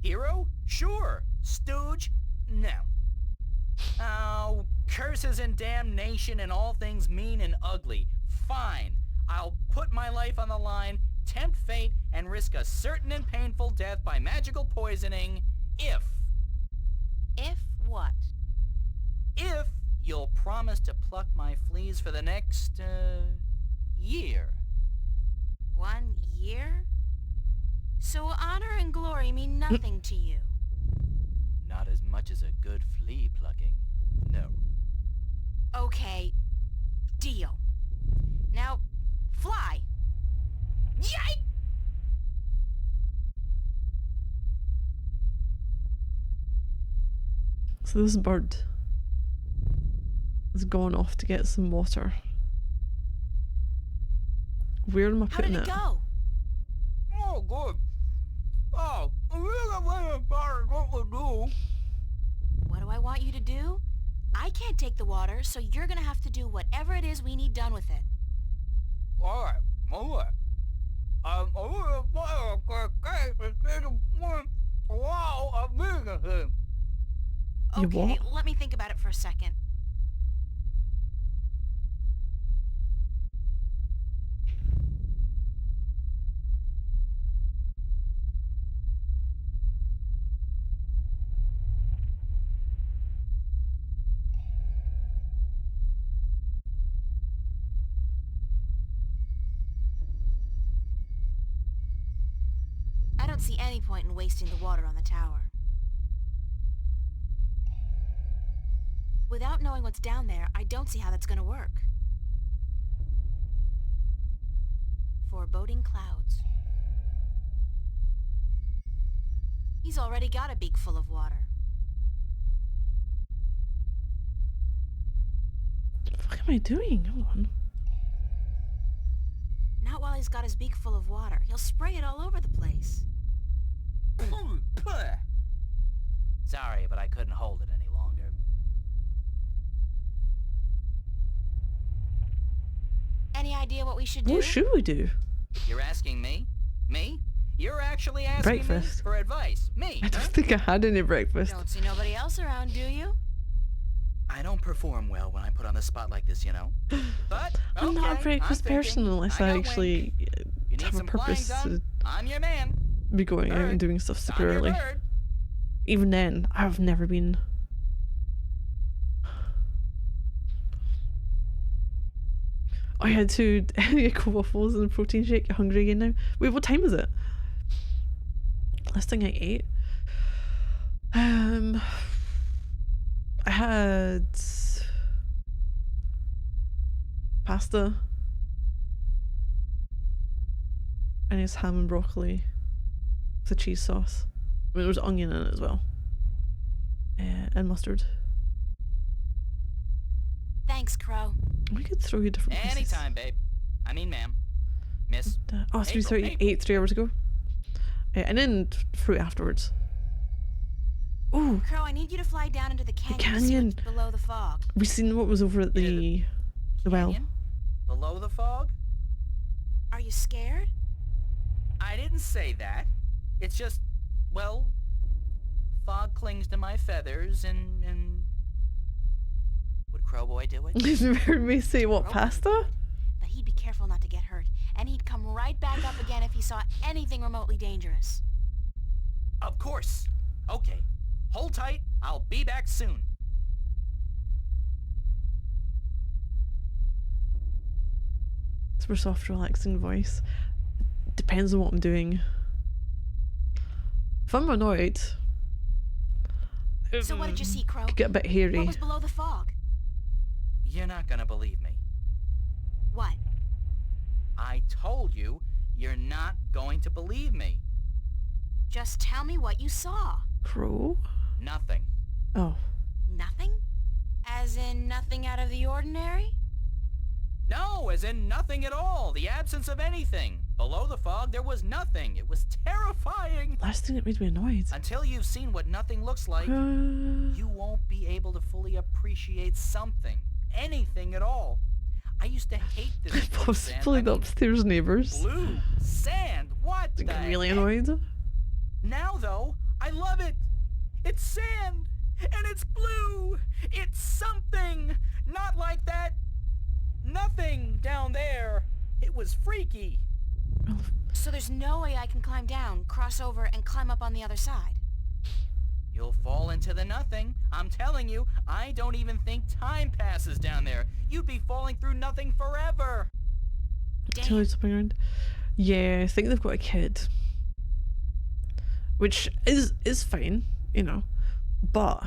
Hero? Sure. Stooge? No. Oh, curses and damnation and all things mean and ugly. Fine. I'll put my life on the line, tempt fate, and risk a certain and painful death by magical poisoning if... If what? If you'll promise to pluck my fleas for the next, year. 1 year? So honor and glory mean nothing to you? Not as much as a good flea plucking. No. Okay. Deal. Now, fly. Yike! So this bird has gone off to get some water. Where am I How putting did it go? Oh, good. Oh, what we do. What do I want you to do? I can't take the water, so you're gonna have to do whatever it is we need done with it. Alright. You Okay, what? let me think about it for a second. don't see any point in wasting the water on the tower. Without knowing what's down there, I don't see how that's gonna work. Foreboding clouds. He's already got a beak full of water. What the fuck am I doing? Hold on. Not while he's got his beak full of water. He'll spray it all over the place. Sorry, but I couldn't hold it any longer. Any idea what we should do? What should we do? You're asking me? Me? You're actually asking Breakfast. me for advice? Me? I don't huh? think I had any breakfast. Don't see nobody else around, do you? I don't perform well when I put on the spot like this, you know. But I'm not a okay, breakfast I'm thinking. person unless I got actually wink. You need have a some flying purpose gun? to I'm your man. be going out and Bird. doing stuff super I'm your early. bird. Even then, I've never been. I had 2 Eggo waffles and a protein shake. You're hungry again now? Wait, what time is it? Last thing I ate. I had pasta. And it's ham and broccoli with a cheese sauce. I mean, there was onion in it as well. And mustard. Thanks, Crow. We could throw you different places. Anytime, babe. I mean, ma'am. Miss. Oh, so we April, started ate 3 hours ago. And then fruit afterwards. Oh, Crow, I need you to fly down into the canyon. To see canyon. what's below the fog. we seen what was over at the well. Canyon? Below the fog? Are you scared? I didn't say that. It's just, well, fog clings to my feathers and... Would Crowboy do it? You heard me say what, Crowboy. pasta? But he'd be careful not to get hurt, and he'd come right back up again if he saw anything remotely dangerous. Of course. Okay. Hold tight. I'll be back soon. Super soft, relaxing voice. Depends on what I'm doing. If I'm annoyed, So what did you see, Crow? could get a bit hairy. What was below the fog? You're not gonna believe me. What? I told you, you're not going to believe me. Just tell me what you saw. Crow? Nothing. Oh. Nothing? As in nothing out of the ordinary? No, as in nothing at all. The absence of anything. Below the fog, there was nothing. It was terrifying. Last thing that made me annoyed. Until you've seen what nothing looks like, you won't be able to fully appreciate something. Anything at all. I used to hate this blue sand. Possibly the upstairs neighbours. Blue sand. What the Like, really heck? annoyed. Now, though, I love it. It's sand, and it's blue. It's something. Not like that. Nothing down there. It was freaky. So there's no way I can climb down, cross over, and climb up on the other side. You'll fall into the nothing. I'm telling you, I don't even think time passes down there. You'd be falling through nothing forever. Tell you something around. Yeah, I think they've got a kid. Which is fine, you know. But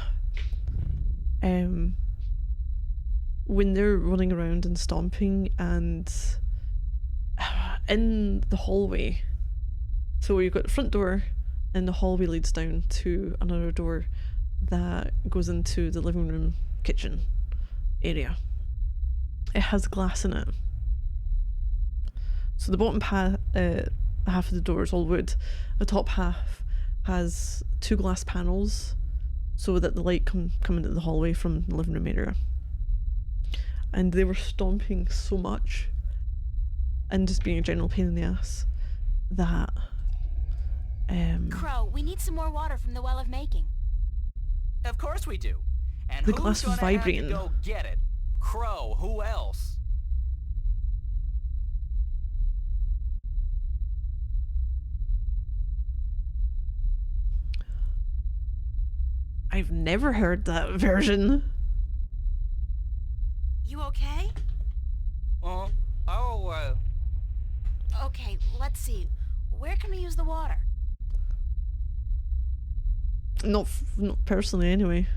when they're running around and stomping and in the hallway, so you've got the front door and the hallway leads down to another door that goes into the living room kitchen area. It has glass in it. So the bottom half of the door is all wood. The top half has 2 glass panels so that the light come into the hallway from the living room area. And they were stomping so much and just being a general pain in the ass that Crow, we need some more water from the Well of Making. Of course we do. And The who's glass was gonna have to vibrating. go get it? Crow. Who else? I've never heard that version. You okay? Oh, Okay, let's see. Where can we use the water? Not personally, anyway.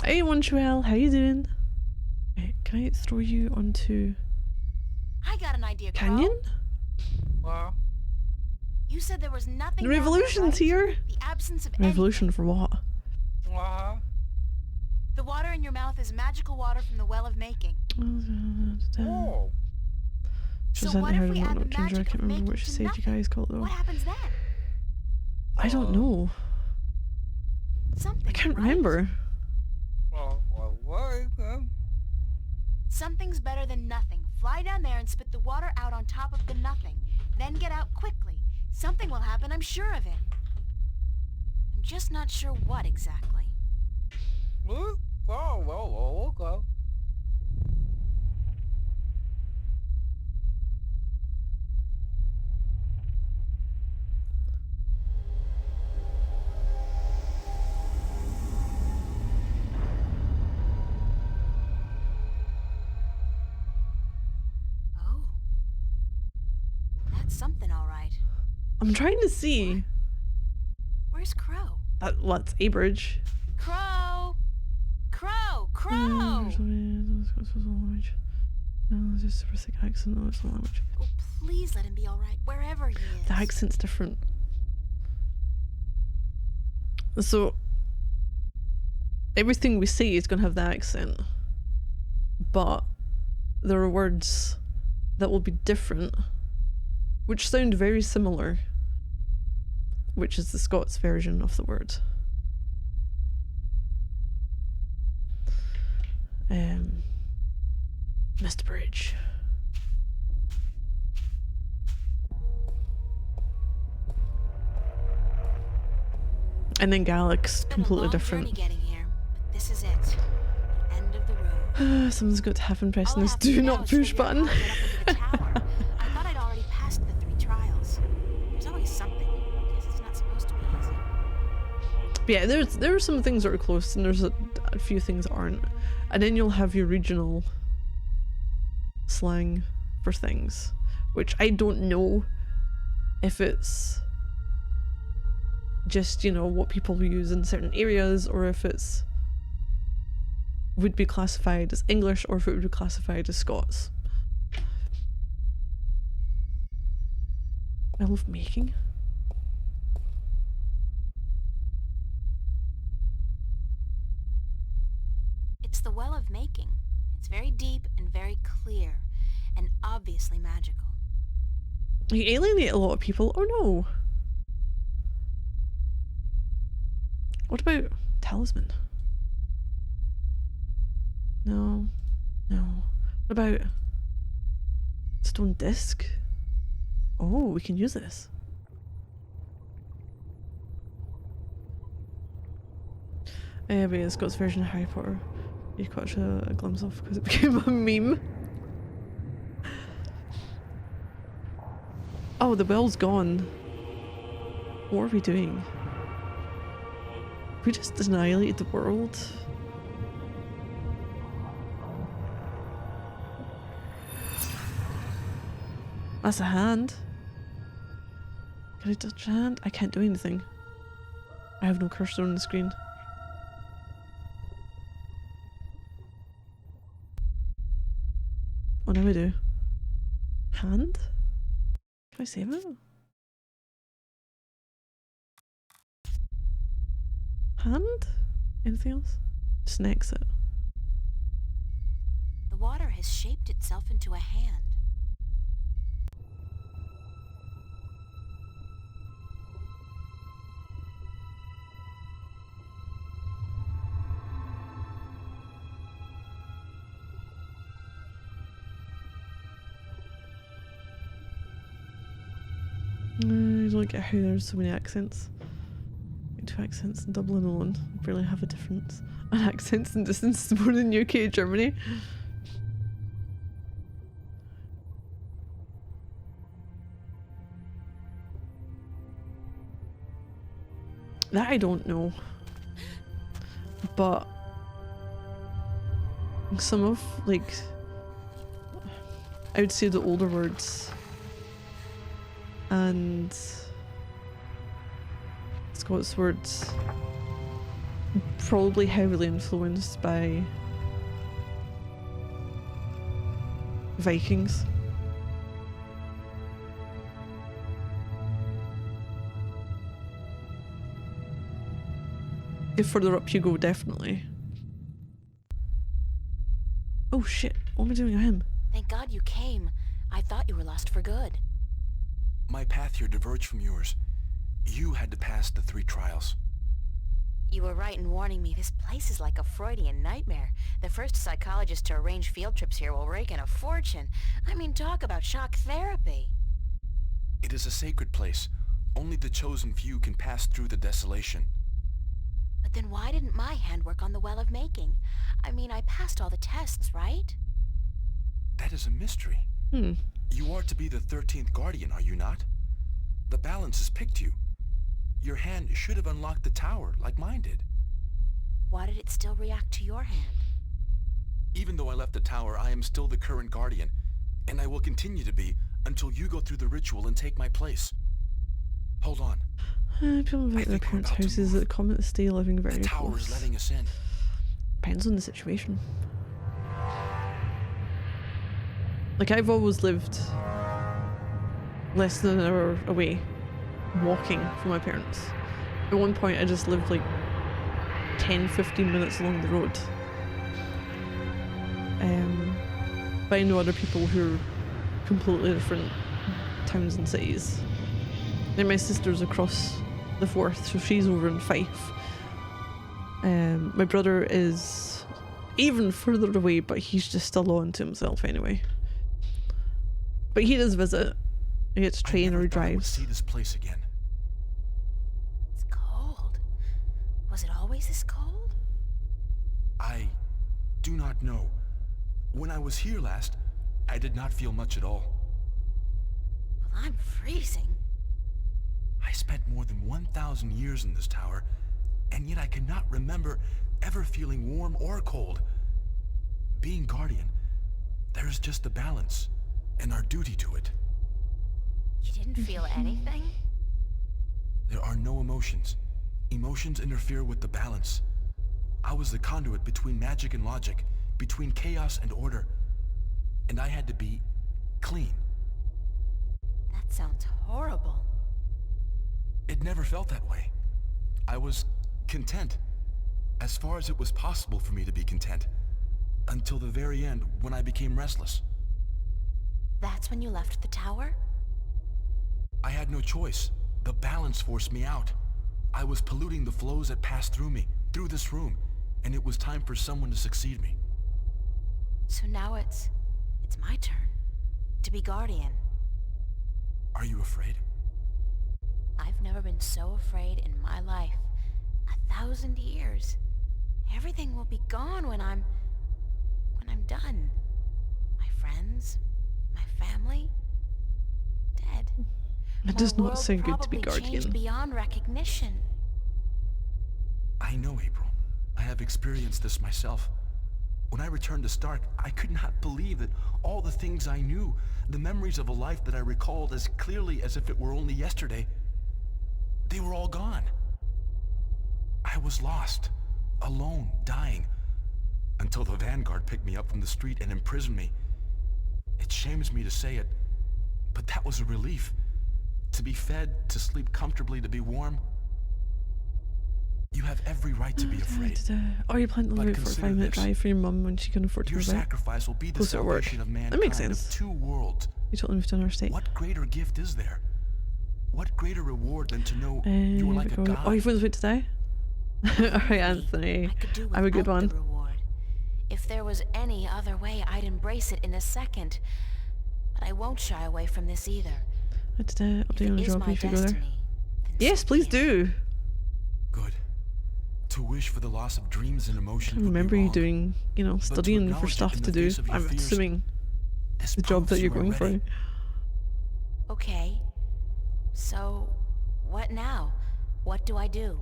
Hey, Montreal, how you doing? Wait, can I throw you onto I got an idea, Crow. Canyon? Well, You said there was nothing. The down there, revolution's right? here. The absence of Revolution for what? The water in your mouth is magical water from the Well of Making. oh. She So sent what her if we and add the whatnot, Ginger. I magic can't of remember what making she to said. You nothing? guys call it though. What happens then? I don't know. Something. I can't right? remember. Something's better than nothing. Fly down there and spit the water out on top of the nothing. Then get out quickly. Something will happen, I'm sure of it. I'm just not sure what exactly. Okay. Oh. That's something, all right. I'm trying to see. Where's Crow? That's Abridge. Crow! Crow! Crow! No, it's just super thick accent. No, it's not language. Oh, please let him be all right, wherever he is. The accent's different. So everything we say is going to have the accent, but there are words that will be different, which sound very similar, which is the Scots version of the word. Mr. Bridge. And then Galic's completely different. Getting here, but this is it. The end of the road. Someone's got to have him pressing All I this have to do do now not is push figure out button. how to get up into the tower. I thought I'd already passed the 3 trials. There's always something. I guess it's not supposed to be easy. But yeah, there are some things that are close, and there's a few things that aren't. And then you'll have your regional slang for things, which I don't know if it's just, you know, what people use in certain areas, or if it's would be classified as English, or if it would be classified as Scots. I love making. It's the Well of Making. It's very deep and very clear, and obviously magical. You alienate a lot of people. Oh no. What about talisman? No. No. What about stone disc? Oh, we can use this. But yeah, the Scots version of Harry Potter you caught a glimpse of because it became a meme. Oh, the bell's gone. What are we doing? We just annihilated the world. That's a hand. Can I touch a hand? I can't do anything. I have no cursor on the screen. Oh, now I do. Hand? Can I save it? Hand? Anything else? Just an exit. The water has shaped itself into a hand. I don't get how there's so many accents. Like 2 accents in Dublin alone. I barely have a difference. And accents and distance more than UK and Germany. That I don't know. but some of, like, I would say the older words and Scots words probably heavily influenced by Vikings. The further up you go, definitely. Oh shit, what am I doing to him? Thank God you came. I thought you were lost for good. My path here diverged from yours. You had to pass the 3 trials. You were right in warning me. This place is like a Freudian nightmare. The first psychologist to arrange field trips here will rake in a fortune. I mean, talk about shock therapy. It is a sacred place. Only the chosen few can pass through the desolation. But then why didn't my hand work on the Well of Making? I mean, I passed all the tests, right? That is a mystery. You are to be the 13th Guardian, are you not? The balance has picked you. Your hand should have unlocked the tower, like mine did. Why did it still react to your hand? Even though I left the tower, I am still the current Guardian, and I will continue to be until you go through the ritual and take my place. Hold on. People invite their parents' houses that come to stay living very close. The tower close. is letting us in. Depends on the situation. Like, I've always lived less than an hour away, walking from my parents. At one point I just lived like 10-15 minutes along the road. But I know other people who are completely different towns and cities. And my sister's across the Forth, so she's over in Fife. My brother is even further away, but he's just still on to himself anyway. But he does visit. He gets train or he drives. See this place again. It's cold. Was it always this cold? I do not know. When I was here last, I did not feel much at all. Well, I'm freezing. I spent more than 1,000 years in this tower, and yet I cannot remember ever feeling warm or cold. Being Guardian, there is just the balance, and our duty to it. You didn't feel anything? There are no emotions. Emotions interfere with the balance. I was the conduit between magic and logic, between chaos and order, and I had to be clean. That sounds horrible. It never felt that way. I was content, as far as it was possible for me to be content, until the very end when I became restless. That's when you left the tower? I had no choice. The balance forced me out. I was polluting the flows that passed through me, through this room, and it was time for someone to succeed me. So now it's my turn to be Guardian. Are you afraid? I've never been so afraid in my life. 1,000 years. Everything will be gone when I'm done. My friends, my family, dead. It does not sound good to be Probably Guardian. changed beyond recognition. I know, April. I have experienced this myself. When I returned to Stark, I could not believe that all the things I knew, the memories of a life that I recalled as clearly as if it were only yesterday, they were all gone. I was lost, alone, dying, until the Vanguard picked me up from the street and imprisoned me. It shames me to say it, but that was a relief. To be fed, to sleep comfortably, to be warm. You have every right to be afraid. Or you plan to live out for a 5-minute drive for your mum when she can afford to Your move out. sacrifice will be the Closer to work. salvation of mankind, That makes sense. of 2 worlds. You totally moved to another state. What greater gift is there? What greater reward than to know you are like a god? Oh, your phone's about to die? Alright, Anthony. I have a good one. If there was any other way, I'd embrace it in a second. But I won't shy away from this either. I did an update on the job if you go there. Destiny, Yes, please do. Good. To wish for the loss of dreams and emotion. I remember you doing, you know, studying for stuff to do. I'm assuming the job that you're going for. Okay. So, what now? What do I do?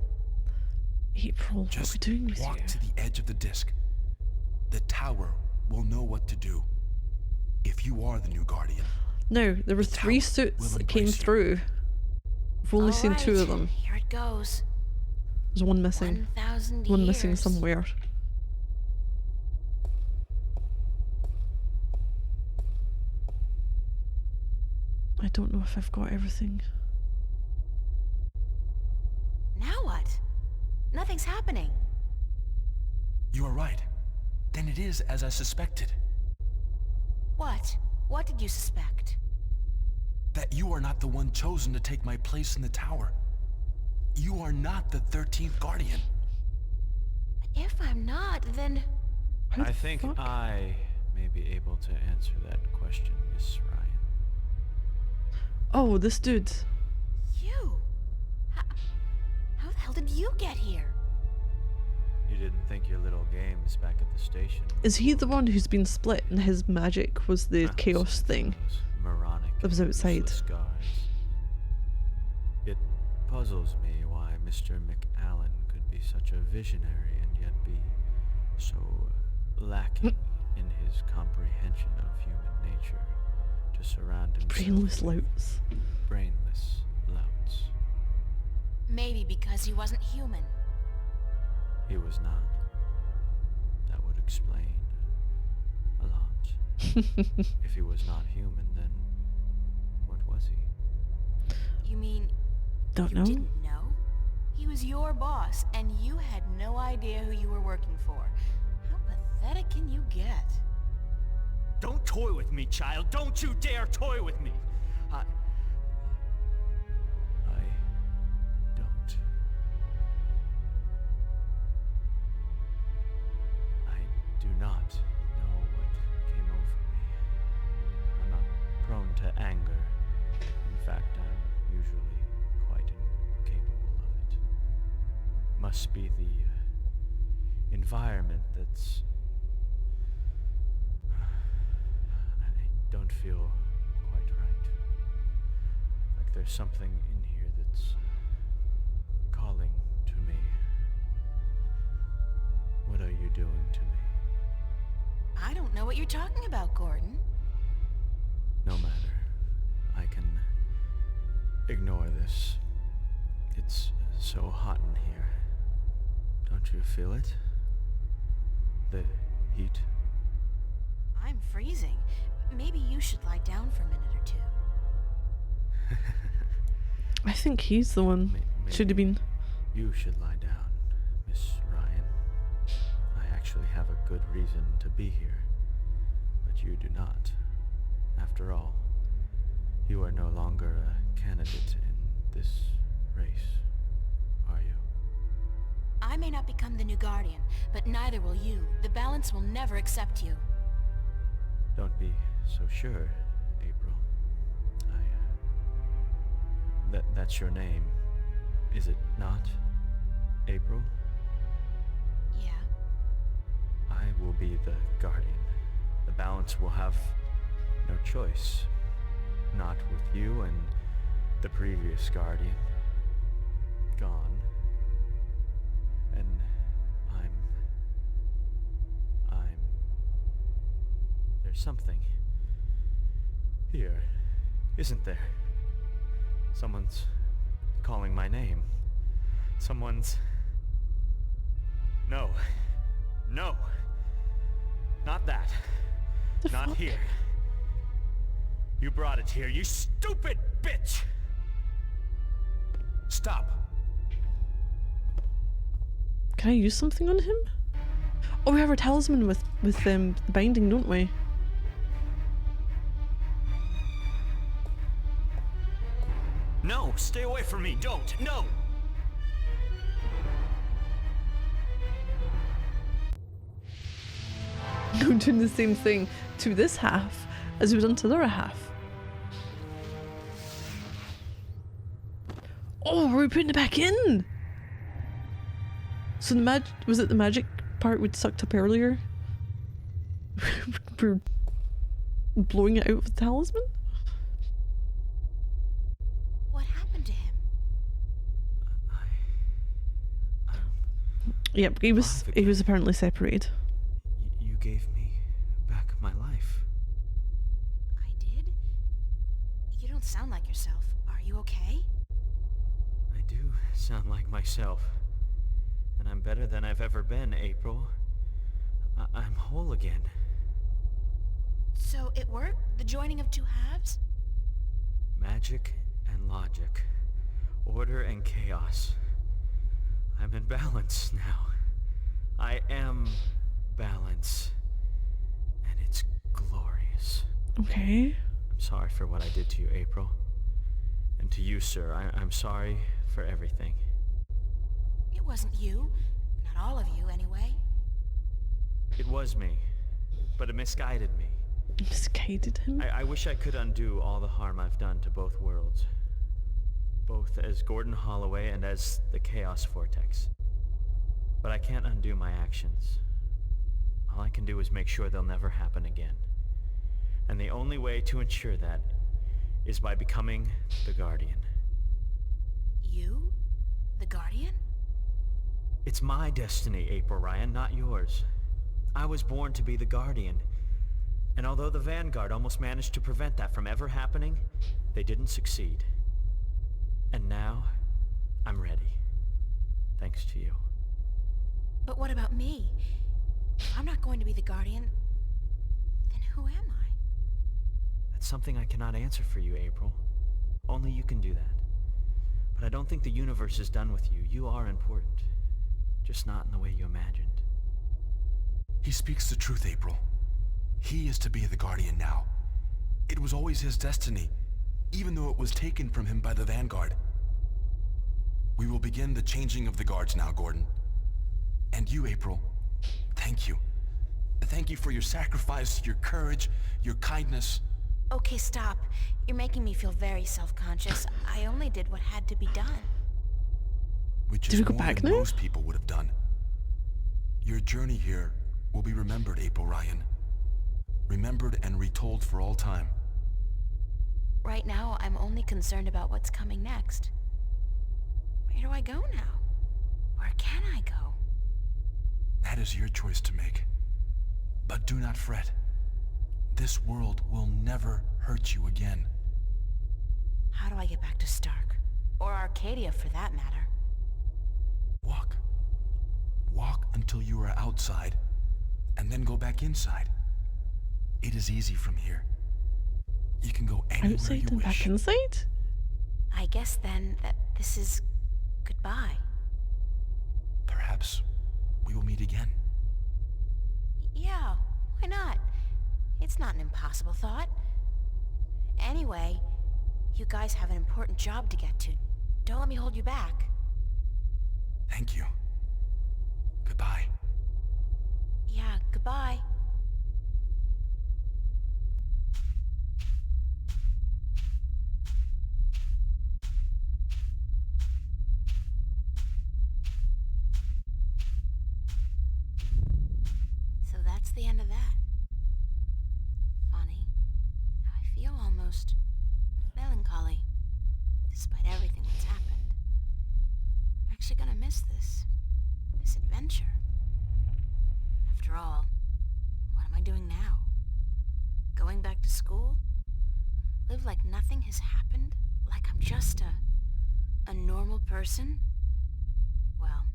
April, what are we doing with walk you? to the edge of the disc. The tower will know what to do. If you are the new guardian. No, there were 3 suits that came through. We've only seen 2 of them. Here it goes. There's one missing. 1,000 One missing years. somewhere. I don't know if I've got everything. Now what? Nothing's happening. You are right. Then it is as I suspected. What? What did you suspect? That you are not the one chosen to take my place in the tower. You are not the 13th guardian. If I'm not, then... I think I may be able to answer that question, Miss Ryan. Oh, this dude. You? How the hell did you get here? You didn't think your little games back at the station... Is he the one who's been split and his magic was the chaos thing moronic that was outside? useless guards. It puzzles me why Mr. McAllen could be such a visionary and yet be so lacking in his comprehension of human nature to surround himself Brainless with louts. brainless louts. Maybe because he wasn't human. He was not. That would explain a lot. If he was not human, then what was he? You mean... Don't know. Didn't know? He was your boss, and you had no idea who you were working for. How pathetic can you get? Don't toy with me, child. Don't you dare toy with me. I don't. I do not know what came over me. I'm not prone to anger. In fact, I'm usually quite incapable of it. Must be the environment that's... I don't feel quite right. Like there's something in here that's calling to me. What are you doing to me? I don't know what you're talking about, Gordon. No matter. I can ignore this. It's so hot in here. Don't you feel it? The heat? I'm freezing. Maybe you should lie down for a minute or two. I think he's the one. Should have been. You should lie down, Miss Ryan. I actually have a good reason to be here, but you do not. After all, you are no longer a candidate in this race, are you? I may not become the new Guardian, but neither will you. The balance will never accept you. Don't be so sure, April. That's your name, is it not? April? Yeah. I will be the Guardian. The balance will have no choice. Not with you and the previous Guardian gone. And there's something here, isn't there? Someone's calling my name. Someone's... No. No. Not that. Not here. You brought it here, you stupid bitch! Stop. Can I use something on him? Oh, we have our talisman with the binding, don't we? No, stay away from me. Don't. No. I'm doing the same thing to this half as we've done to the other half. Oh, are we putting it back in? So the was it the magic part we'd sucked up earlier? We're blowing it out with the talisman? What happened to him? Yep, he was apparently separated. You gave me back my life. I did? You don't sound like yourself. Are you okay? I do sound like myself. And I'm better than I've ever been, April. I'm whole again. So it worked? The joining of two halves? Magic and logic. Order and chaos. I'm in balance now. I am balance. And it's glorious. Okay. I'm sorry for what I did to you, April. And to you, sir, I'm sorry for everything. It wasn't you. Not all of you, anyway. It was me, but it misguided me. Misguided him? I wish I could undo all the harm I've done to both worlds. Both as Gordon Holloway and as the Chaos Vortex. But I can't undo my actions. All I can do is make sure they'll never happen again. And the only way to ensure that is by becoming the Guardian. You? The Guardian? It's my destiny, April Ryan, not yours. I was born to be the Guardian. And although the Vanguard almost managed to prevent that from ever happening, they didn't succeed. And now, I'm ready. Thanks to you. But what about me? If I'm not going to be the Guardian, then who am I? That's something I cannot answer for you, April. Only you can do that. But I don't think the universe is done with you. You are important. Just not in the way you imagined. He speaks the truth, April. He is to be the Guardian now. It was always his destiny, even though it was taken from him by the Vanguard. We will begin the changing of the guards now, Gordon. And you, April, thank you. Thank you for your sacrifice, your courage, your kindness. Okay, stop. You're making me feel very self-conscious. I only did what had to be done. Which is more than most people would have done. Your journey here will be remembered, April Ryan. Remembered and retold for all time. Right now, I'm only concerned about what's coming next. Where do I go now? Where can I go? That is your choice to make. But do not fret. This world will never hurt you again. How do I get back to Stark? Or Arcadia, for that matter? Walk. Walk until you are outside, and then go back inside. It is easy from here. You can go anywhere outside you and wish. back inside? I guess then that this is goodbye. Perhaps we will meet again. Yeah, why not? It's not an impossible thought. Anyway, you guys have an important job to get to. Don't let me hold you back. Thank you. Goodbye. Yeah, goodbye. So that's the end of that. Funny. I feel almost melancholy, despite everything that's happened. I'm actually gonna miss this adventure. After all, what am I doing now? Going back to school? Live like nothing has happened? Like I'm just a normal person? Well,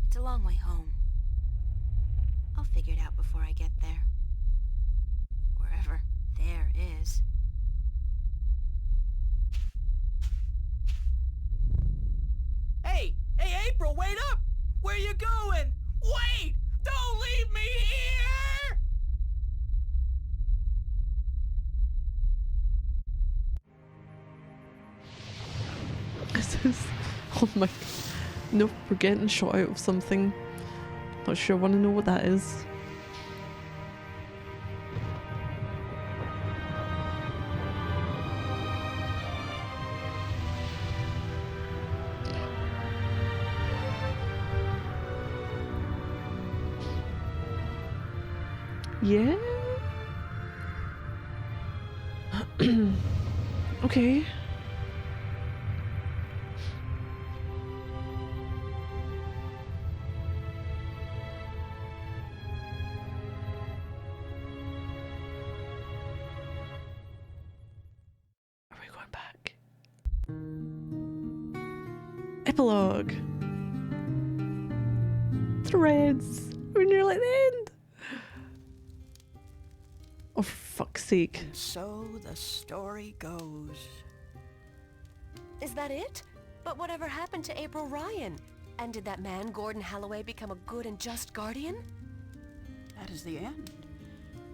it's a long way home. I'll figure it out before I get there. Wherever there is. Hey, April, wait up! Where you going? Wait! Don't leave me here! This is... Oh my... No, we're getting shot out of something. Not sure I want to know what that is. Yeah? Okay. Epilogue. Threads. We're nearly at the end. Oh, for fuck's sake. And so the story goes. Is that it? But whatever happened to April Ryan? And did that man, Gordon Holloway, become a good and just guardian? That is the end.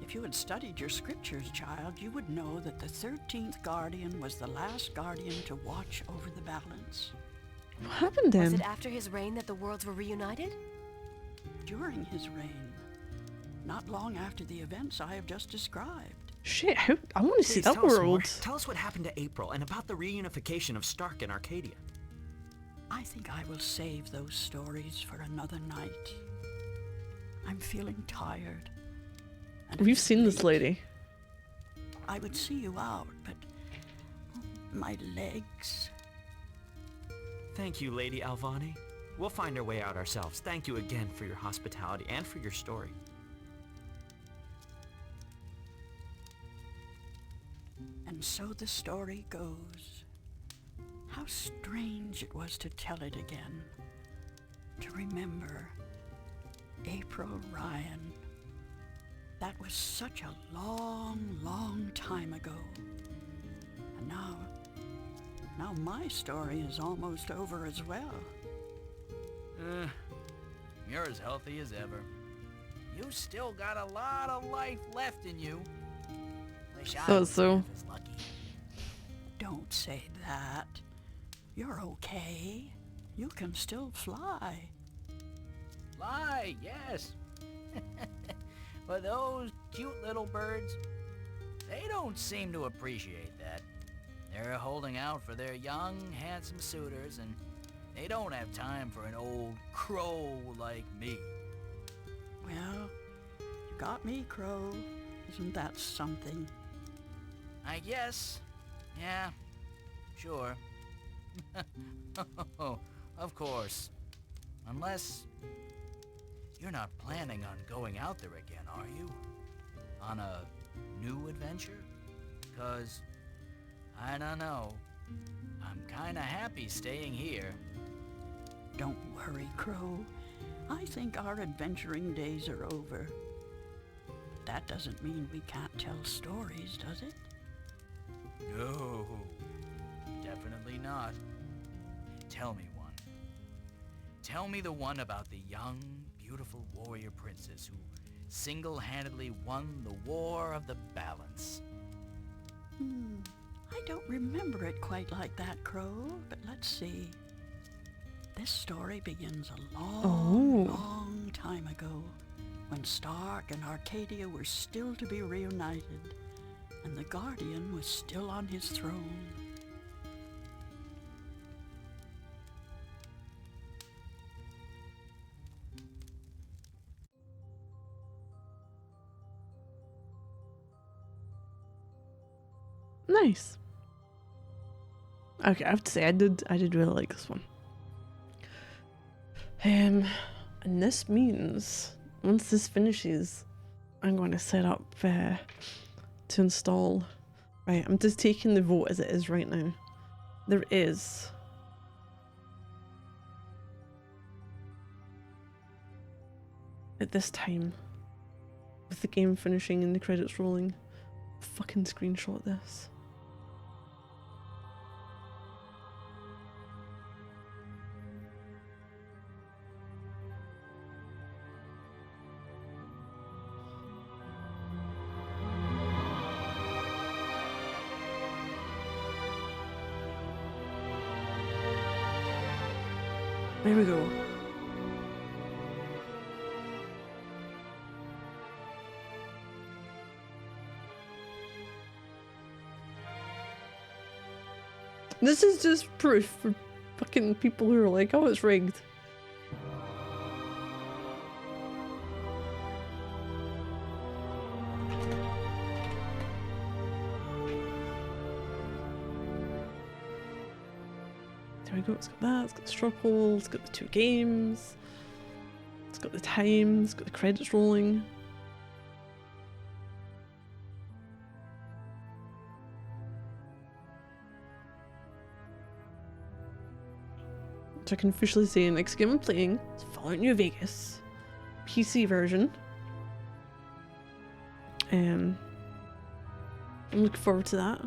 If you had studied your scriptures, child, you would know that the 13th guardian was the last guardian to watch over the balance. What happened then? Was it after his reign that the worlds were reunited? During his reign. Not long after the events I have just described. Shit, I want to see that tell us more. world. Tell us what happened to April and about the reunification of Stark and Arcadia. I think I will save those stories for another night. I'm feeling tired. We've seen this lady. I would see you out, but my legs. Thank you, Lady Alvani. We'll find our way out ourselves. Thank you again for your hospitality and for your story. And so the story goes. How strange it was to tell it again. To remember April Ryan. That was such a long, long time ago. And now my story is almost over as well. You're as healthy as ever. You still got a lot of life left in you. Wish I was So. as lucky. Don't say that. You're okay. You can still fly. Fly, yes. But those cute little birds, they don't seem to appreciate that. They're holding out for their young, handsome suitors, and they don't have time for an old crow like me. Well, you got me, Crow. Isn't that something? I guess. Yeah, sure. Of course. Unless you're not planning on going out there again, are you? On a new adventure? 'Cause, I don't know. I'm kinda happy staying here. Don't worry, Crow. I think our adventuring days are over. That doesn't mean we can't tell stories, does it? No, definitely not. Tell me one. Tell me the one about the young, beautiful warrior princess who single-handedly won the War of the Balance. I don't remember it quite like that, Crow, but let's see. This story begins a long time ago, when Stark and Arcadia were still to be reunited, and the Guardian was still on his throne. Nice. Okay, I have to say I did really like this one. And this means once this finishes, I'm going to set up to install. Right, I'm just taking the vote as it is right now. There is at this time, with the game finishing and the credits rolling, fucking screenshot this. There we go. This is just proof for fucking people who are like, oh, it's rigged. There we go, it's got that, it's got the straw poll, it's got the 2 games, it's got the time, it's got the credits rolling. So I can officially say next game I'm playing is Fallout New Vegas. PC version. I'm looking forward to that.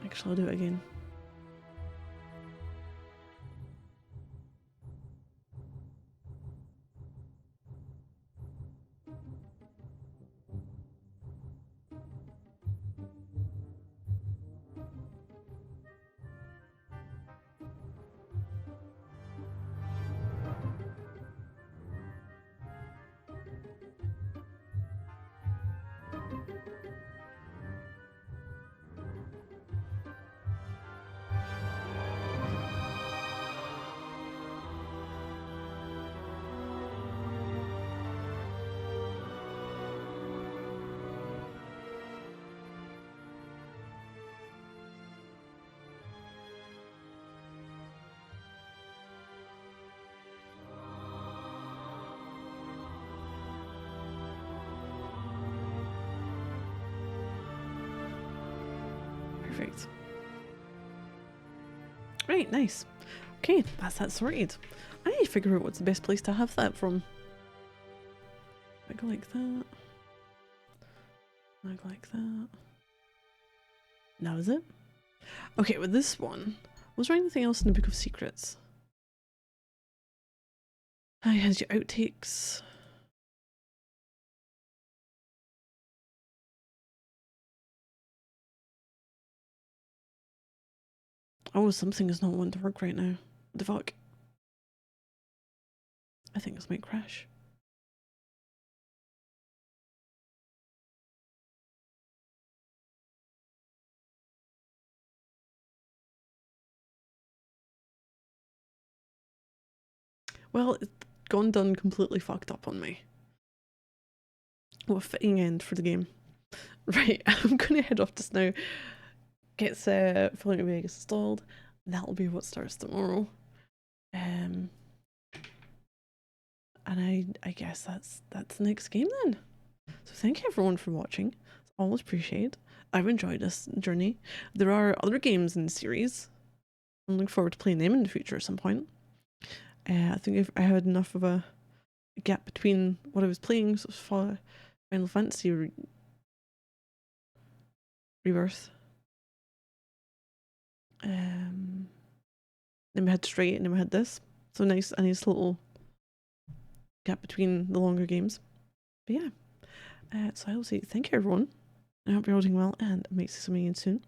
Actually, I'll do it again. Perfect. Right, nice. Okay, that's that sorted. I need to figure out what's the best place to have that from. I go like that. I go like that. Now is it? Okay, with this one, was there anything else in the Book of Secrets? I had your outtakes. Oh, something is not wanting to work right now. What the fuck? I think this might crash. Well, it's gone done completely fucked up on me. What a fitting end for the game. Right, I'm gonna head off just now. Gets Fallout New Vegas installed. That'll be what starts tomorrow. And I guess that's the next game then. So thank you everyone for watching. It's always appreciated. I've enjoyed this journey. There are other games in the series. I'm looking forward to playing them in the future at some point. I think if I had enough of a gap between what I was playing, so Final Fantasy Rebirth. Then we had Stray, and then we had this. So nice, a nice little gap between the longer games. But yeah, so I will say thank you everyone. I hope you're all doing well, and I might see something again soon.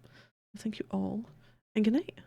Thank you all, and good night.